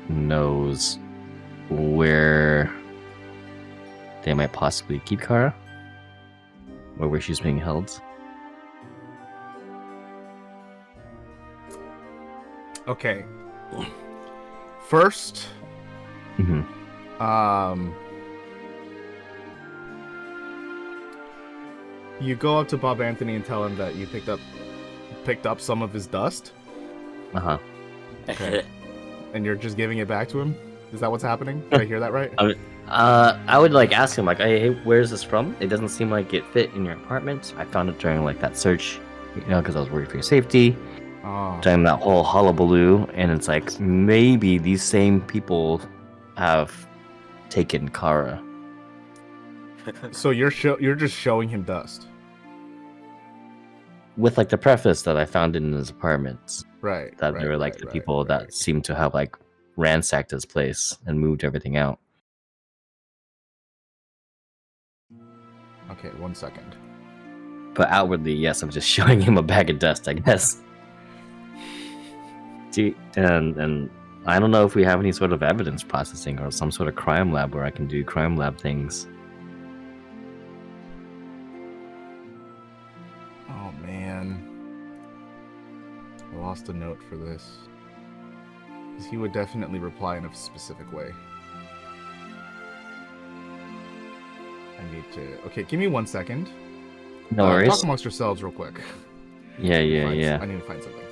knows where they might possibly keep Kara or where she's being held. Okay. First, you go up to Bob Anthony and tell him that you picked up some of his dust. Okay. And you're just giving it back to him? Is that what's happening? Did I hear that right? I would like ask him like, hey, where's this from? It doesn't seem like it fit in your apartment. I found it during like that search, because I was worried for your safety. During that whole hullabaloo, and it's like maybe these same people have taken Kara. So you're just showing him dust, with like the preface that I found in his apartment. Right. That they were like the people that seemed to have like ransacked his place and moved everything out. Okay, 1 second. But outwardly, yes, I'm just showing him a bag of dust, I guess. And I don't know if we have any sort of evidence processing or some sort of crime lab where I can do crime lab things. Oh man, I lost a note for this. 'Cause he would definitely reply in a specific way. I need to. Okay, give me 1 second. No worries. Talk amongst yourselves real quick. Yeah. I need to find something.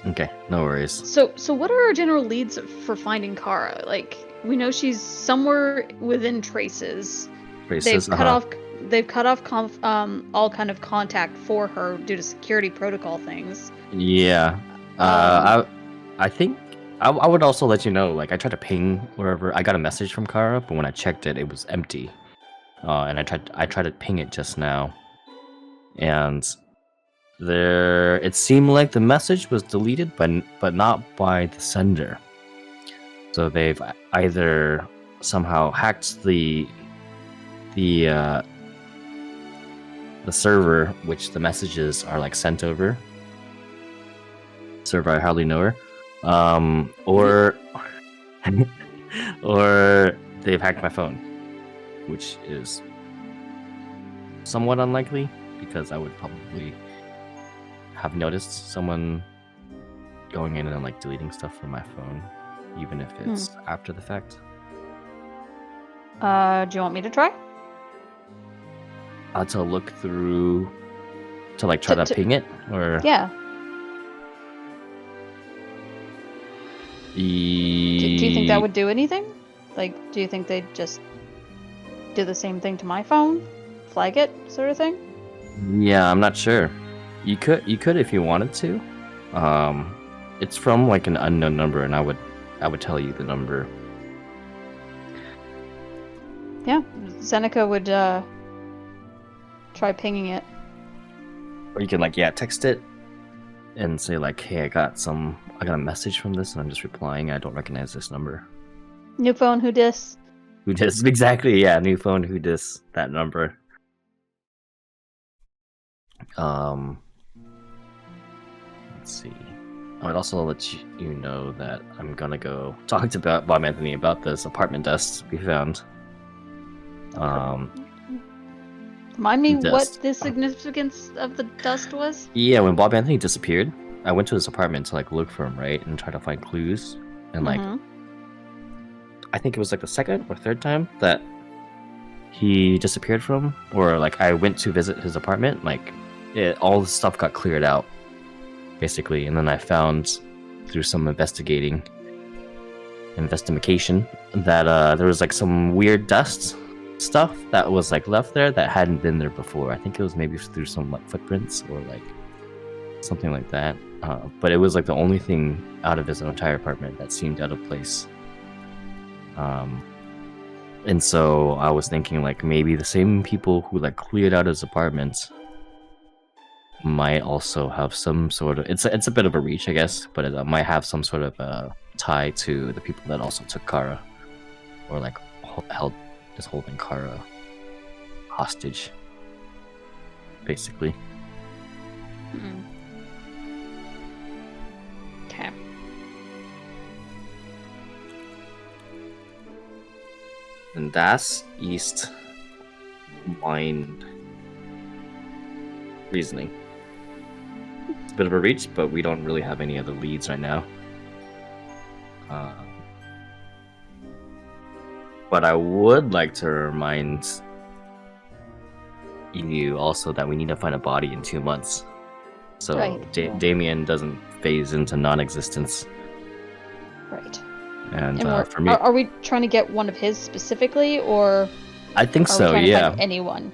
Okay, no worries. So what are our general leads for finding Kara? Like, we know she's somewhere within traces. They've cut off all kind of contact for her due to security protocol things. Yeah. I think I would also let you know, like, I tried to ping wherever. I got a message from Kara, but when I checked it, it was empty. And I tried to ping it just now, and it seemed like the message was deleted, but not by the sender. So they've either somehow hacked the server which the messages are like sent over. Server, I hardly know her. Or they've hacked my phone, which is somewhat unlikely because I would probably have noticed someone going in and like deleting stuff from my phone, even if it's after the fact. Do you want me to try? To look through, to like try to ping it, or yeah. Do you think that would do anything? Like, do you think they'd just do the same thing to my phone, flag it, sort of thing? Yeah, I'm not sure. You could if you wanted to. It's from like an unknown number, and I would tell you the number. Yeah, Seneca would try pinging it. Or you can like text it and say like, hey, I got a message from this, and I'm just replying. I don't recognize this number. New phone, who dis? Who dis? Exactly, yeah. New phone, who dis? That number. Let's see. I would also let you know that I'm gonna go talk to Bob Anthony about this apartment dust we found. Remind me what the significance of the dust was? Yeah, when Bob Anthony disappeared, I went to his apartment to like look for him, right, and try to find clues. And like, I think it was like the second or third time that he disappeared from, or like I went to visit his apartment, like all the stuff got cleared out, basically, and then I found through some investigation that there was like some weird dust stuff that was like left there that hadn't been there before. I think it was maybe through some like footprints or like something like that. But it was like the only thing out of his entire apartment that seemed out of place. And so I was thinking like maybe the same people who like cleared out his apartment might also have some sort of it's a bit of a reach, I guess, but it might have some sort of tie to the people that also took Kara, or like holding Kara hostage, basically. Okay. And that's East mind reasoning. It's a bit of a reach, but we don't really have any other leads right now. But I would like to remind you also that we need to find a body in 2 months. So Right. Damien doesn't phase into non-existence. Right. And And for me, are we trying to get one of his specifically, or I think are so, we trying to yeah. find anyone?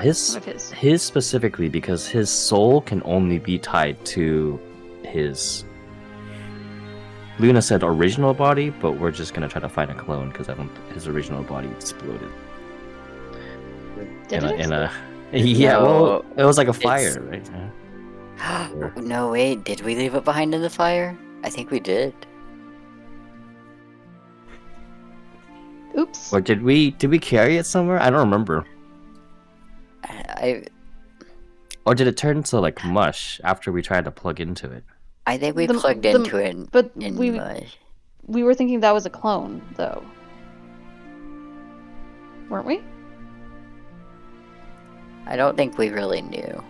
His One of his. his specifically, because his soul can only be tied to his. Luna said original body, but we're just gonna try to find a clone because his original body exploded. Did it? Yeah, No, well, it was like a it's- fire, right? No, wait, did we leave it behind in the fire? I think we did. Oops. Or did we carry it somewhere? I don't remember. I Or did it turn to like mush after we tried to plug into it? I think we The- plugged the- into it But in we mush. were thinking that was a clone, though. Weren't we? I don't think we really knew.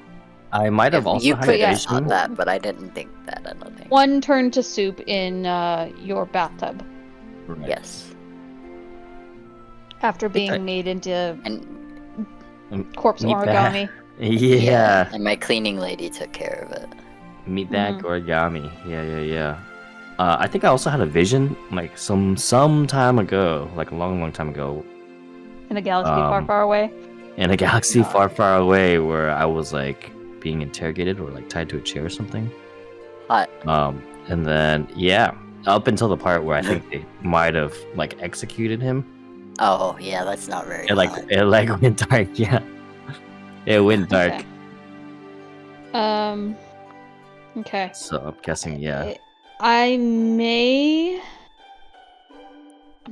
I might have also You had could a yeah, have thought vision. that, but I didn't think that. I don't think. One turned to soup in your bathtub Right. Yes, after being I- made into Um, corpse meat bag. origami. Yeah. and my cleaning lady took care of it. Meat bag Mhm. origami. Yeah. I think I also had a vision like some time ago, like a long time ago, In a galaxy far, Um, far away. in a galaxy Yeah. far, far away, where I was like being interrogated or like tied to a chair or something. Hot. And then up until the part where I think they might have like executed him. Oh yeah, that's not very. It like hot. went dark. Yeah, it went dark. Okay. Okay. So I'm guessing I'm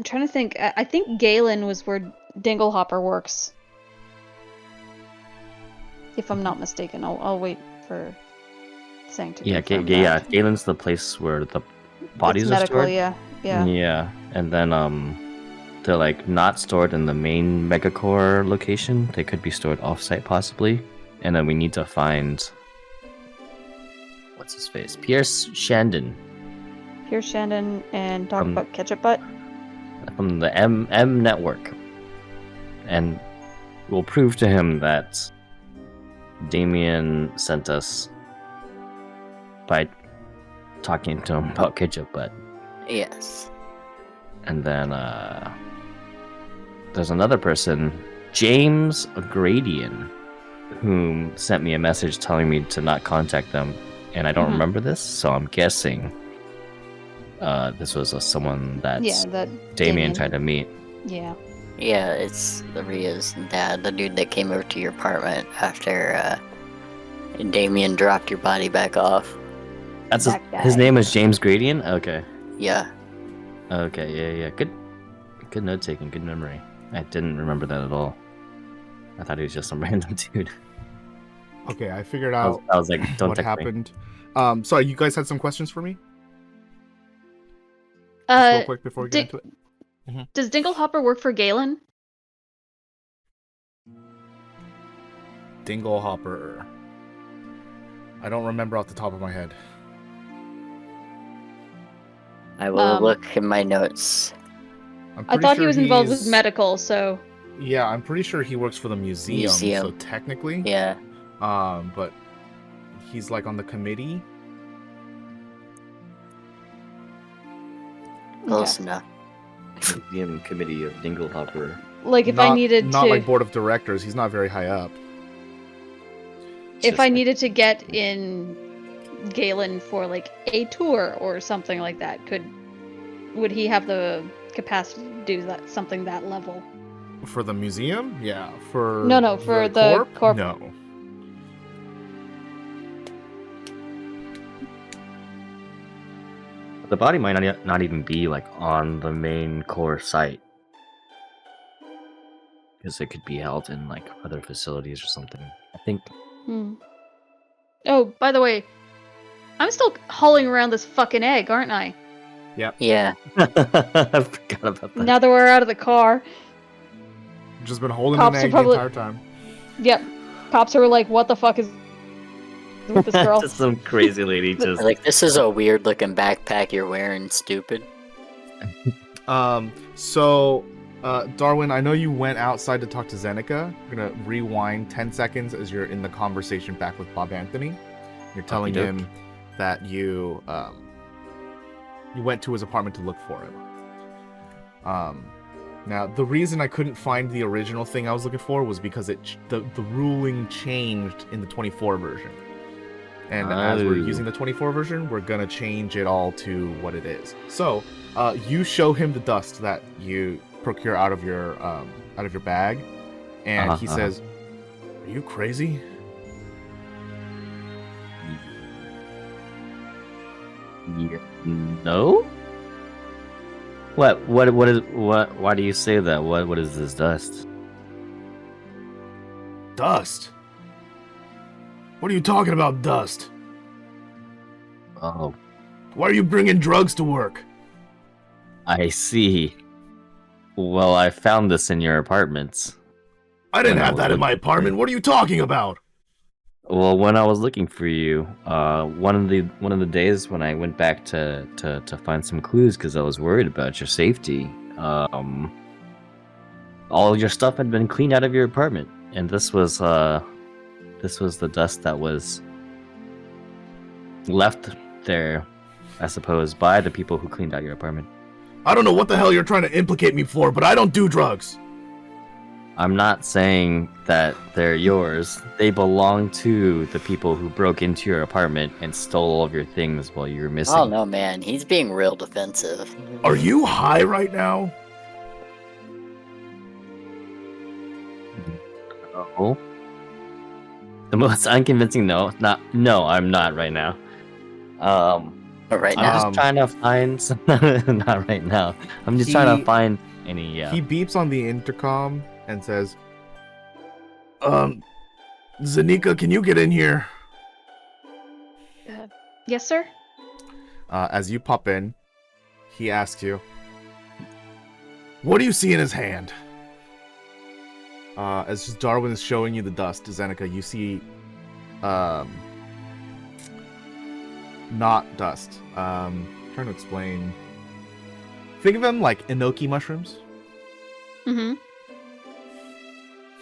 trying to think. I think Galen was where Dinglehopper works. If I'm not mistaken, I'll wait for Sang to confirm that. Galen's the place where the bodies It's are medical, stored. yeah. Yeah, and then they're like not stored in the main megacore location. They could be stored offsite possibly, and then we need to find what's his face, Pierce Shandon Here's Shandon and talk From- about Ketchup Butt. from the M network, and we'll prove to him that Damien sent us by talking to him about Ketchup Butt. Yes. And then there's another person, James Gradian, whom sent me a message telling me to not contact them, and I don't Mhm. remember this, so I'm guessing this was someone that That Damien tried to meet. Yeah. Yeah, it's Ria's dad, the dude that came over to your apartment after Damien dropped your body back off. That's That his guy. name is James Gradian. Okay. Yeah. Okay. Yeah. Good note taking. Good memory. I didn't remember that at all. I thought he was just some random dude. Okay, I figured I out was like, don't what text me. happened. Sorry, you guys had some questions for me? Just real quick before we get into it. Does Dinglehopper work for Galen? Dinglehopper. I don't remember off the top of my head. I will look in my notes. I'm I pretty thought he sure was involved with he's- medical, so Yeah, I'm pretty sure he works for the museum. So Museum. technically, Yeah. but he's like on the committee. Close Okay. enough. Museum committee of Dinglehopper. Like if not, I needed not to, like board of directors. He's not very high up. if I needed to get in Galen for like a tour or something like that, would he have the capacity to do that something that level? For the museum, yeah. For No, for the corp. no. The body might not even be like on the main core site, because it could be held in like other facilities or something. I think. Oh, by the way, I'm still hauling around this fucking egg, aren't I? Yep. Yeah. I forgot about that. Now that we're out of the car. Just been holding Cops an are egg probably- the entire time. Yep. Cops are like, what the fuck is with this girl? Just some crazy lady just. Like, this is a weird looking backpack you're wearing, stupid. Darwin, I know you went outside to talk to Zeneca. I'm gonna rewind 10 seconds as you're in the conversation back with Bob Anthony. You're telling Okey-doke. him that you went to his apartment to look for him. Now, the reason I couldn't find the original thing I was looking for was because the ruling changed in the 24 version. And as we're Oh. using the 24 version, we're gonna change it all to what it is. So, you show him the dust that you procure out of your bag, and he says, "Are you crazy?" Yeah, no. What is what? Why do you say that? What is this dust? Dust? What are you talking about, dust? Oh, Why are you bringing drugs to work? I see. Well, I found this in your apartments. I didn't When I have was that in my looking for apartment. you. What are you talking about? Well, when I was looking for you, one of the days when I went back to find some clues because I was worried about your safety, all of your stuff had been cleaned out of your apartment, and this was the dust that was left there, I suppose, by the people who cleaned out your apartment. I don't know what the hell you're trying to implicate me for, but I don't do drugs. I'm not saying that they're yours. They belong to the people who broke into your apartment and stole all of your things while you were missing. Oh no, man, he's being real defensive. Are you high right now? No. The most unconvincing no. I'm not right now. But right I'm now, just trying to find some, not right now. I'm just trying to find any He beeps on the intercom and says, Zanika, can you get in here? Yes, sir? As you pop in, he asks you, what do you see in his hand? As Darwin is showing you the dust, Zeneca, you see, not dust. Trying to explain. Think of them like enoki mushrooms. Mm-hmm.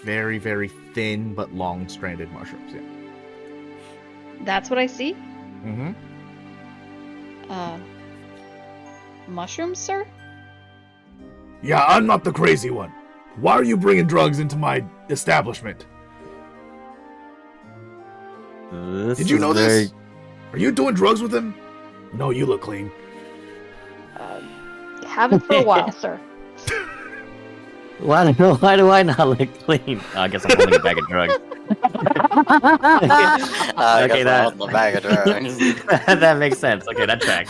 Very, very thin but long-stranded mushrooms, yeah. That's what I see? Mm-hmm. Mushrooms, sir? Yeah, I'm not the crazy one. Why are you bringing drugs into my establishment? Did you know this? Are you doing drugs with him? No, you look clean. Haven't for a while, sir. Why do I not look clean? Oh, I guess I'm holding a bag of drugs. okay, that- the bag of drugs. That makes sense. Okay, that tracks.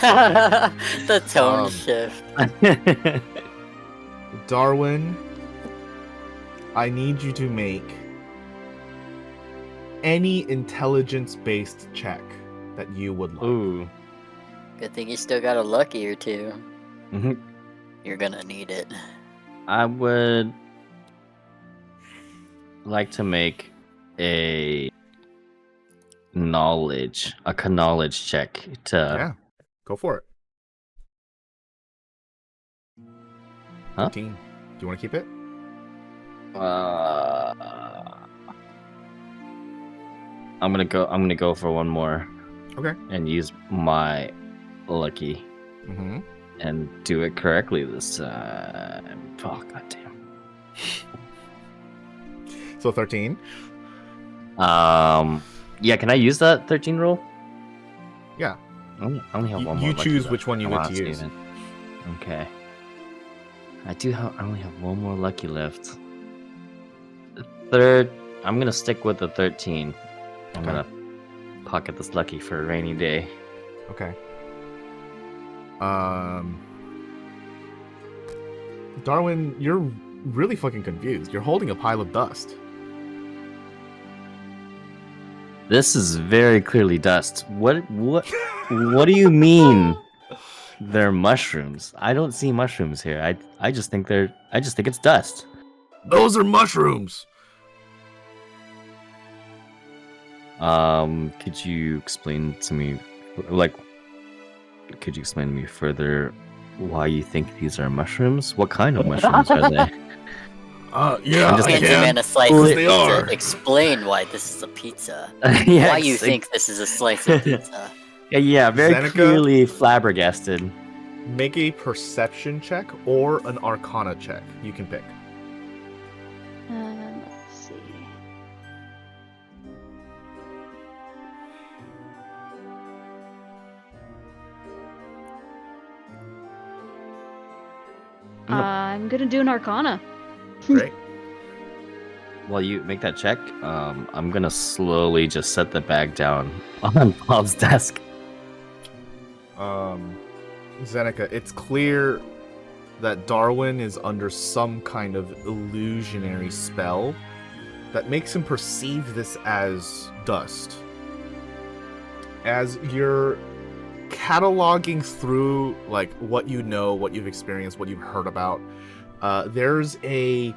The tone Um, shift. Darwin, I need you to make any intelligence-based check that you would like. Ooh. Good thing you still got a lucky or two. Mhm. You're gonna need it. I would like to make a knowledge check to. Yeah, go for it. Huh? 15. Do you want to keep it? I'm gonna go for one more. Okay. And use my lucky Mm-hmm. and do it correctly this time. Oh goddamn. So 13. Yeah, can I use that 13 roll? Yeah. I only have one more. You lucky choose left. which one you Oh, get to that's use. even. Okay. I only have one more lucky left. The third. I'm gonna stick with the 13. I'm Okay. gonna pocket this lucky for a rainy day. Okay. Darwin, you're really fucking confused. You're holding a pile of dust. This is very clearly dust. What do you mean? They're mushrooms. I don't see mushrooms here. I just think it's dust. Those are mushrooms. Could you explain to me further why you think these are mushrooms? What kind of mushrooms are they? Yeah, I'm just Hands him in a slice Who of they pizza. are. Explain why this is a pizza. Yeah, Why you think this is a slice of pizza. Yeah, very Zeneca? clearly flabbergasted. Make a perception check or an arcana check. You can pick. Let's see. I'm gonna do an Arcana. Great. While you make that check, I'm gonna slowly just set the bag down on Bob's desk. Zeneca, it's clear that Darwin is under some kind of illusionary spell that makes him perceive this as dust. As you're cataloging through like what you know, what you've experienced, what you've heard about, there's a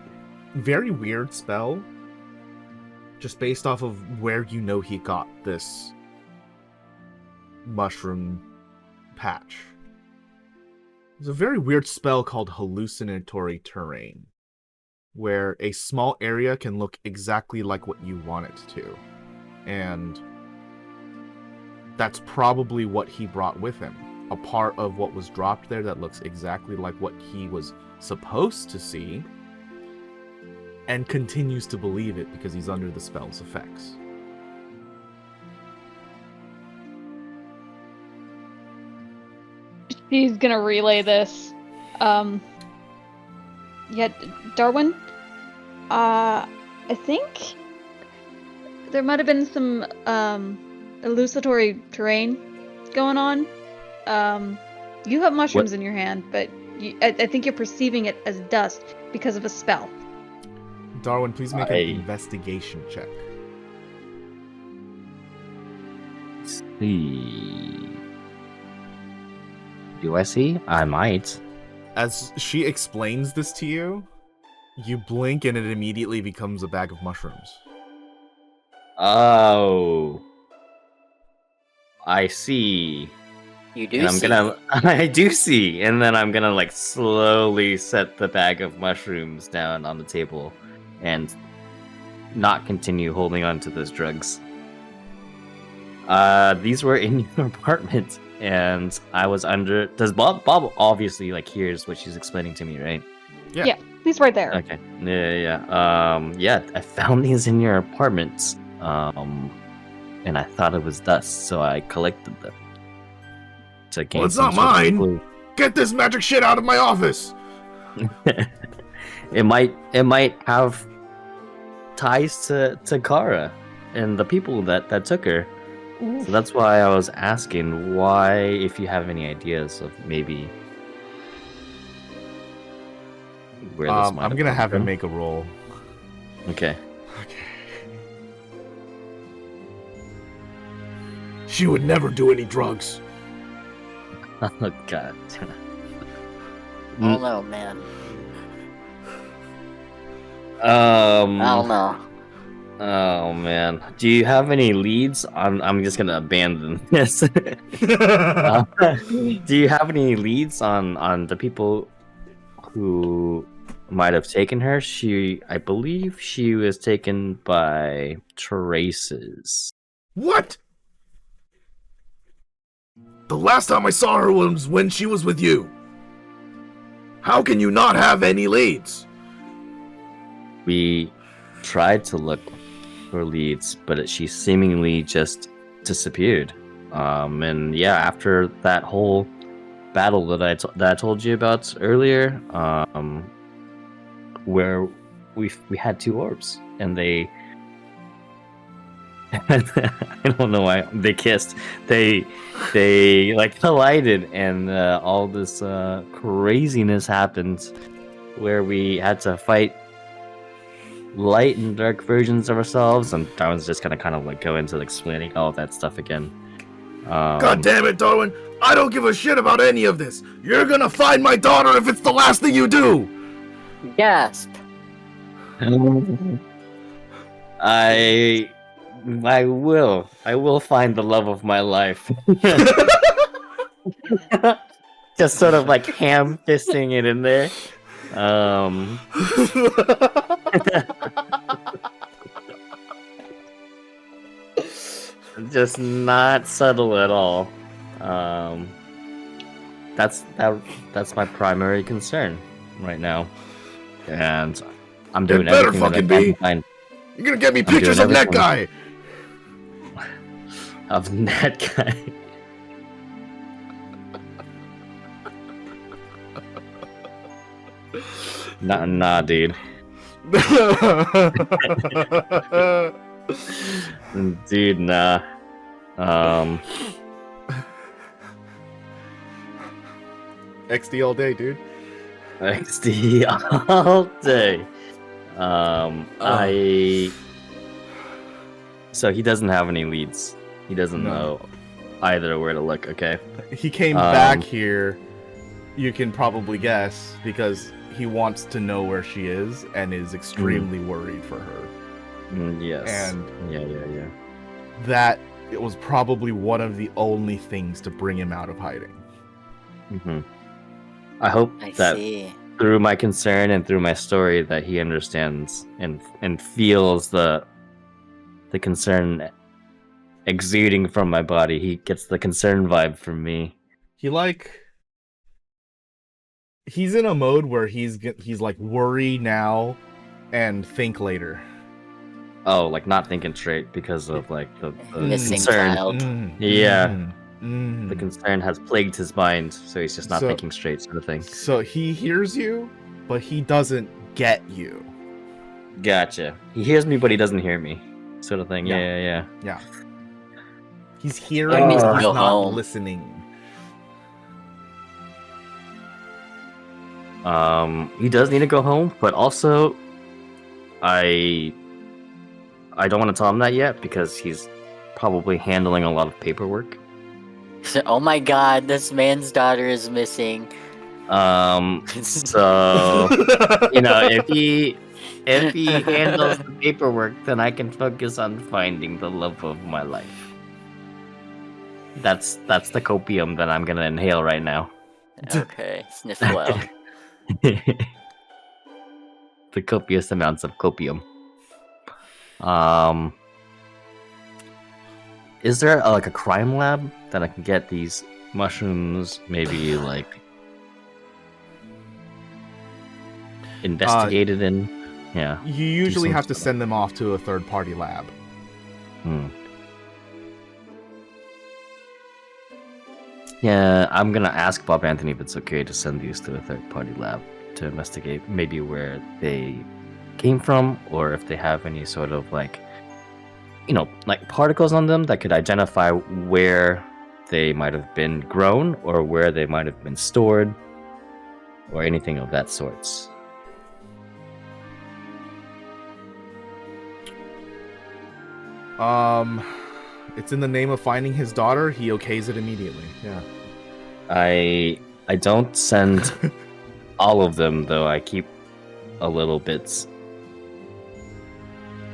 very weird spell just based off of where you know he got this mushroom patch. There's a very weird spell called hallucinatory terrain, where a small area can look exactly like what you want it to. And that's probably what he brought with him. A part of what was dropped there that looks exactly like what he was supposed to see, and continues to believe it because he's under the spell's effects. She's gonna relay this. Yeah, Darwin? I think there might have been some hallucinatory terrain going on. You have mushrooms in your hand, but I think you're perceiving it as dust because of a spell. Darwin, please make an investigation check. See. Do I see? I might. As she explains this to you, you blink and it immediately becomes a bag of mushrooms. Oh. I see. You do And see. I do see. And then I'm gonna like slowly set the bag of mushrooms down on the table and not continue holding on to those drugs. These were in your apartment, and I was under. Does Bob obviously like hears what she's explaining to me, right? Yeah. He's right there. Okay. Yeah. I found these in your apartment. And I thought it was dust, so I collected them. To gain Well, it's some not sort of mine. clue. Get this magic shit out of my office! It might have ties to Kara and the people that took her. So that's why I was asking why, if you have any ideas of maybe where this might I'm gonna come have him from. make a roll. Okay. She would never do any drugs. Oh god. Oh no, man. I I don't know. Oh man. Do you have any leads? I'm just gonna abandon this. Do you have any leads on the people who might have taken her. I believe she was taken by traces. What? The last time I saw her was when she was with you. How can you not have any leads? We tried to look for leads, but she seemingly just disappeared. And yeah, after that whole battle that I told you about earlier, where we had two orbs, and they I don't know why they kissed. They like collided, and all this craziness happened, where we had to fight light and dark versions of ourselves, and Darwin's just gonna kind of like go into explaining all of that stuff again. God damn it, Darwin! I don't give a shit about any of this. You're gonna find my daughter if it's the last thing you do. Gasp. I will find the love of my life. Just sort of like ham fisting it in there. Just not subtle at all. That's my primary concern right now, and I'm doing It better everything that I fucking can be. to find You're gonna get me I'm doing pictures of that everything. guy. of that guy. Nah, dude. Dude, nah. XD all day, dude. XD all day. So he doesn't have any leads. He doesn't No. know either where to look. Okay. He came back here. You can probably guess because he wants to know where she is and is extremely worried for her. Yes. And yeah. that it was probably one of the only things to bring him out of hiding. Mm-hmm. I hope I that see. through my concern and through my story that he understands and feels the concern exuding from my body. He gets the concern vibe from me. He's in a mode where he's like worry now and think later. Oh, like not thinking straight because of like the Missing concern. child. Yeah. The concern has plagued his mind, so he's just not So- thinking straight, sort of thing. So he hears you, but he doesn't get you. Gotcha. He hears me, but he doesn't hear me, sort of thing. Yeah. Yeah. He's hearing, needs but to he's go not home. listening. He does need to go home, but also, I don't want to tell him that yet because he's probably handling a lot of paperwork. Oh my god, this man's daughter is missing. So if he handles the paperwork, then I can focus on finding the love of my life. That's the copium that I'm gonna inhale right now. Okay, sniff well. The copious amounts of copium. Is there a crime lab that I can get these mushrooms maybe investigated in? Yeah. You usually some have to sort of- send them off to a third-party lab. Yeah, I'm gonna ask Bob Anthony if it's okay to send these to a third-party lab to investigate maybe where they came from, or if they have any sort of particles on them that could identify where they might have been grown or where they might have been stored, or anything of that sorts. It's in the name of finding his daughter. He okays it immediately. Yeah. I don't send all of them though. I keep a little bits.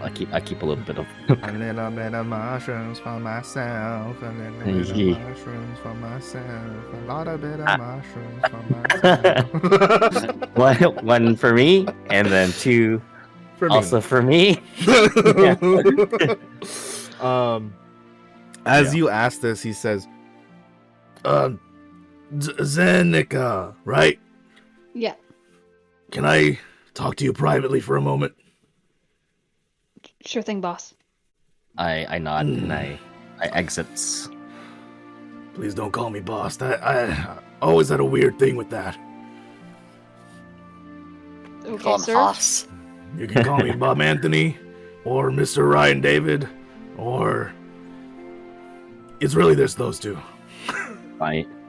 I keep a little bit of. A little bit of mushrooms for myself. A little bit of Yeah. mushrooms for myself. A lot of bit of mushrooms for myself. One for me, and then two For me. also for me. As you ask this, he says, Zenica, right? Yeah. Can I talk to you privately for a moment? Sure thing, boss. I nod and I exits. Please don't call me boss. I always had a weird thing with that. Okay, Call him sir. Hoss. You can call me Bob Anthony, or Mr. Ryan David, or... It's really just those two.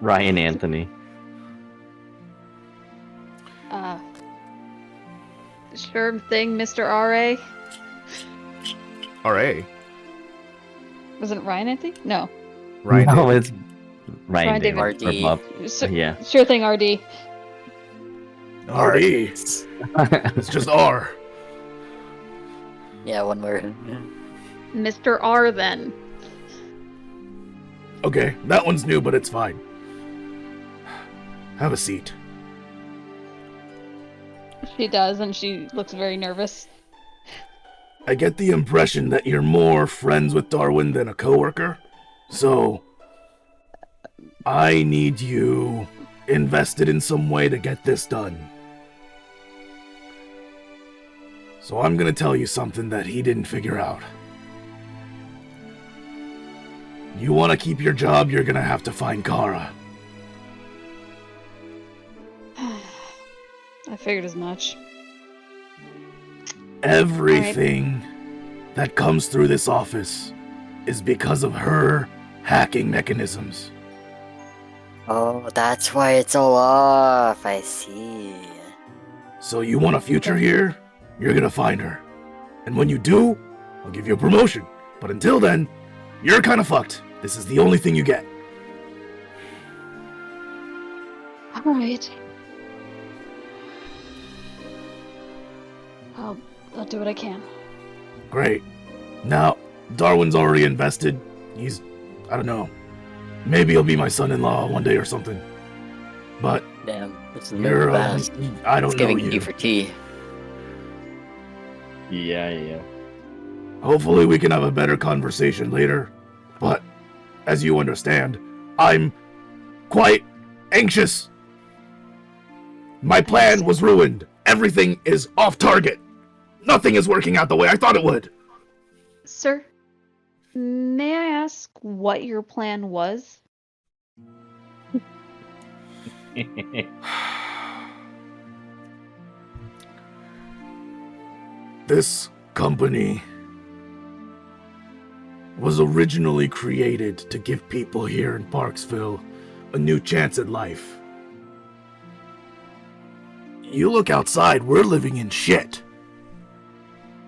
Ryan Anthony. Sure thing, Mr. R.A. R.A. Wasn't it Ryan Anthony? No. Ryan No, David. it's Ryan David. David. Or Bob. Yeah. Sure thing, R.D. R.D. It's just R. Yeah, one word. Mr. R, then. Okay, that one's new, but it's fine. Have a seat. She does, and she looks very nervous. I get the impression that you're more friends with Darwin than a coworker, so I need you invested in some way to get this done. So I'm gonna tell you something that he didn't figure out. You want to keep your job, you're gonna have to find Kara. I figured as much. Everything that comes through this office is because of her hacking mechanisms. Oh, that's why it's all off. I see. So you want a future here? You're gonna find her. And when you do, I'll give you a promotion. But until then, you're kind of fucked. This is the only thing you get. Alright. I'll do what I can. Great. Now, Darwin's already invested. I don't know. Maybe he'll be my son-in-law one day or something. But Damn, this is you're, moving fast. I don't It's know giving you. tea for tea. Yeah. Hopefully we can have a better conversation later. But, as you understand, I'm quite anxious. My plan was ruined. Everything is off target. Nothing is working out the way I thought it would. Sir, may I ask what your plan was? This company was originally created to give people here in Parksville a new chance at life. You look outside, we're living in shit.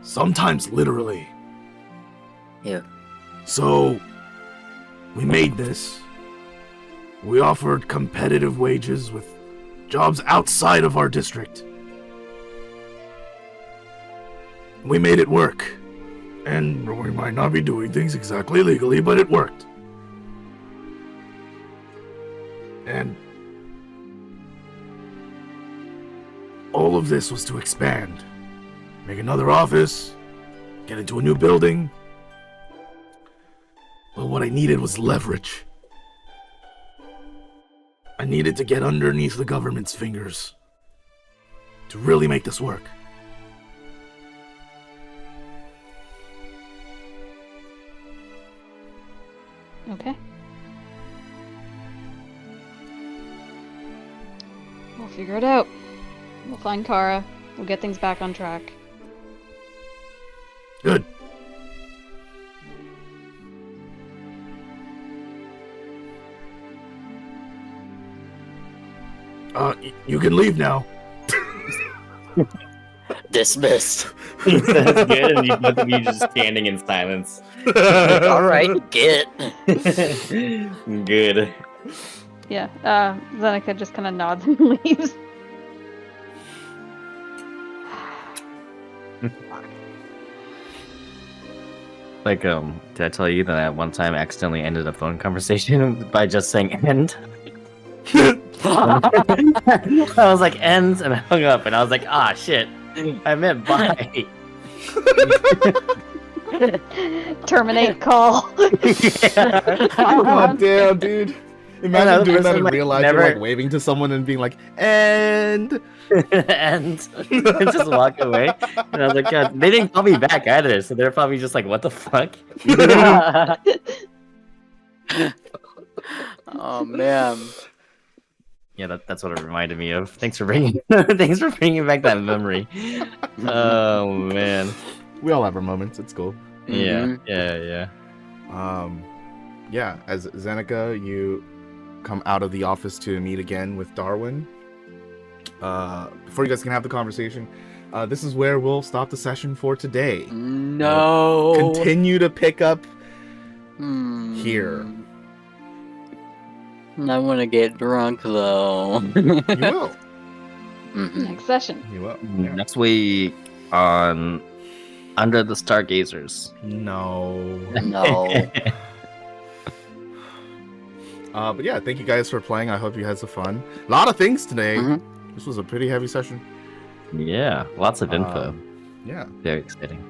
Sometimes literally. Yeah. So, we made this. We offered competitive wages with jobs outside of our district. We made it work. And we might not be doing things exactly legally, but it worked. And all of this was to expand. Make another office, get into a new building. Well, what I needed was leverage. I needed to get underneath the government's fingers to really make this work. Okay. We'll figure it out. We'll find Kara. We'll get things back on track. Good. You can leave now. Dismissed. That's good, and both of you just standing in silence. Alright, get. Good. Yeah, Zeneca just kind of nods and leaves. Like, did I tell you that I one time accidentally ended a phone conversation by just saying end? I was like, ends, and I hung up, and I was like, ah, shit. I meant bye. Terminate call. Yeah. God damn, dude. Imagine doing that in like, real life. never- You're like waving to someone and being like, and and just walk away. And I was like, God, they didn't call me back either, so they're probably just like, what the fuck? Oh man. Yeah, that's what it reminded me of. Thanks for bringing back that memory. Oh man. we all have our moments. It's cool. Mhm. Yeah. Yeah, as Zeneca, you come out of the office to meet again with Darwin. Before you guys can have the conversation, this is where we'll stop the session for today. No. Continue to pick up Hmm. here. I want to get drunk though. You will. Mhm. Next session. You will. Yeah. Next week on Under the Stargazers. No. No. But yeah, thank you guys for playing. I hope you had some fun. A lot of things today. Mhm. This was a pretty heavy session. Yeah, lots of info. Yeah. Very exciting.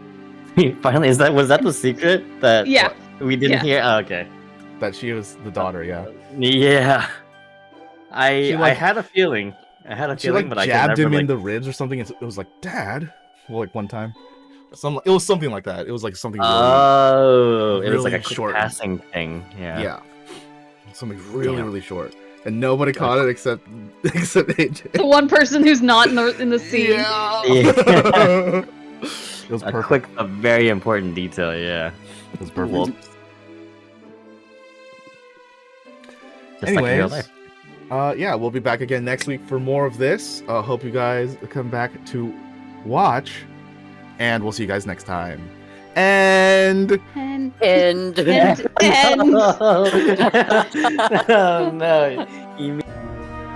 Finally, was that the secret that Yeah. we didn't Yeah. hear? Oh, okay. That she was the daughter, yeah. Yeah. She, I like- had a feeling. She like but I jabbed could never, him in like... the ribs or something. It was like, Dad. Well, like one time. It was something like that. It was like something really, Oh, it was like really a quick short. passing thing. Yeah. yeah. Something really, Damn. really short. And nobody caught it except AJ. The one person who's not in the scene. Yeah. Yeah. It was A perfect. quick, a very important detail. Yeah. It was perfect. Well, just like in real Anyways, life. yeah, we'll be back again next week for more of this. Hope you guys come back to watch, and we'll see you guys next time. And And And and Oh no.